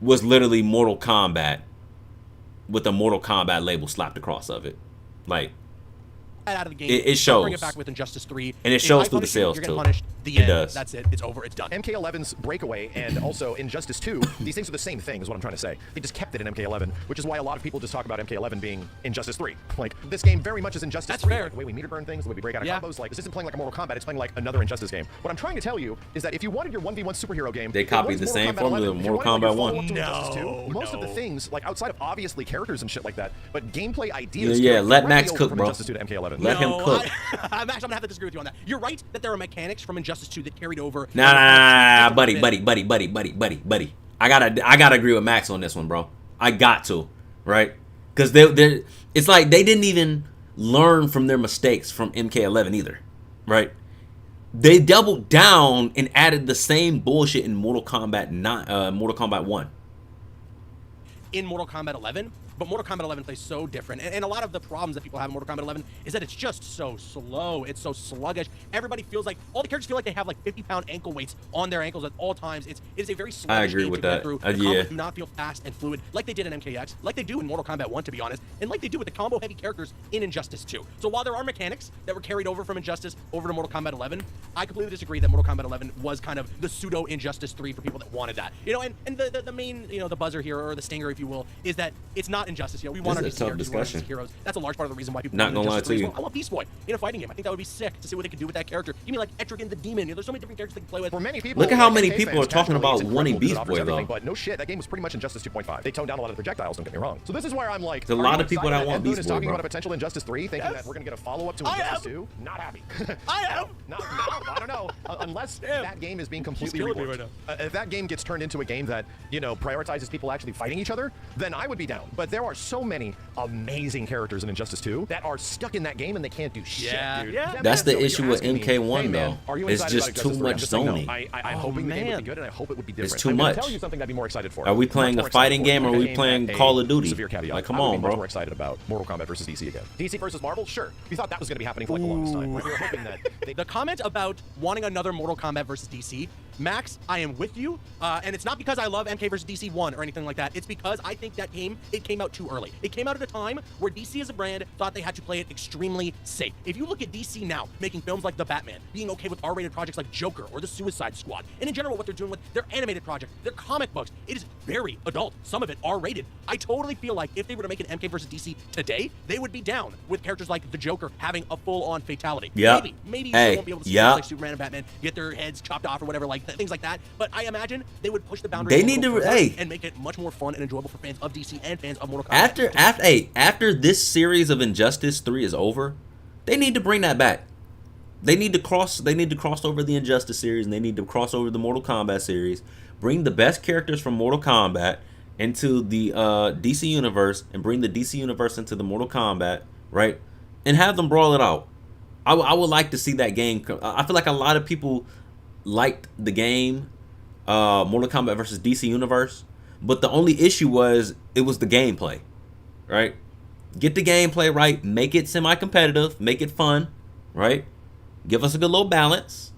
was literally Mortal Kombat with a Mortal Kombat label slapped across of it. Like, out of the game. It shows. Bring it back with Injustice 3. And it shows through the sales, you're too. Punished. The It end. does. That's it. It's over. It's done. MK11's Breakaway and also Injustice 2, these things are the same thing, is what I'm trying to say. They just kept it in MK11, which is why a lot of people just talk about MK11 being Injustice 3. Like, this game very much is Injustice 3. Fair. Like, the way we meter burn things, the way we break out of combos. Like, this isn't playing like a Mortal Kombat, it's playing like another Injustice game. What I'm trying to tell you is that if you wanted your 1v1 superhero game, they copied the same formula of Mortal Kombat 1. Most of the things, like outside of obviously characters and shit like that, but gameplay ideas. Yeah, let Max cook, bro. Injustice 2 to MK11. Let him cook. Max, I'm gonna have to disagree with you on that. You're right that there are mechanics from Injustice 2 that carried over. Nah, buddy. I gotta agree with Max on this one, bro. I got to, right? Because it's like they didn't even learn from their mistakes from MK11 either, right? They doubled down and added the same bullshit in Mortal Kombat 1. In Mortal Kombat 11, but Mortal Kombat 11 plays so different. And a lot of the problems that people have in Mortal Kombat 11 is that it's just so slow. It's so sluggish. Everybody feels like, all the characters feel like they have like 50-pound ankle weights on their ankles at all times. It is a very sluggish game to get through. The combos do not feel fast and fluid like they did in MKX, like they do in Mortal Kombat 1, to be honest, and like they do with the combo-heavy characters in Injustice 2. So while there are mechanics that were carried over from Injustice over to Mortal Kombat 11, I completely disagree that Mortal Kombat 11 was kind of the pseudo-Injustice 3 for people that wanted that. You know, and the main, you know, the buzzer here, or the stinger, if you will, is that it's not Injustice. You know, we want our tough discussion. Heroes. That's a large part of the reason why people not gonna lie to you. I want Beast Boy in a fighting game. I think that would be sick to see what they could do with that character. Give me like Etrigan the Demon. You know, there's so many different characters they can play with. For many people, look at how many people are talking about wanting Beast Boy though. But no shit, that game was pretty much Injustice 2.5. They toned down a lot of the projectiles. Don't get me wrong. So this is where I'm like, there's a lot of people that want Beast Boy, talking bro. about a potential Injustice 3, thinking that we're gonna get a follow-up to Injustice 2. Not happy. I am. No, I don't know. Unless that game is being completely reworked. If that game gets turned into a game that, you know, prioritizes people actually fighting each other, character, then I would be down. But there are so many amazing characters in Injustice 2 that are stuck in that game and they can't do shit, dude. That's the So issue you're with asking me, MK1 hey, man, though. are you It's excited just about too Injustice 3? I'm much just saying, no. zoning. I'm hoping the game would be good, and I hope it would be different. It's too I'm gonna much. tell you something I'd be more excited for. Are we playing a fighting game or are we playing Call of Duty? Severe caveat. Like, come I would on, be much bro. more excited about Mortal Kombat versus DC again. DC versus Marvel, sure. We thought that was going to be happening for like the longest time. We were hoping that The comment about wanting another Mortal Kombat versus DC, Max, I am with you, and it's not because I love MK versus DC 1 or anything like that. It's because I think that game, it came out too early. It came out at a time where DC as a brand thought they had to play it extremely safe. If you look at DC now, making films like The Batman, being okay with R-rated projects like Joker or The Suicide Squad, and in general what they're doing with their animated project, their comic books, it is very adult. Some of it R-rated. I totally feel like if they were to make an MK versus DC today, they would be down with characters like the Joker having a full-on fatality. Yeah. Maybe you won't be able to see yeah. like Superman and Batman get their heads chopped off or whatever, like things like that. But I imagine they would push the boundaries. They need to and make it much more fun and enjoyable for fans of DC and fans of Mortal Kombat. After this series of Injustice 3 is over, they need to bring that back. They need to cross over the Injustice series and they need to cross over the Mortal Kombat series. Bring the best characters from Mortal Kombat into the DC universe and bring the DC universe into the Mortal Kombat, right? And have them brawl it out. I would like to see that game. I feel like a lot of people liked the game Mortal Kombat versus DC Universe, but the only issue was it was the gameplay, right? Get the gameplay right, make it semi-competitive, make it fun, right? Give us a good little balance.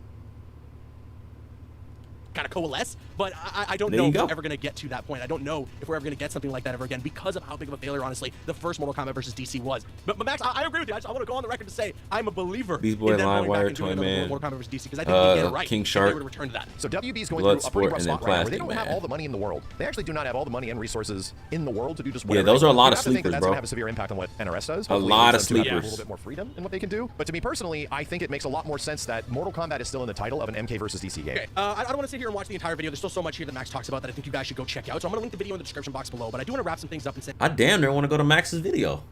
Kind of coalesce, but I don't know if we're ever going to get to that point. I don't know if we're ever going to get something like that ever again because of how big of a failure, honestly, the first Mortal Kombat versus DC was. But Max, I agree with you. I want to go on the record to say I'm a believer Beast Boy, in them going back Livewire, and doing Toy another Man, Mortal Kombat versus DC because I think we get it right. King if Shark. they were to return to that. So WB's going Blood through a pretty rough Sport, and then spot right now where they Plastic don't have Man. all the money in the world. They actually do not have all the money and resources in the world to do just Yeah, whatever. those are a lot of I think sleepers, that's bro. going to have a severe impact on what NRS does. A Hopefully lot it of leads them to have sleepers. A little bit more freedom in what they can do. But to me personally, I think it makes a lot more sense that Mortal Kombat is still in the title of an MK versus DC game. Okay, I don't want to sit here and watch the entire video. There's still so much here that Max talks about that I think you guys should go check out. So I'm going to link the video in the description box below. But I do want to wrap some things up and say, I damn near want to go to Max's video.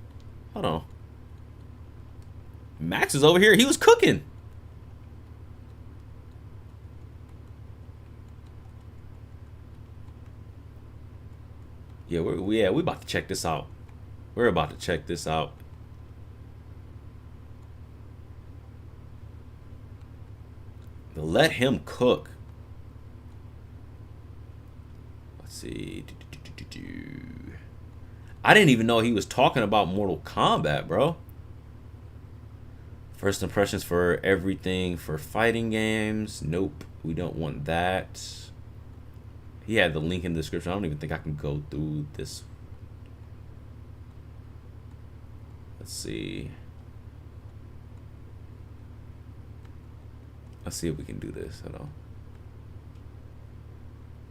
Hold on. Max is over here. He was cooking. Yeah, we about to check this out. We're about to check this out. Let him cook. Let's see. I didn't even know he was talking about Mortal Kombat, bro. First impressions for everything for fighting games. Nope, we don't want that. He had the link in the description. I don't even think I can go through this. Let's see. Let's see if we can do this. Hold on.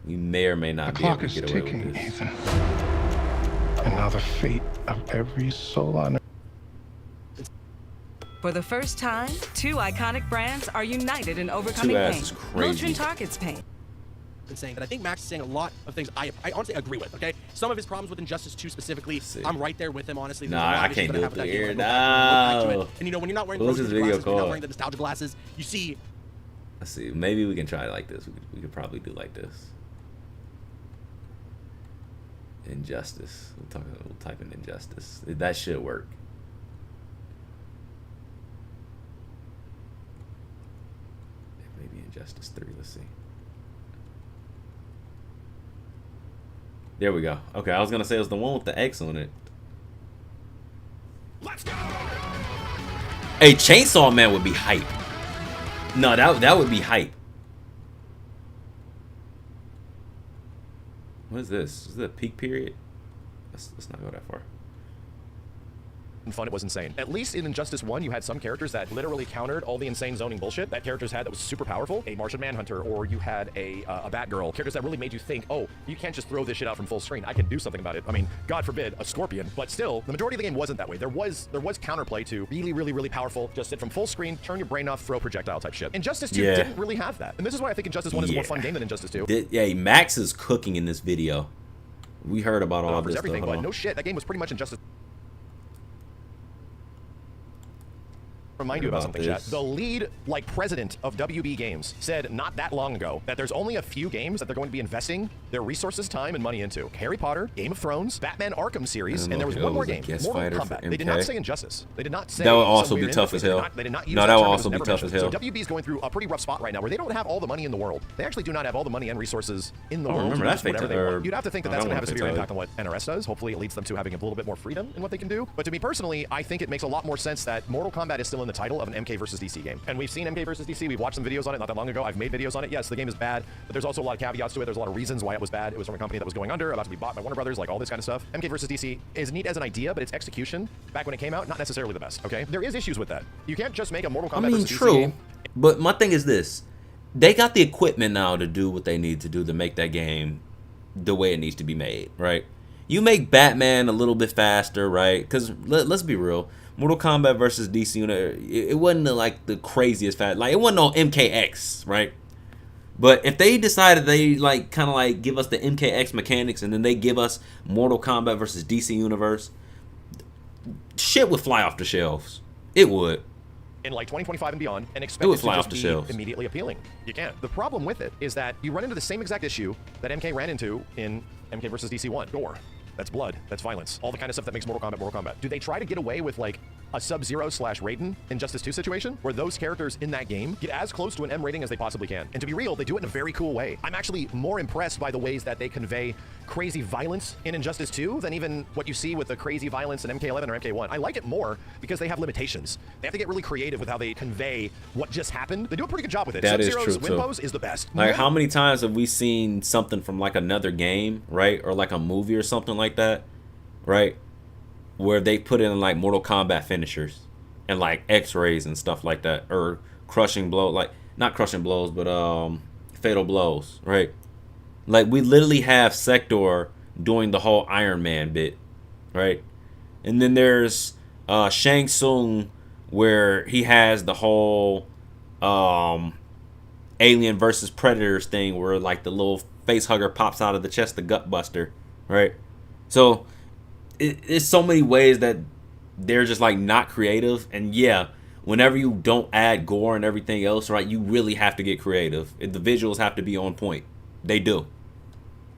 We may or may not be able to get away with this. Ethan. And now the fate of every soul on earth. For the first time, two iconic brands are united in overcoming pain. Motrin targets pain. Saying that I think Max is saying a lot of things I honestly agree with, okay? Some of his problems with Injustice 2 specifically, I'm right there with him, honestly. Nah, I can't do it through here. No. And you know, when you're not wearing What's rose this video glasses, when you're not called? wearing the nostalgia glasses, you see... Let's see. Maybe we can try it like this. We could probably do like this. Injustice. We'll type in Injustice. That should work. Maybe Injustice 3. Let's see. There we go. Okay, I was gonna say it was the one with the X on it. Let's go. Hey, Chainsaw Man would be hype. No, that would be hype. What is this? Is it a peak period? Let's not go that far. Fun, it was insane. At least in Injustice 1, you had some characters that literally countered all the insane zoning bullshit that characters had that was super powerful. A Martian Manhunter, or you had a Batgirl. Characters that really made you think, oh, you can't just throw this shit out from full screen. I can do something about it. I mean, God forbid, a Scorpion. But still, the majority of the game wasn't that way. There was counterplay to really, really, really powerful, just sit from full screen, turn your brain off, throw projectile type shit. Injustice 2 didn't really have that. And this is why I think Injustice 1 is a more fun game than Injustice 2. Yeah, Max is cooking in this video. We heard about all this everything, stuff. but no shit, that game was pretty much Injustice. remind you about something, chat. The lead, like, president of WB Games said not that long ago that there's only a few games that they're going to be investing their resources, time, and money into. Harry Potter, Game of Thrones, Batman Arkham series, and there was one more game, Mortal Kombat. They did not say Injustice. They did not say that would also be tough as hell. They did not use no, that would also be tough as hell. So WB is going through a pretty rough spot right now where they don't have all the money in the world. They actually do not have all the money and resources in the world. Remember to that's do whatever they want. fatality. You'd have to think that that's going to have a severe impact on what NRS does. Hopefully, it leads them to having a little bit more freedom in what they can do. But to me personally, I think it makes a lot more sense that Mortal Kombat is still in the title of an MK versus DC game. And we've seen MK versus DC. We've watched some videos on it not that long ago. I've made videos on it. Yes, the game is bad, but there's also a lot of caveats to it. There's a lot of reasons why it was bad. It was from a company that was going under, about to be bought by Warner Brothers, like all this kind of stuff. MK versus DC is neat as an idea, but its execution back when it came out, not necessarily the best. Okay, there is issues with that. You can't just make a Mortal Kombat versus DC game. But my thing is this: they got the equipment now to do what they need to do to make that game the way it needs to be made, right? You make Batman a little bit faster, right? Because let's be real, Mortal Kombat versus DC, it wasn't like the craziest fast. Like it wasn't on MKX, right? But if they decided they like kind of like give us the MKX mechanics and then they give us Mortal Kombat versus DC Universe, shit would fly off the shelves. It would. In like 2025 and beyond, and expect it to just be immediately appealing. You can't. The problem with it is that you run into the same exact issue that MK ran into in MK versus DC 1. Gore. That's blood. That's violence. All the kind of stuff that makes Mortal Kombat. Do they try to get away with like a Sub-Zero / Raiden Injustice 2 situation where those characters in that game get as close to an M rating as they possibly can? And to be real, they do it in a very cool way. I'm actually more impressed by the ways that they convey crazy violence in Injustice 2 than even what you see with the crazy violence in MK11 or MK1. I like it more because they have limitations. They have to get really creative with how they convey what just happened. They do a pretty good job with it. That is true Sub-Zero's win pose is the best. Like how many times have we seen something from like another game, right? Or like a movie or something like that, right? Where they put in like Mortal Kombat finishers and like X-rays and stuff like that, or crushing blow, like not crushing blows, but fatal blows, right? Like we literally have Sector doing the whole Iron Man bit, right? And then there's Shang Tsung where he has the whole Alien versus Predators thing where like the little face hugger pops out of the chest, the gut buster, right? So it's so many ways that they're just like not creative. And yeah, whenever you don't add gore and everything else, right, you really have to get creative. The visuals have to be on point. They do.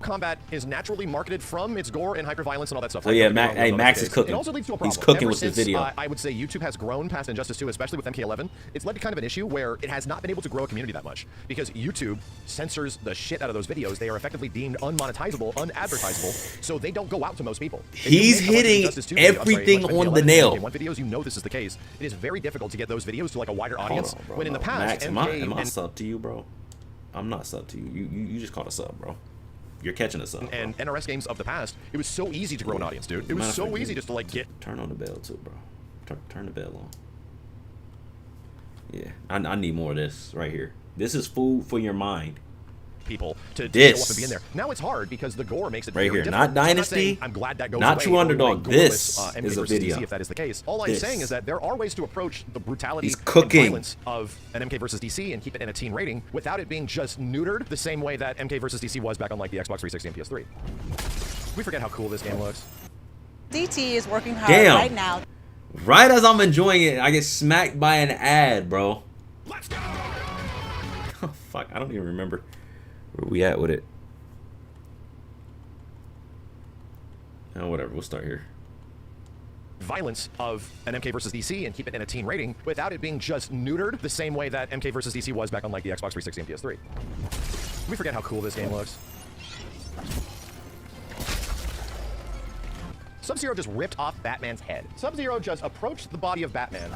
Combat is naturally marketed from its gore and hyperviolence and all that stuff. So yeah, Max is cooking. It also leads to a problem. He's cooking Ever with since, this video. I would say YouTube has grown past Injustice 2, especially with MK11. It's led to kind of an issue where it has not been able to grow a community that much because YouTube censors the shit out of those videos. They are effectively deemed unmonetizable, unadvertisable, so they don't go out to most people. He's hitting everything on the nail. MK1 videos, you know this is the case. It is very difficult to get those videos to like a wider audience. On, bro, when in the past, Max, am I sub to you, bro? I'm not sub to you. You just caught a sub, bro. You're catching us up. And NRS games of the past, it was so easy to grow an audience, dude. It was so easy just to like get. Turn on the bell too, bro. Turn the bell on. Yeah, I need more of this right here. This is food for your mind. People to show up and be in there. Now it's hard because the gore makes it right very here. Not Dynasty. I'm glad that goes not away. True Underdog. This MK is a versus video. DC, if that is the case. All I'm saying is that there are ways to approach the brutality and violence of an MK versus DC and keep it in a teen rating without it being just neutered the same way that MK versus DC was back on like the Xbox 360 and PS3. We forget how cool this game looks. DT is working hard right now. Right as I'm enjoying it, I get smacked by an ad, bro. Let's go. Oh fuck, I don't even remember where we at with it. Oh, whatever, we'll start here. Violence of an MK versus DC and keep it in a teen rating without it being just neutered the same way that MK versus DC was back on like the Xbox 360 and PS3. We forget how cool this game looks. Sub-Zero just ripped off Batman's head. Sub-Zero just approached the body of Batman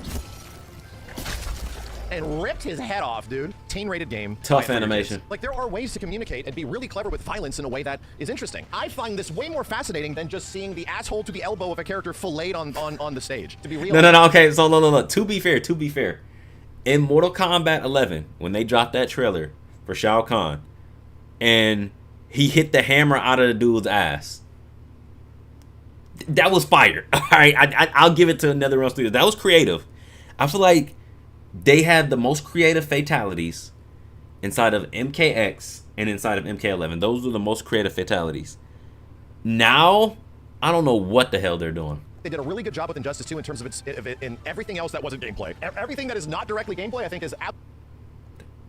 and ripped his head off, dude. Teen-rated game. Tough animation. Like, there are ways to communicate and be really clever with violence in a way that is interesting. I find this way more fascinating than just seeing the asshole to the elbow of a character filleted on the stage. To be real. No. Okay, so no. To be fair. In Mortal Kombat 11, when they dropped that trailer for Shao Kahn, and he hit the hammer out of the dude's ass, that was fire. All right, I'll give it to NetherRealm Studios. That was creative. I feel like they had the most creative fatalities inside of MKX and inside of MK11. Those were the most creative fatalities. Now, I don't know what the hell they're doing. they did a really good job with Injustice 2 in terms of in everything else that wasn't gameplay. Everything that is not directly gameplay, I think, is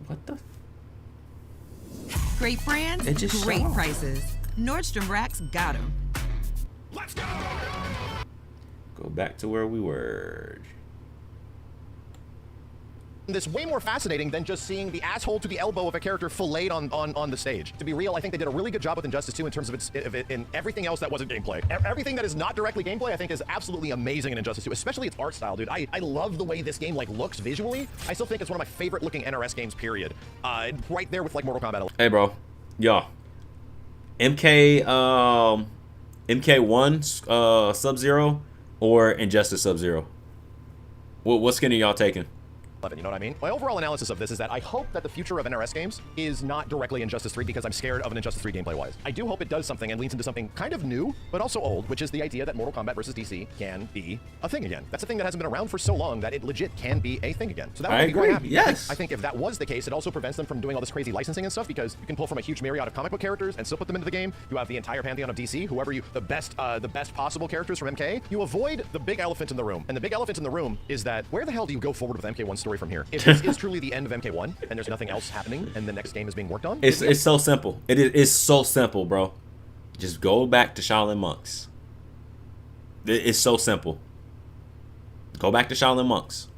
What the? Great brands, great prices. Nordstrom Rack's got 'em. Let's go! Go back to where we were. This way more fascinating than just seeing the asshole to the elbow of a character filleted on the stage. To be real, I think they did a really good job with Injustice 2 in terms of in everything else that wasn't gameplay. Everything that is not directly gameplay, I think, is absolutely amazing in Injustice 2, especially its art style, dude. I love the way this game like looks visually. I still think it's one of my favorite looking NRS games, period. Right there with like Mortal Kombat. Hey, bro, y'all. MK1 Sub-Zero or Injustice Sub-Zero? What skin are y'all taking? You know what I mean? My overall analysis of this is that I hope that the future of NRS games is not directly Injustice 3 because I'm scared of an Injustice 3 gameplay-wise. I do hope it does something and leans into something kind of new, but also old, which is the idea that Mortal Kombat versus DC can be a thing again. That's a thing that hasn't been around for so long that it legit can be a thing again. So that would be quite happy. Yes. I think if that was the case, it also prevents them from doing all this crazy licensing and stuff because you can pull from a huge myriad of comic book characters and still put them into the game. You have the entire pantheon of DC, the best possible characters from MK. You avoid the big elephant in the room, and the big elephant in the room is that where the hell do you go forward with MK1's story from here? If this is truly the end of MK1 and there's nothing else happening and the next game is being worked on? It's so simple. It's so simple, bro. Just go back to Shaolin Monks. It's so simple. Go back to Shaolin Monks.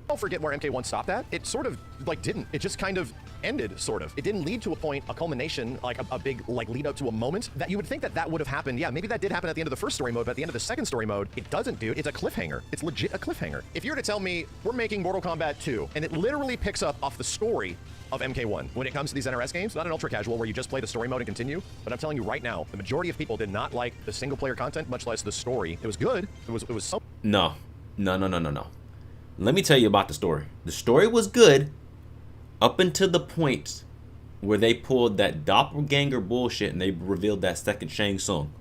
Don't forget where MK1 stopped at. It sort of like didn't. It just kind of ended, sort of. It didn't lead to a point, a culmination, like a big like lead up to a moment that you would think that would have happened. Yeah, maybe that did happen at the end of the first story mode, but at the end of the second story mode, it doesn't, dude. It's a cliffhanger. It's legit a cliffhanger. If you were to tell me we're making Mortal Kombat 2 and it literally picks up off the story of MK1 when it comes to these NRS games, not an ultra casual where you just play the story mode and continue, but I'm telling you right now, the majority of people did not like the single player content, much less the story. It was good. It was so. No. Let me tell you about the story. The story was good up until the point where they pulled that doppelganger bullshit and they revealed that second Shang Tsung.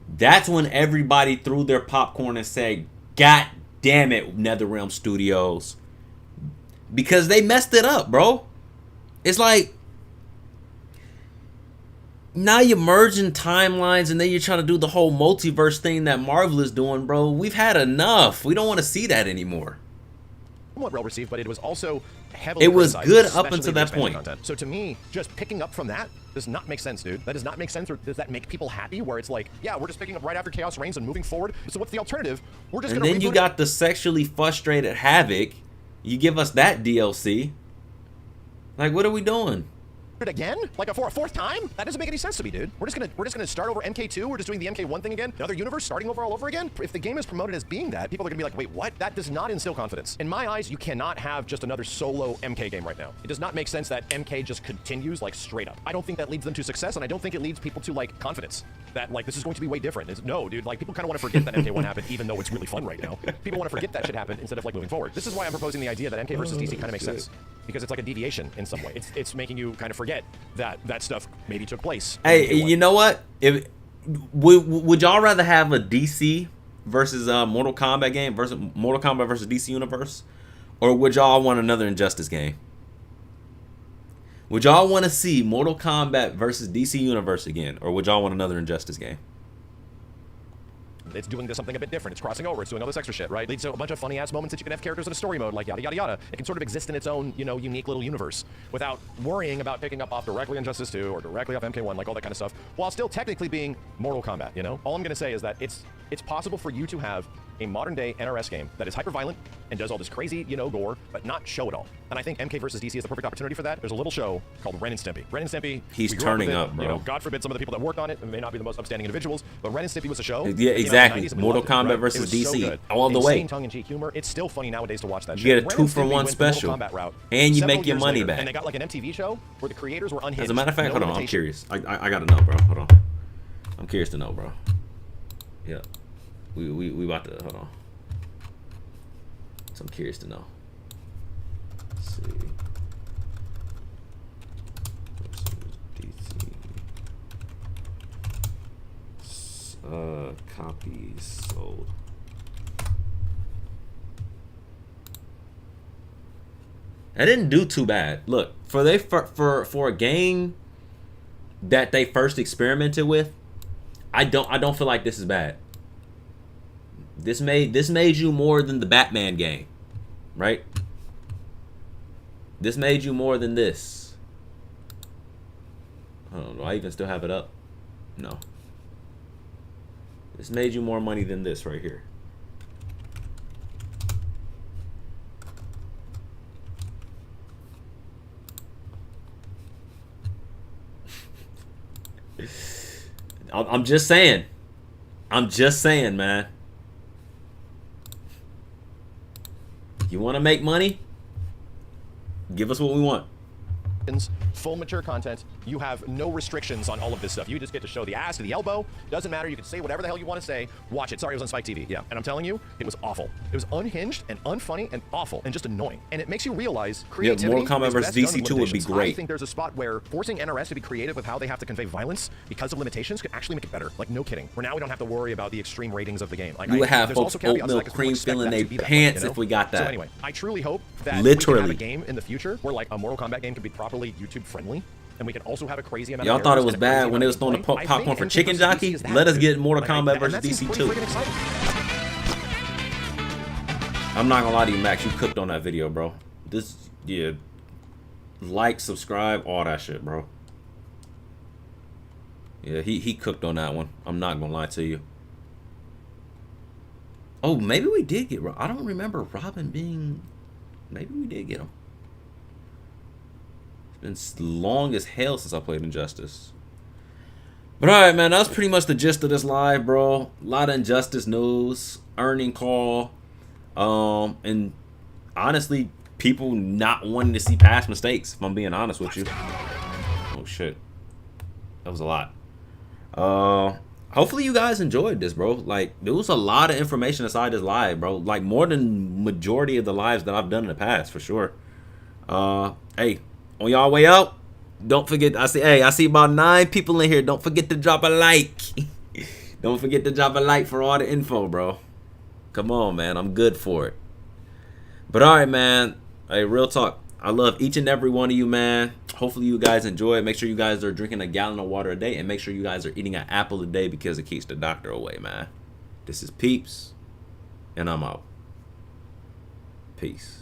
That's when everybody threw their popcorn and said, God damn it, NetherRealm Studios. Because they messed it up, bro. It's like, now you're merging timelines and then you're trying to do the whole multiverse thing that Marvel is doing, bro. We've had enough. We don't want to see that anymore. Somewhat well received, but it was also heavily. It was good up until that point. Content. So to me, just picking up from that does not make sense, dude. That does not make sense. Or does that make people happy? Where it's like, yeah, we're just picking up right after Chaos Reigns and moving forward. So what's the alternative? We're just. And then you got the sexually frustrated Havoc. You give us that DLC. Like, what are we doing? Again? Like for a fourth time? That doesn't make any sense to me, dude. We're just gonna start over MK2. We're just doing the MK1 thing again. Another universe starting over all over again. If the game is promoted as being that, people are gonna be like, wait, what? That does not instill confidence. In my eyes, you cannot have just another solo MK game right now. It does not make sense that MK just continues like straight up. I don't think that leads them to success, and I don't think it leads people to like confidence that like this is going to be way different. No, dude. Like people kind of want to forget that MK1 happened, even though it's really fun right now. People want to forget that shit happened instead of like moving forward. This is why I'm proposing the idea that MK versus DC kind of makes sense because it's like a deviation in some way. It's making you kind of forget that stuff maybe took place. Hey, you know what? If would y'all rather have a DC versus Mortal Kombat game versus Mortal Kombat versus DC universe, or would y'all want another Injustice game? Would y'all want to see Mortal Kombat versus DC universe again, or would y'all want another Injustice game? It's doing something a bit different. It's crossing over. It's doing all this extra shit, right? Leads to a bunch of funny ass moments that you can have characters in a story mode, like yada yada yada. It can sort of exist in its own, you know, unique little universe without worrying about picking up off directly on Injustice 2 or directly off MK1, like all that kind of stuff, while still technically being Mortal Kombat. You know, all I'm gonna say is that it's possible for you to have a modern day NRS game that is hyper violent and does all this crazy, you know, gore, but not show it all. And I think MK versus DC is the perfect opportunity for that. There's a little show called Ren and Stimpy. Ren and Stimpy. He's turning up, bro. You know, God forbid some of the people that worked on it may not be the most upstanding individuals, but Ren and Stimpy was a show. Yeah, exactly. Mortal Kombat versus DC, all the way. Tongue-in-cheek humor. It's still funny nowadays to watch that. You get a 2-for-1 special, and you make your money back. And they got like an MTV show where the creators were unhinged. As a matter of fact, hold on, I'm curious. I gotta know, bro. Hold on. I'm curious to know, bro. Yeah, we about to hold on. So I'm curious to know. Let's see. DC. Copies sold. That didn't do too bad. Look, for a game that they first experimented with, I don't feel like this is bad. This made you more than the Batman game, right? This made you more than this. I don't know. I even still have it up. No. This made you more money than this right here. I'm just saying. I'm just saying, man. You want to make money? Give us what we want. Full mature content. You have no restrictions on all of this stuff. You just get to show the ass to the elbow. Doesn't matter. You can say whatever the hell you want to say. Watch it. Sorry, it was on Spike TV. Yeah, and I'm telling you, it was awful. It was unhinged and unfunny and awful and just annoying. And it makes you realize creativity. Mortal Kombat vs. DC2 would be great. I think there's a spot where forcing NRS to be creative with how they have to convey violence because of limitations could actually make it better. Like, no kidding. Where now we don't have to worry about the extreme ratings of the game. Like, you would have folks oat milk cream filling their pants if we got that. So anyway, I truly hope that literally we can have a game in the future where like a Mortal Kombat game can be properly YouTube friendly. And we can also have a crazy amount y'all of thought it was bad when they was throwing the popcorn for Chicken Jockey? Let us get Mortal Kombat vs. DC2. I'm not gonna lie to you, Max. You cooked on that video, bro. Yeah. Like, subscribe, all that shit, bro. Yeah, he cooked on that one. I'm not gonna lie to you. Oh, maybe we did get Robin. I don't remember Robin being... Maybe we did get him. It's been long as hell since I played Injustice. But alright, man, that's pretty much the gist of this live, bro. A lot of Injustice news, earning call, and honestly, people not wanting to see past mistakes, if I'm being honest with you. Oh shit. That was a lot. Hopefully you guys enjoyed this, bro. Like, there was a lot of information inside this live, bro. Like, more than majority of the lives that I've done in the past, for sure. Hey, on y'all way out, don't forget, I see about 9 people in here. Don't forget to drop a like. Don't forget to drop a like for all the info, bro. Come on, man. I'm good for it. But all right, man. Hey, real talk. I love each and every one of you, man. Hopefully you guys enjoy it. Make sure you guys are drinking a gallon of water a day, and make sure you guys are eating an apple a day because it keeps the doctor away, man. This is Peeps, and I'm out. Peace.